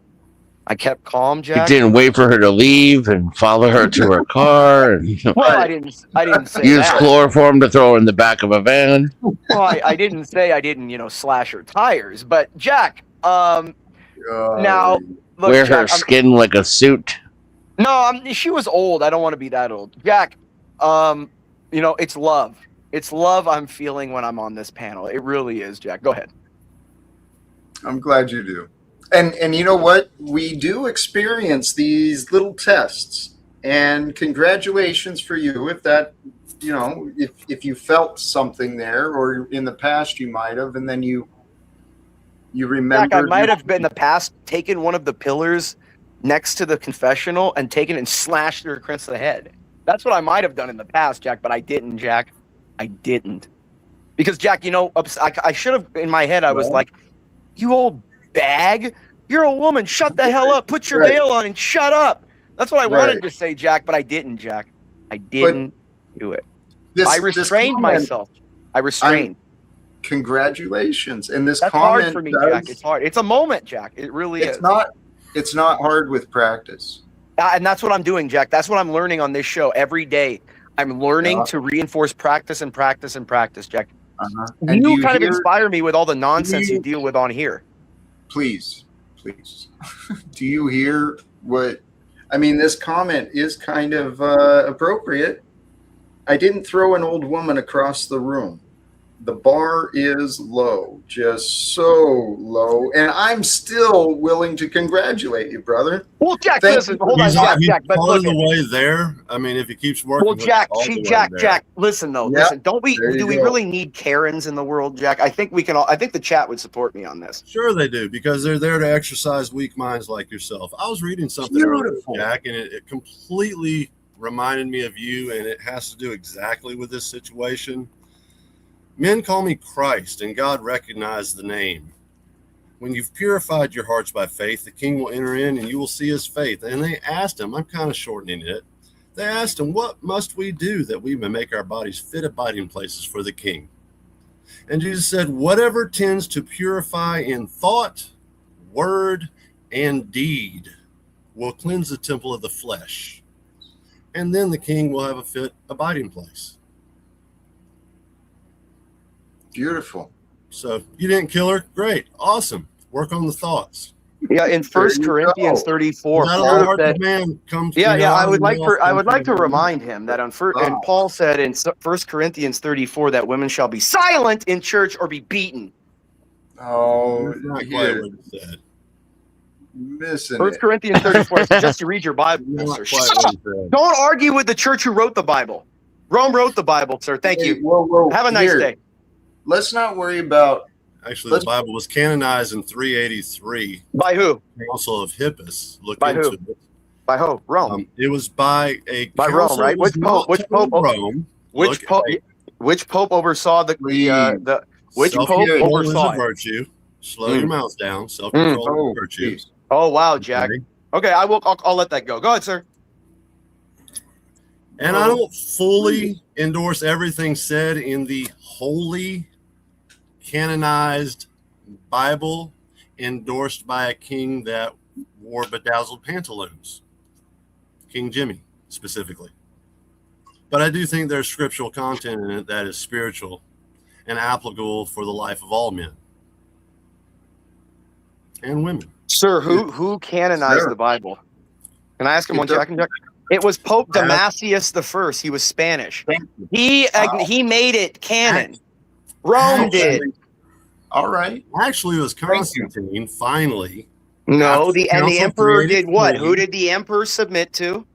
Speaker 5: I kept calm,
Speaker 9: You
Speaker 5: Jack.
Speaker 9: didn't wait for her to leave and follow her to her car and
Speaker 5: Well, I didn't say
Speaker 9: use
Speaker 5: that.
Speaker 9: chloroform to throw her in the back of a van.
Speaker 5: Well, I didn't say I didn't, slash her tires. But Jack, now look,
Speaker 9: Wear her
Speaker 5: Jack,
Speaker 9: skin like a suit.
Speaker 5: No, she was old. I don't want to be that old. Jack, it's love. It's love I'm feeling when I'm on this panel. It really is, Jack. Go ahead.
Speaker 1: I'm glad you do. And you know what? We do experience these little tests. And congratulations for you if that, if you felt something there, or in the past you might have, and then you remembered.
Speaker 5: Jack, I might have been in the past taken one of the pillars next to the confessional and taken it and slashed her across the head. That's what I might have done in the past, Jack, but I didn't, Jack. I didn't. Because, Jack, I should have, in my head, I was like, you old bag, you're a woman. Shut the hell up. Put your veil on and shut up. That's what I wanted to say, Jack, but I didn't, Jack. I didn't do it. I restrained myself. I restrained.
Speaker 1: Congratulations. And this
Speaker 5: That's
Speaker 1: comment
Speaker 5: hard for me, Jack. It's hard. It's a moment, Jack. It really is.
Speaker 1: It's not hard with practice.
Speaker 5: And that's what I'm doing, Jack. That's what I'm learning on this show every day. I'm learning to reinforce practice and practice and practice, Jack.
Speaker 1: And
Speaker 5: you kind of inspire me with all the nonsense you deal with on here.
Speaker 1: Please. Do you hear what? I mean, this comment is kind of appropriate. I didn't throw an old woman across the room. The bar is low, just so low, and I'm still willing to congratulate you, brother.
Speaker 5: Well, Jack, listen, hold on, Jack. But
Speaker 8: part of the way there. I mean, if he keeps working.
Speaker 5: Well, Jack, listen though, listen. Do we really need Karens in the world, Jack? I think we can all. I think the chat would support me on this.
Speaker 8: Sure, they do, because they're there to exercise weak minds like yourself. I was reading something earlier, Jack, and it completely reminded me of you, and it has to do exactly with this situation. Men call me Christ, and God recognized the name. when you've purified your hearts by faith, the king will enter in and you will see his faith. And they asked him, I'm kind of shortening it. They asked him, what must we do that we may make our bodies fit abiding places for the king? And Jesus said, whatever tends to purify in thought, word, and deed will cleanse the temple of the flesh. And then the king will have a fit abiding place.
Speaker 1: Beautiful.
Speaker 8: So you didn't kill her? Great. Awesome. Work on the thoughts.
Speaker 5: Yeah, in First Corinthians 34, Paul said, I would like to remind him that and Paul said in First Corinthians 34 that women shall be silent in church or be beaten.
Speaker 1: Oh,
Speaker 8: that's not quite what he said.
Speaker 1: Missing
Speaker 5: First
Speaker 1: it.
Speaker 5: Corinthians 34. I suggest you read your Bible, sir. Shut up. Don't argue with the church who wrote the Bible. Rome wrote the Bible, sir. Thank you.
Speaker 1: Whoa,
Speaker 5: have a nice day.
Speaker 1: Let's not worry about.
Speaker 8: Actually, the Bible was canonized in 383.
Speaker 5: By who?
Speaker 8: Council of Hippus. Look
Speaker 5: by
Speaker 8: into
Speaker 5: who?
Speaker 8: It.
Speaker 5: By who? Rome.
Speaker 8: It was by
Speaker 5: Rome, right? Which pope?
Speaker 8: Rome.
Speaker 5: Which pope oversaw which pope oversaw
Speaker 8: virtue? Slow your mouth down. Self-control is virtue.
Speaker 5: Oh wow, Jack. Okay, I'll let that go. Go ahead, sir.
Speaker 8: And I don't fully endorse everything said in the holy canonized Bible endorsed by a king that wore bedazzled pantaloons, King Jimmy specifically. But I do think there's scriptural content in it that is spiritual and applicable for the life of all men and women.
Speaker 5: Sir, who canonized the Bible? Can I ask him one second, Jack? It was Pope Damasius I. He was Spanish. He made it canon. Rome did.
Speaker 1: All right.
Speaker 8: Actually, it was Constantine. Finally.
Speaker 5: No, the emperor did what? Who did the emperor submit to?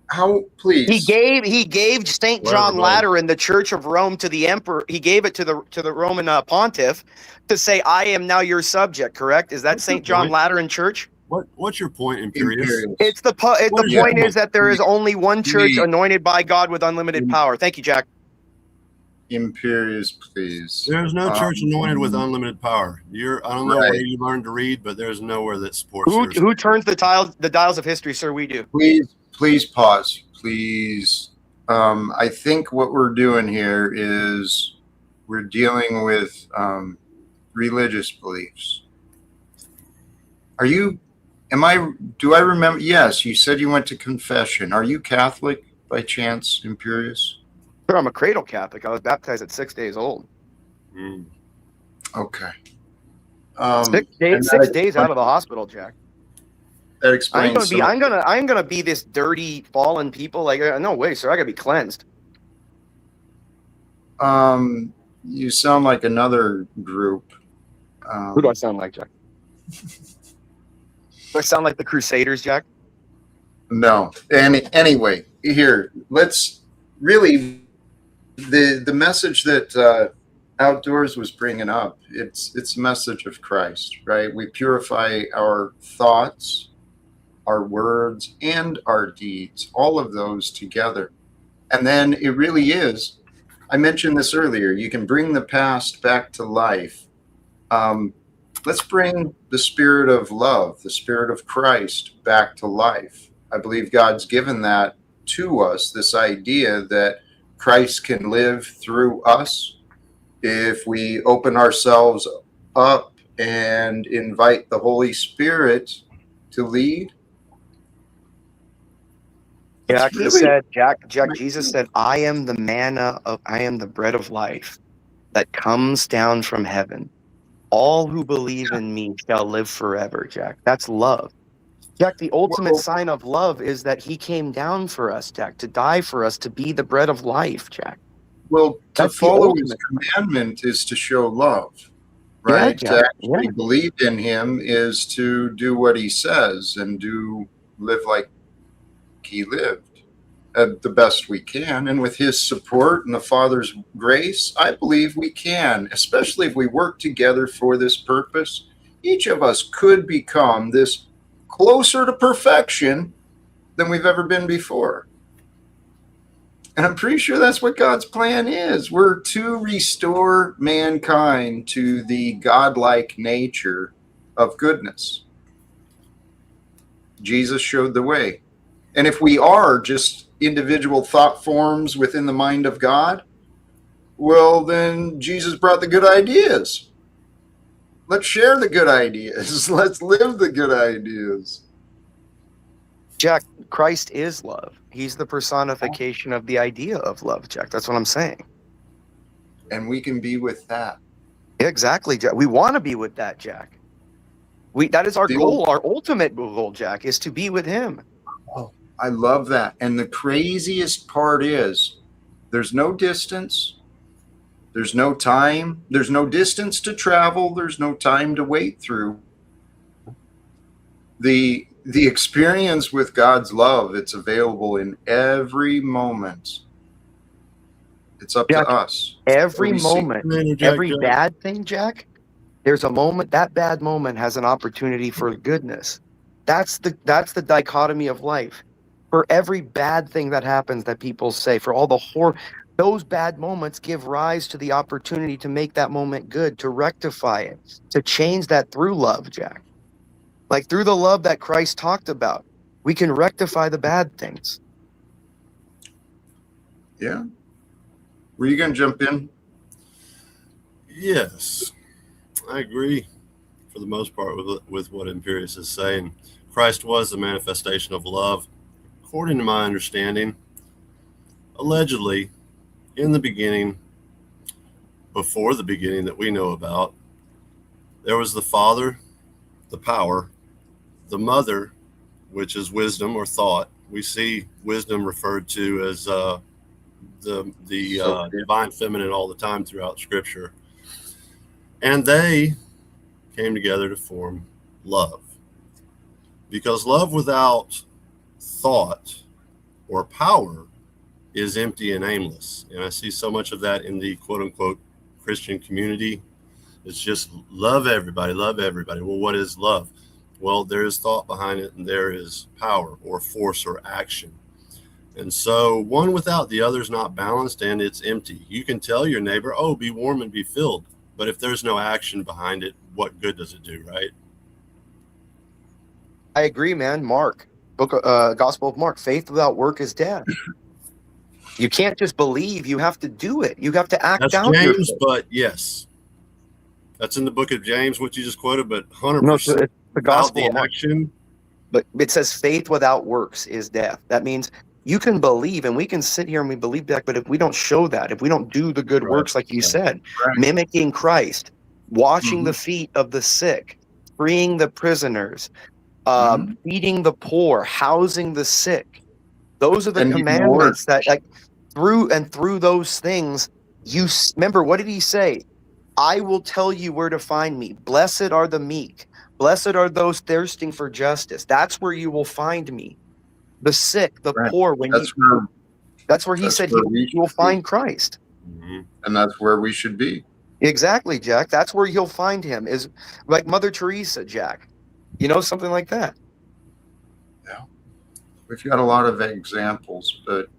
Speaker 1: How? Please.
Speaker 5: He gave Saint John Lateran the Church of Rome to the emperor. He gave it to the Roman pontiff to say, "I am now your subject." Correct? Is that Saint John Lateran Church?
Speaker 8: What's your point, Imperious?
Speaker 5: The point is that there is only one church anointed by God with unlimited power. Thank you, Jack.
Speaker 1: Imperious, please.
Speaker 8: There's no church anointed with unlimited power. I don't know where you learned to read, but there's nowhere that supports
Speaker 5: who turns the dials of history, sir? We do.
Speaker 1: Please pause. Please. I think what we're doing here is we're dealing with religious beliefs. Do I remember? Yes, you said you went to confession. Are you Catholic by chance, Imperious?
Speaker 5: Sure, I'm a cradle Catholic. I was baptized at 6 days old.
Speaker 1: Okay.
Speaker 5: 6 days out of the hospital, Jack.
Speaker 1: That explains.
Speaker 5: I'm gonna be this dirty, fallen people. Like, no way, sir. I gotta be cleansed.
Speaker 1: You sound like another group.
Speaker 5: Who do I sound like, Jack? Do I sound like the Crusaders, Jack?
Speaker 1: No. Anyway, here, let's really the message that Outdoors was bringing up. It's a message of Christ, right? We purify our thoughts, our words, and our deeds, all of those together. And then it really is. I mentioned this earlier. You can bring the past back to life. Let's bring the spirit of love, the spirit of Christ back to life. I believe God's given that to us, this idea that Christ can live through us if we open ourselves up and invite the Holy Spirit to lead.
Speaker 5: Jack, Jesus said, I am the bread of life that comes down from heaven. All who believe in me shall live forever, Jack. That's love. Jack, the ultimate sign of love is that he came down for us, Jack, to die for us, to be the bread of life, Jack.
Speaker 1: Well, to follow his commandment is to show love, right?
Speaker 5: Yeah,
Speaker 1: to actually believe in him is to do what he says and live like he lived at the best we can. And with his support and the Father's grace, I believe we can, especially if we work together for this purpose. Each of us could become this closer to perfection than we've ever been before. And I'm pretty sure that's what God's plan is. We're to restore mankind to the godlike nature of goodness. Jesus showed the way. And if we are just individual thought forms within the mind of God, well, then Jesus brought the good ideas. Let's share the good ideas. Let's live the good ideas.
Speaker 5: Jack, Christ is love. He's the personification of the idea of love, Jack. That's what I'm saying.
Speaker 1: And we can be with that.
Speaker 5: Exactly, Jack. We want to be with that, Jack. That is our goal. Our ultimate goal, Jack, is to be with him.
Speaker 1: Oh, I love that. And the craziest part is there's no distance. There's no time. There's no distance to travel. There's no time to wait through. The experience with God's love, it's available in every moment. It's up
Speaker 5: Jack,
Speaker 1: to us.
Speaker 5: Every moment, every bad thing, Jack, there's a moment, that bad moment has an opportunity for goodness. That's the dichotomy of life. For every bad thing that happens that people say, for all the horror, those bad moments give rise to the opportunity to make that moment good, to rectify it, to change that through love, Jack. Like through the love that Christ talked about, we can rectify the bad things.
Speaker 1: Yeah. Were you going to jump in?
Speaker 8: Yes, I agree for the most part with what Imperius is saying. Christ was the manifestation of love, according to my understanding. Allegedly, in the beginning, before the beginning that we know about, there was the Father, the power, the Mother, which is wisdom or thought. We see wisdom referred to as the divine feminine all the time throughout Scripture. And they came together to form love. Because love without thought or power is empty and aimless. And I see so much of that in the quote-unquote Christian community. It's just love everybody, love everybody. Well, what is love? Well, there is thought behind it, and there is power or force or action. And so one without the other is not balanced, and it's empty. You can tell your neighbor, oh, be warm and be filled. But if there's no action behind it, what good does it do, right?
Speaker 5: I agree, man. Mark, Gospel of Mark, faith without work is dead. You can't just believe, you have to do it. You have to act out.
Speaker 8: That's James, but yes. That's in the book of James, what you just quoted, but 100%
Speaker 5: no, it's the Gospel of Mark.
Speaker 8: Action.
Speaker 5: But it says faith without works is death. That means you can believe, and we can sit here and we believe that, but if we don't show that, if we don't do the good works like you said, mimicking Christ, washing the feet of the sick, freeing the prisoners, feeding the poor, housing the sick, those are the commandments that, like, through those things, you remember, what did he say? I will tell you where to find me. Blessed are the meek. Blessed are those thirsting for justice. That's where you will find me. The sick, the poor. That's where he said you will find Christ.
Speaker 1: And that's where we should be.
Speaker 5: Exactly, Jack. That's where you'll find him, is like Mother Teresa, Jack. You know, something like that.
Speaker 1: Yeah. We've got a lot of examples, but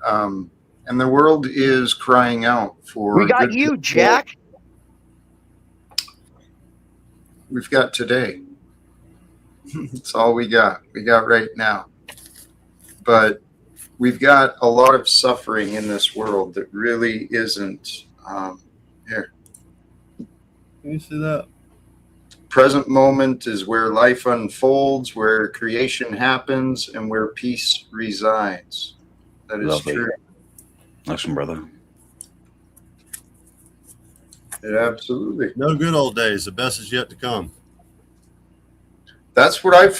Speaker 1: and the world is crying out for.
Speaker 5: We got you, Jack.
Speaker 1: We've got today. That's all we got. We got right now. But we've got a lot of suffering in this world that really isn't here.
Speaker 8: Can you see that?
Speaker 1: Present moment is where life unfolds, where creation happens, and where peace resides. That is true.
Speaker 3: Awesome, brother.
Speaker 1: It absolutely.
Speaker 8: No good old days. The best is yet to come.
Speaker 1: That's what I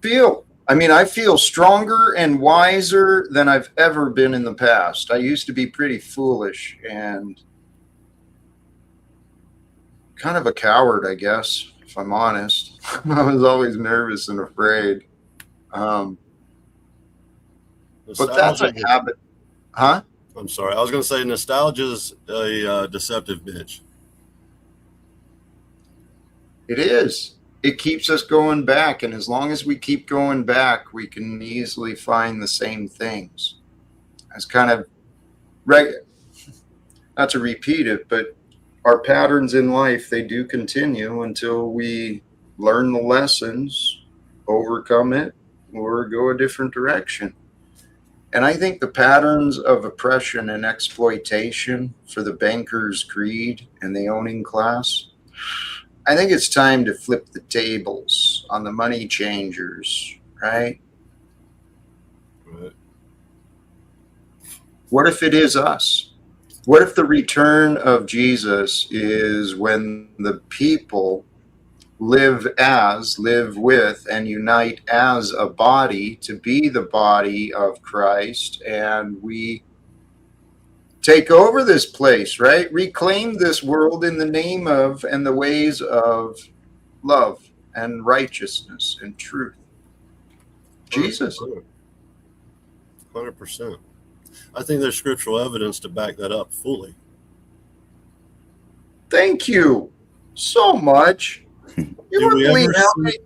Speaker 1: feel. I mean, I feel stronger and wiser than I've ever been in the past. I used to be pretty foolish and kind of a coward, I guess, if I'm honest. I was always nervous and afraid. But that's a habit. Huh?
Speaker 8: I'm sorry. I was going to say nostalgia is a deceptive bitch.
Speaker 1: It is. It keeps us going back. And as long as we keep going back, we can easily find the same things. It's kind of, not to repeat it, but our patterns in life, they do continue until we learn the lessons, overcome it, or go a different direction. And I think the patterns of oppression and exploitation for the bankers' greed and the owning class, I think it's time to flip the tables on the money changers, right?
Speaker 8: Right.
Speaker 1: What if it is us? What if the return of Jesus is when the people live with, and unite as a body to be the body of Christ, and we take over this place, right? Reclaim this world in the name of and the ways of love and righteousness and truth. Jesus.
Speaker 8: 100%. I think there's scriptural evidence to back that up fully.
Speaker 1: Thank you so much. You wouldn't believe how many...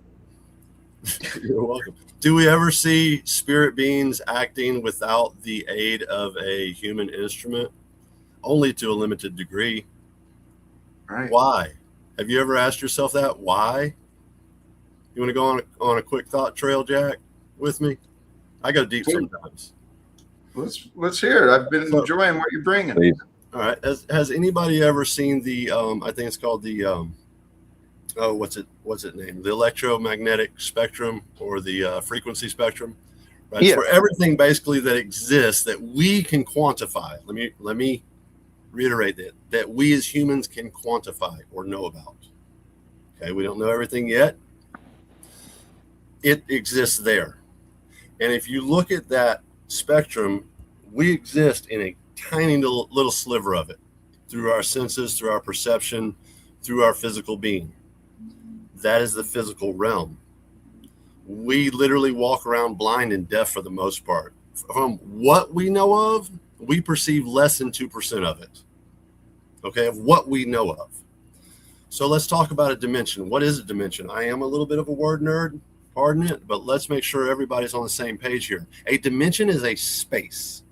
Speaker 8: You're welcome. Do we ever see spirit beings acting without the aid of a human instrument? Only to a limited degree.
Speaker 1: Right.
Speaker 8: Why? Have you ever asked yourself that? Why? You want to go on a quick thought trail, Jack, with me? I go deep sometimes.
Speaker 1: Let's hear it. I've been enjoying what you're bringing.
Speaker 3: Please.
Speaker 8: All right. Has anybody ever seen the? I think it's called the. What's it named? The electromagnetic spectrum or the frequency spectrum. Right.
Speaker 5: Yeah.
Speaker 8: For everything basically that exists that we can quantify. Let me reiterate that we as humans can quantify or know about. Okay, we don't know everything yet. It exists there. And if you look at that spectrum, we exist in a tiny little sliver of it through our senses, through our perception, through our physical being. That is the physical realm. We literally walk around blind and deaf for the most part. From what we know of, we perceive less than 2% of it. Okay, of what we know of. So let's talk about a dimension. What is a dimension? I am a little bit of a word nerd, pardon it, but let's make sure everybody's on the same page here. A dimension is a space.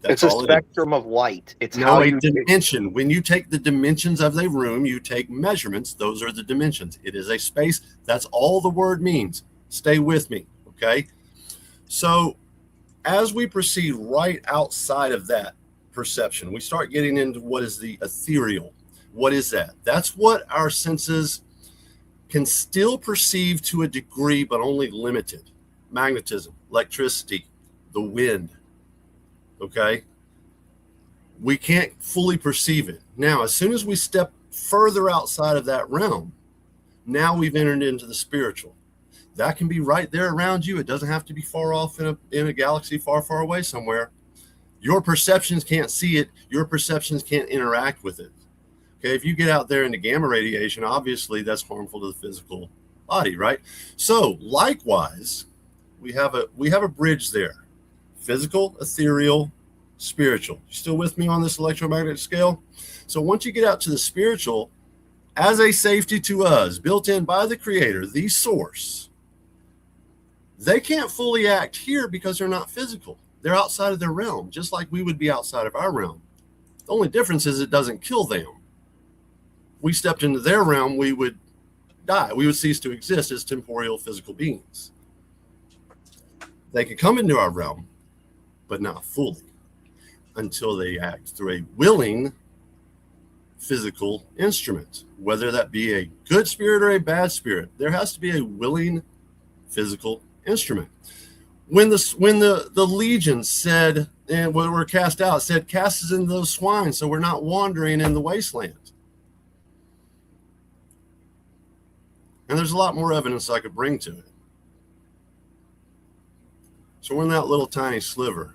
Speaker 5: It's a spectrum of light. It's how you
Speaker 8: dimension. When you take the dimensions of a room, you take measurements. Those are the dimensions. It is a space. That's all the word means. Stay with me, okay? So as we proceed right outside of that perception, we start getting into what is the ethereal. What is that? That's what our senses can still perceive to a degree, but only limited. Magnetism, electricity, the wind. Okay? We can't fully perceive it. Now, as soon as we step further outside of that realm, now we've entered into the spiritual. That can be right there around you. It doesn't have to be far off in a galaxy far, far away somewhere. Your perceptions can't see it. Your perceptions can't interact with it. Okay, if you get out there into gamma radiation, obviously that's harmful to the physical body, right? So likewise, we have a bridge there. Physical, ethereal, spiritual. You still with me on this electromagnetic scale? So once you get out to the spiritual, as a safety to us, built in by the creator, the source, they can't fully act here because they're not physical. They're outside of their realm, just like we would be outside of our realm. The only difference is it doesn't kill them. We stepped into their realm, we would die. We would cease to exist as temporal physical beings. They could come into our realm, but not fully until they act through a willing physical instrument, whether that be a good spirit or a bad spirit. There has to be a willing physical instrument. When the legion said, and when we're cast out, said, cast us into those swine so we're not wandering in the wasteland. And there's a lot more evidence I could bring to it. So we're in that little tiny sliver.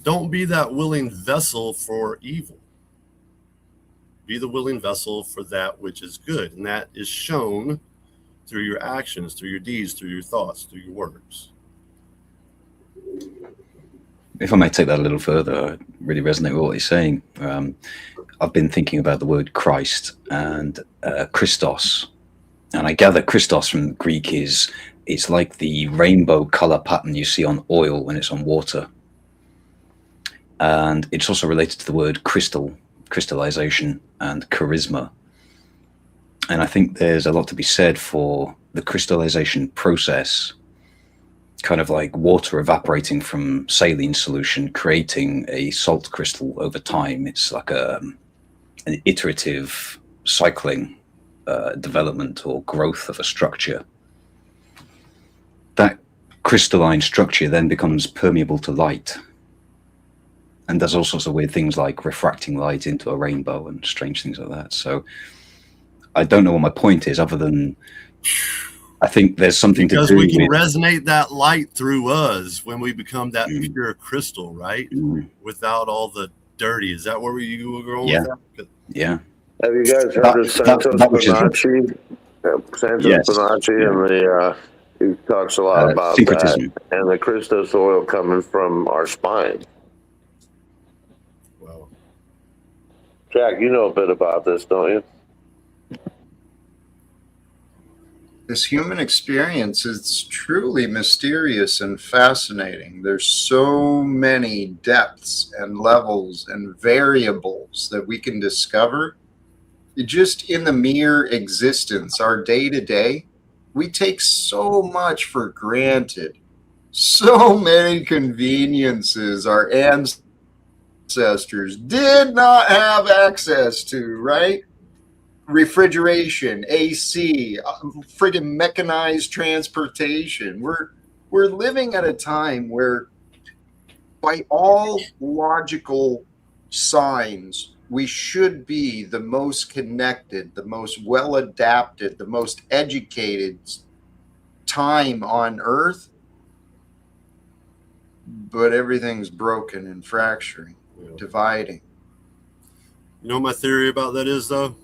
Speaker 8: Don't be that willing vessel for evil. Be the willing vessel for that which is good. And that is shown through your actions, through your deeds, through your thoughts, through your words.
Speaker 3: If I may take that a little further, I really resonate with what he's saying. I've been thinking about the word Christ and Christos. And I gather Christos from Greek it's like the rainbow color pattern you see on oil when it's on water. And it's also related to the word crystal, crystallization and charisma. And I think there's a lot to be said for the crystallization process, kind of like water evaporating from saline solution, creating a salt crystal over time. It's like an iterative cycling development or growth of a structure. That crystalline structure then becomes permeable to light and does all sorts of weird things like refracting light into a rainbow and strange things like that. So I don't know what my point is, other than I think there's something
Speaker 8: because
Speaker 3: to do
Speaker 8: we can
Speaker 3: with
Speaker 8: resonate that light through us when we become that pure crystal, right? Without all the dirty. Is that where you were going with that?
Speaker 3: Yeah.
Speaker 10: Have you guys heard of Santos Bonacci? Santos Bonacci, and he talks a lot about that, and the Christos oil coming from our spine.
Speaker 8: Well,
Speaker 10: Jack, you know a bit about this, don't you?
Speaker 1: This human experience is truly mysterious and fascinating. There's so many depths and levels and variables that we can discover. Just in the mere existence, our day to day, we take so much for granted. So many conveniences our ancestors did not have access to, right? Refrigeration, AC, friggin' mechanized transportation. We're living at a time where, by all logical signs, we should be the most connected, the most well adapted, the most educated time on Earth. But everything's broken and fracturing, dividing.
Speaker 8: You know what my theory about that is, though?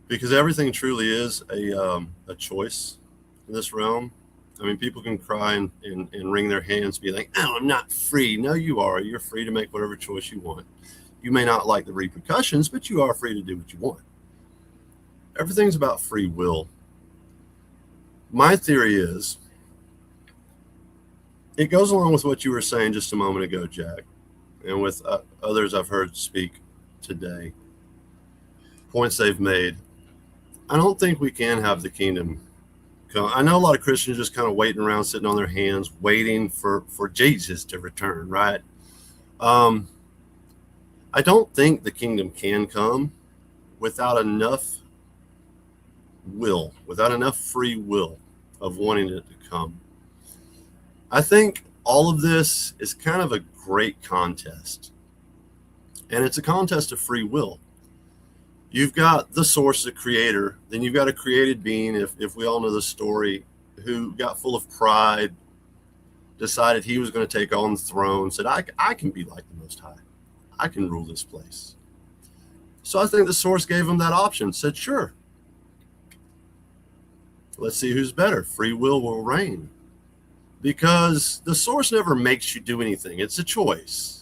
Speaker 8: Because everything truly is a choice in this realm. I mean, people can cry and wring their hands, be like, "Oh, I'm not free." No, you are. You're free to make whatever choice you want. You may not like the repercussions, but you are free to do what you want. Everything's about free will. My theory is, it goes along with what you were saying just a moment ago, Jack, and with others I've heard speak today, points they've made. I don't think we can have the kingdom come. I know a lot of Christians just kind of waiting around, sitting on their hands, waiting for Jesus to return, right? I don't think the kingdom can come without enough will, without enough free will of wanting it to come. I think all of this is kind of a great contest, and it's a contest of free will. You've got the source, the creator, then you've got a created being, if we all know the story, who got full of pride, decided he was going to take on the throne, said, I can be like the Most High. I can rule this place. So I think the source gave him that option, said, sure. Let's see who's better. Free will reign. Because the source never makes you do anything. It's a choice.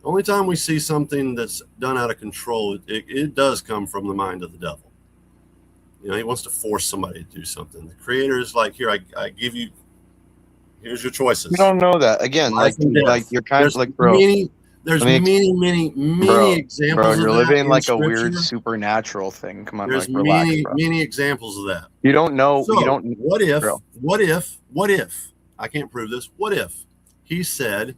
Speaker 8: The only time we see something that's done out of control, it does come from the mind of the devil. You know, he wants to force somebody to do something. The creator is like, here, I give you, here's your choices.
Speaker 11: You don't know that. Again, like you're kind of like, bro.
Speaker 8: There's many examples
Speaker 11: bro,
Speaker 8: of that.
Speaker 11: You're living like
Speaker 8: Scripture.
Speaker 11: A weird supernatural thing. Come on,
Speaker 8: there's
Speaker 11: like, relax,
Speaker 8: many examples of that.
Speaker 11: You don't know.
Speaker 8: So,
Speaker 11: you don't.
Speaker 8: What if?
Speaker 11: Bro.
Speaker 8: What if? I can't prove this. What if he said,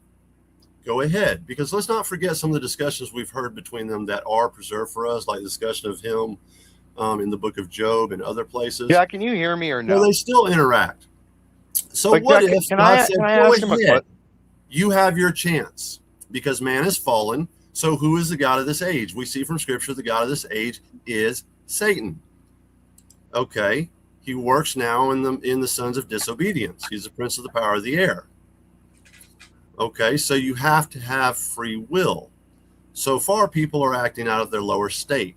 Speaker 8: go ahead? Because let's not forget some of the discussions we've heard between them that are preserved for us, like the discussion of him in the book of Job and other places.
Speaker 11: Yeah, can you hear me or no?
Speaker 8: No, they still interact. So
Speaker 11: like,
Speaker 8: what
Speaker 11: Jack,
Speaker 8: if God said, go ahead? You have your chance because man has fallen. So who is the God of this age? We see from Scripture the God of this age is Satan. Okay. He works now in the sons of disobedience. He's the prince of the power of the air. Okay, so you have to have free will. So far, people are acting out of their lower state.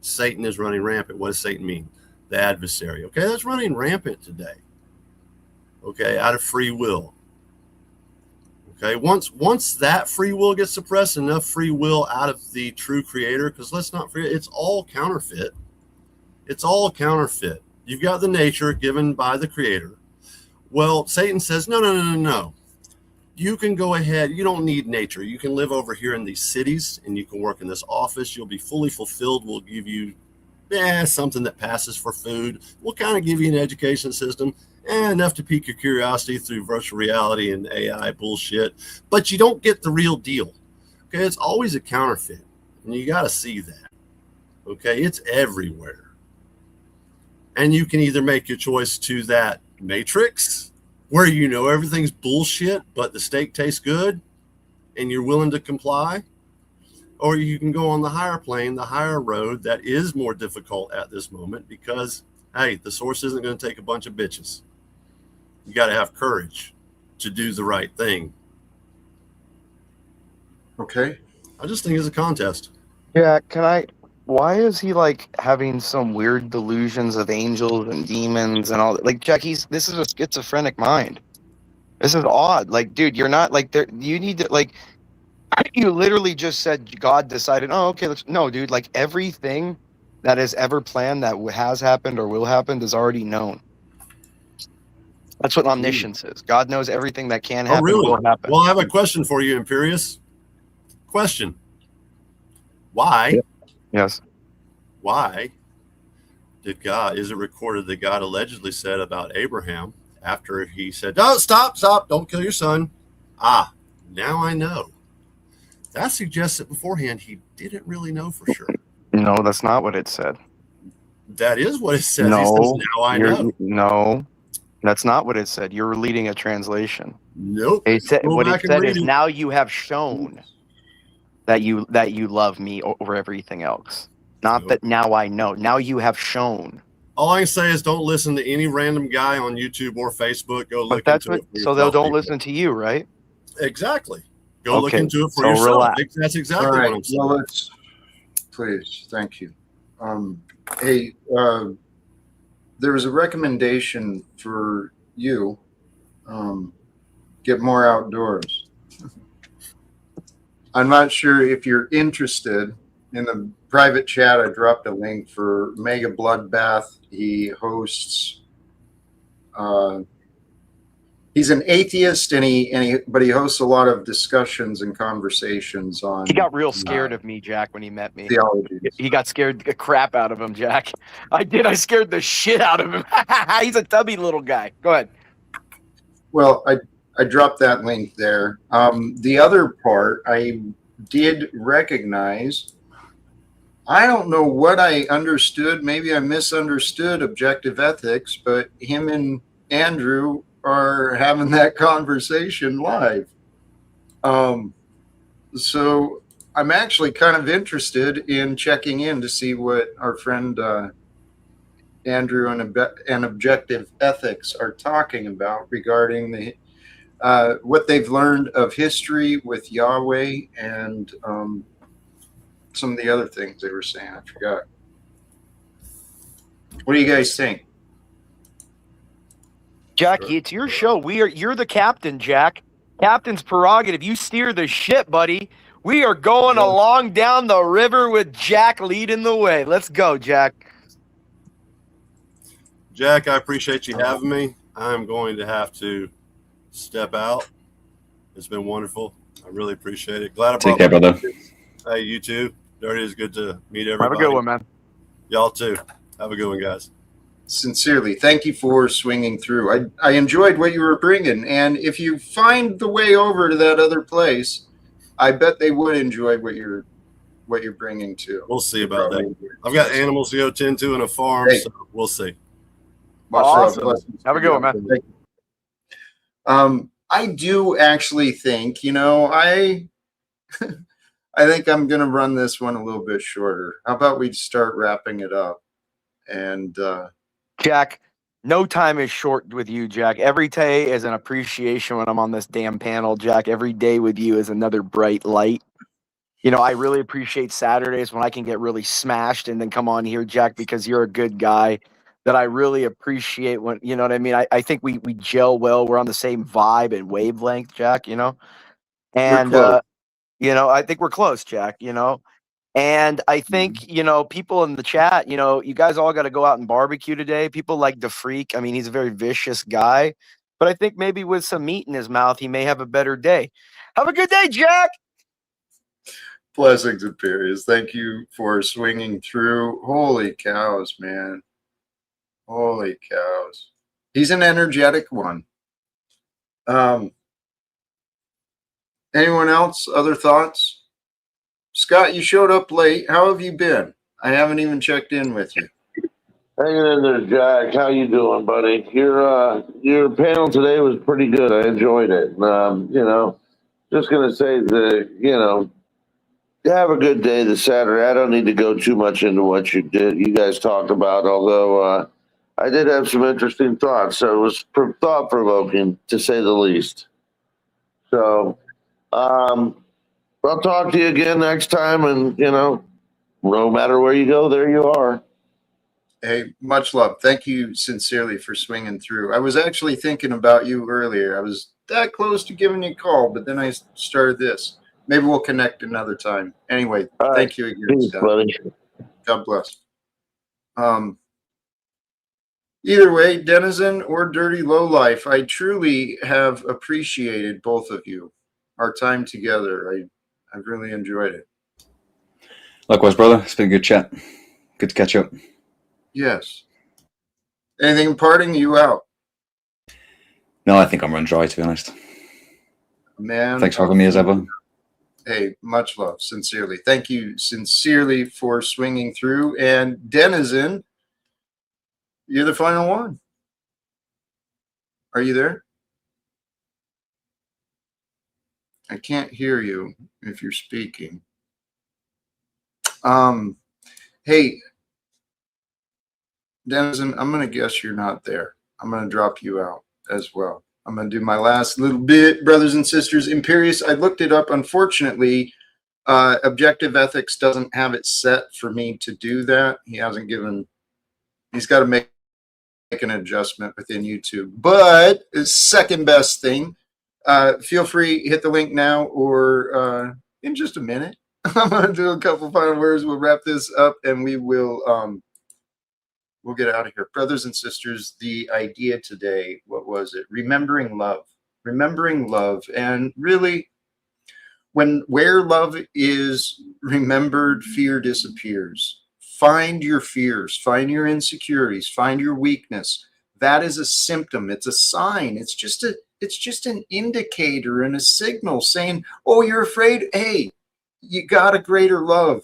Speaker 8: Satan is running rampant. What does Satan mean? The adversary. Okay, that's running rampant today. Okay, out of free will. Okay, once that free will gets suppressed, enough free will out of the true creator, because let's not forget, it's all counterfeit. It's all counterfeit. You've got the nature given by the creator. Well, Satan says, no. You can go ahead. You don't need nature. You can live over here in these cities and you can work in this office. You'll be fully fulfilled. We'll give you something that passes for food. We'll kind of give you an education system, enough to pique your curiosity through virtual reality and AI bullshit. But you don't get the real deal. Okay, it's always a counterfeit, and you got to see that. Okay, it's everywhere. And you can either make your choice to that matrix where you know everything's bullshit, but the steak tastes good and you're willing to comply, or you can go on the higher plane, the higher road that is more difficult at this moment because, hey, the source isn't going to take a bunch of bitches. You got to have courage to do the right thing.
Speaker 1: Okay.
Speaker 8: I just think it's a contest.
Speaker 11: Yeah, why is he like having some weird delusions of angels and demons and all that? Like, Jack, this is a schizophrenic mind. This is odd. Like, dude, you're not like there. You need to like. You literally just said God decided. Oh, okay. No, dude. Like everything that is ever planned that has happened or will happen is already known. That's what omniscience is. God knows everything that can happen.
Speaker 8: Really?
Speaker 11: Will happen.
Speaker 8: Well, I have a question for you, Imperious. Question. Why?
Speaker 11: Yes.
Speaker 8: Why did God, is it recorded that God allegedly said about Abraham after he said, "Oh, stop, don't kill your son"? Now I know. That suggests that beforehand he didn't really know for sure.
Speaker 11: No, that's not what it said.
Speaker 8: That is what it says.
Speaker 11: No,
Speaker 8: he says, now I know.
Speaker 11: No, that's not what it said. You're reading a translation.
Speaker 8: Nope.
Speaker 11: What it said is, now you have shown that you love me over everything else. Not that now I know. Now you have shown.
Speaker 8: All I can say is don't listen to any random guy on YouTube or Facebook. Go look into it.
Speaker 11: So they don't listen to you, right?
Speaker 8: Exactly. Go look into it for yourself.
Speaker 11: Relax.
Speaker 8: That's exactly what I'm saying.
Speaker 1: Well, please, thank you. Hey, there was a recommendation for you. Get more outdoors. I'm not sure if you're interested. In the private chat, I dropped a link for Mega Bloodbath. He hosts. He's an atheist, but he hosts a lot of discussions and conversations on.
Speaker 11: He got real scared of me, Jack, when he met me.
Speaker 1: Theology.
Speaker 11: He got scared the crap out of him, Jack. I did. I scared the shit out of him. He's a tubby little guy. Go ahead.
Speaker 1: Well, I dropped that link there. The other part I did recognize. I don't know what I understood. Maybe I misunderstood objective ethics, but him and Andrew are having that conversation live. So I'm actually kind of interested in checking in to see what our friend Andrew and objective ethics are talking about regarding the what they've learned of history with Yahweh and some of the other things they were saying. I forgot. What do you guys think?
Speaker 11: Jackie, it's your show. You're the captain, Jack. Captain's prerogative. You steer the ship, buddy. We are going along down the river with Jack leading the way. Let's go, Jack.
Speaker 8: Jack, I appreciate you having me. I'm going to have to step out. It's been wonderful. I really appreciate it. Glad I brought
Speaker 3: Take care, brother.
Speaker 8: Hey, you too. Dirty, is good to meet everybody.
Speaker 11: Have a good one, man.
Speaker 8: Y'all too. Have a good one, guys.
Speaker 1: Sincerely, thank you for swinging through. I enjoyed what you were bringing, and if you find the way over to that other place, I bet they would enjoy what you're bringing too.
Speaker 8: We'll see about that. I've got animals to go tend to in a farm, so we'll see.
Speaker 11: Awesome. Have a good one, man.
Speaker 1: I do actually think, I think I'm going to run this one a little bit shorter. How about we start wrapping it up? And
Speaker 11: Jack, no time is short with you, Jack. Every day is an appreciation when I'm on this damn panel, Jack. Every day with you is another bright light. I really appreciate Saturdays when I can get really smashed and then come on here, Jack, because you're a good guy that I really appreciate when, you know what I mean? I think we gel well. We're on the same vibe and wavelength, Jack, And, I think we're close, Jack, And I think, people in the chat, you guys all got to go out and barbecue today. People like the Freak. I mean, he's a very vicious guy. but I think maybe with some meat in his mouth, he may have a better day. Have a good day, Jack.
Speaker 1: Blessings and periods. Thank you for swinging through. Holy cows, man. Holy cows. He's an energetic one. Anyone else? Other thoughts? Scott, you showed up late. How have you been? I haven't even checked in with you.
Speaker 10: Hanging in there, Jack. How you doing, buddy? Your panel today was pretty good. I enjoyed it. Just gonna say that have a good day this Saturday. I don't need to go too much into what you guys talked about. Although I did have some interesting thoughts. So it was thought provoking to say the least. So I'll talk to you again next time, and no matter where you go, there you are.
Speaker 1: Hey, much love. Thank you sincerely for swinging through. I was actually thinking about you earlier. I was that close to giving you a call, but then I started this. Maybe we'll connect another time. Anyway, thank you again,
Speaker 10: Peace,
Speaker 1: Scott.
Speaker 10: buddy.
Speaker 1: God bless. Either way, Denizen or Dirty Lowlife, I truly have appreciated both of you. Our time together, I've really enjoyed it.
Speaker 3: Likewise, brother. It's been a good chat. Good to catch up.
Speaker 1: Yes. Anything imparting? You out?
Speaker 3: No, I think I'm run dry, to be honest.
Speaker 1: Man.
Speaker 3: Thanks for having me as ever.
Speaker 1: Hey, much love, sincerely. Thank you sincerely for swinging through. And Denizen, you're the final one. Are you there? I can't hear you if you're speaking. Hey, Denizen, I'm going to guess you're not there. I'm going to drop you out as well. I'm going to do my last little bit, brothers and sisters. Imperious, I looked it up. Unfortunately, Objective Ethics doesn't have it set for me to do that. He hasn't given, he's got to make an adjustment within YouTube. But second best thing, feel free, hit the link now or in just a minute. I'm going to do a couple final words. We'll wrap this up and we will we'll get out of here. Brothers and sisters, the idea today, what was it? Remembering love. Remembering love. And really, where love is remembered, fear disappears. Find your fears, find your insecurities, find your weakness. That is a symptom. It's a sign. It's just an indicator and a signal saying, oh, you're afraid. Hey, you got a greater love.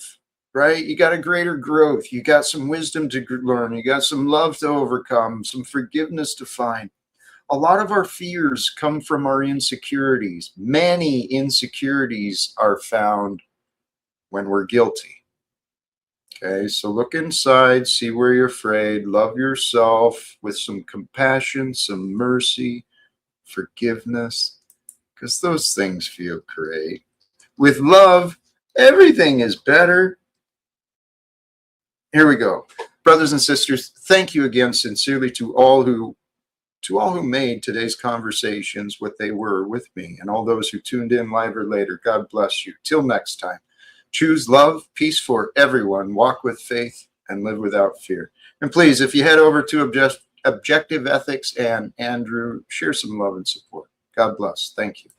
Speaker 1: Right? You got a greater growth. You got some wisdom to learn. You got some love to overcome, some forgiveness to find. A lot of our fears come from our insecurities. Many insecurities are found when we're guilty. Okay, so look inside, see where you're afraid, love yourself with some compassion, some mercy, forgiveness, because those things feel great. With love, everything is better. Here we go. Brothers and sisters, thank you again sincerely to all who made today's conversations what they were with me, and all those who tuned in live or later. God bless you. Till next time, choose love, peace for everyone, walk with faith, and live without fear. And please, if you head over to Objective Ethics and Andrew, share some love and support. God bless. Thank you.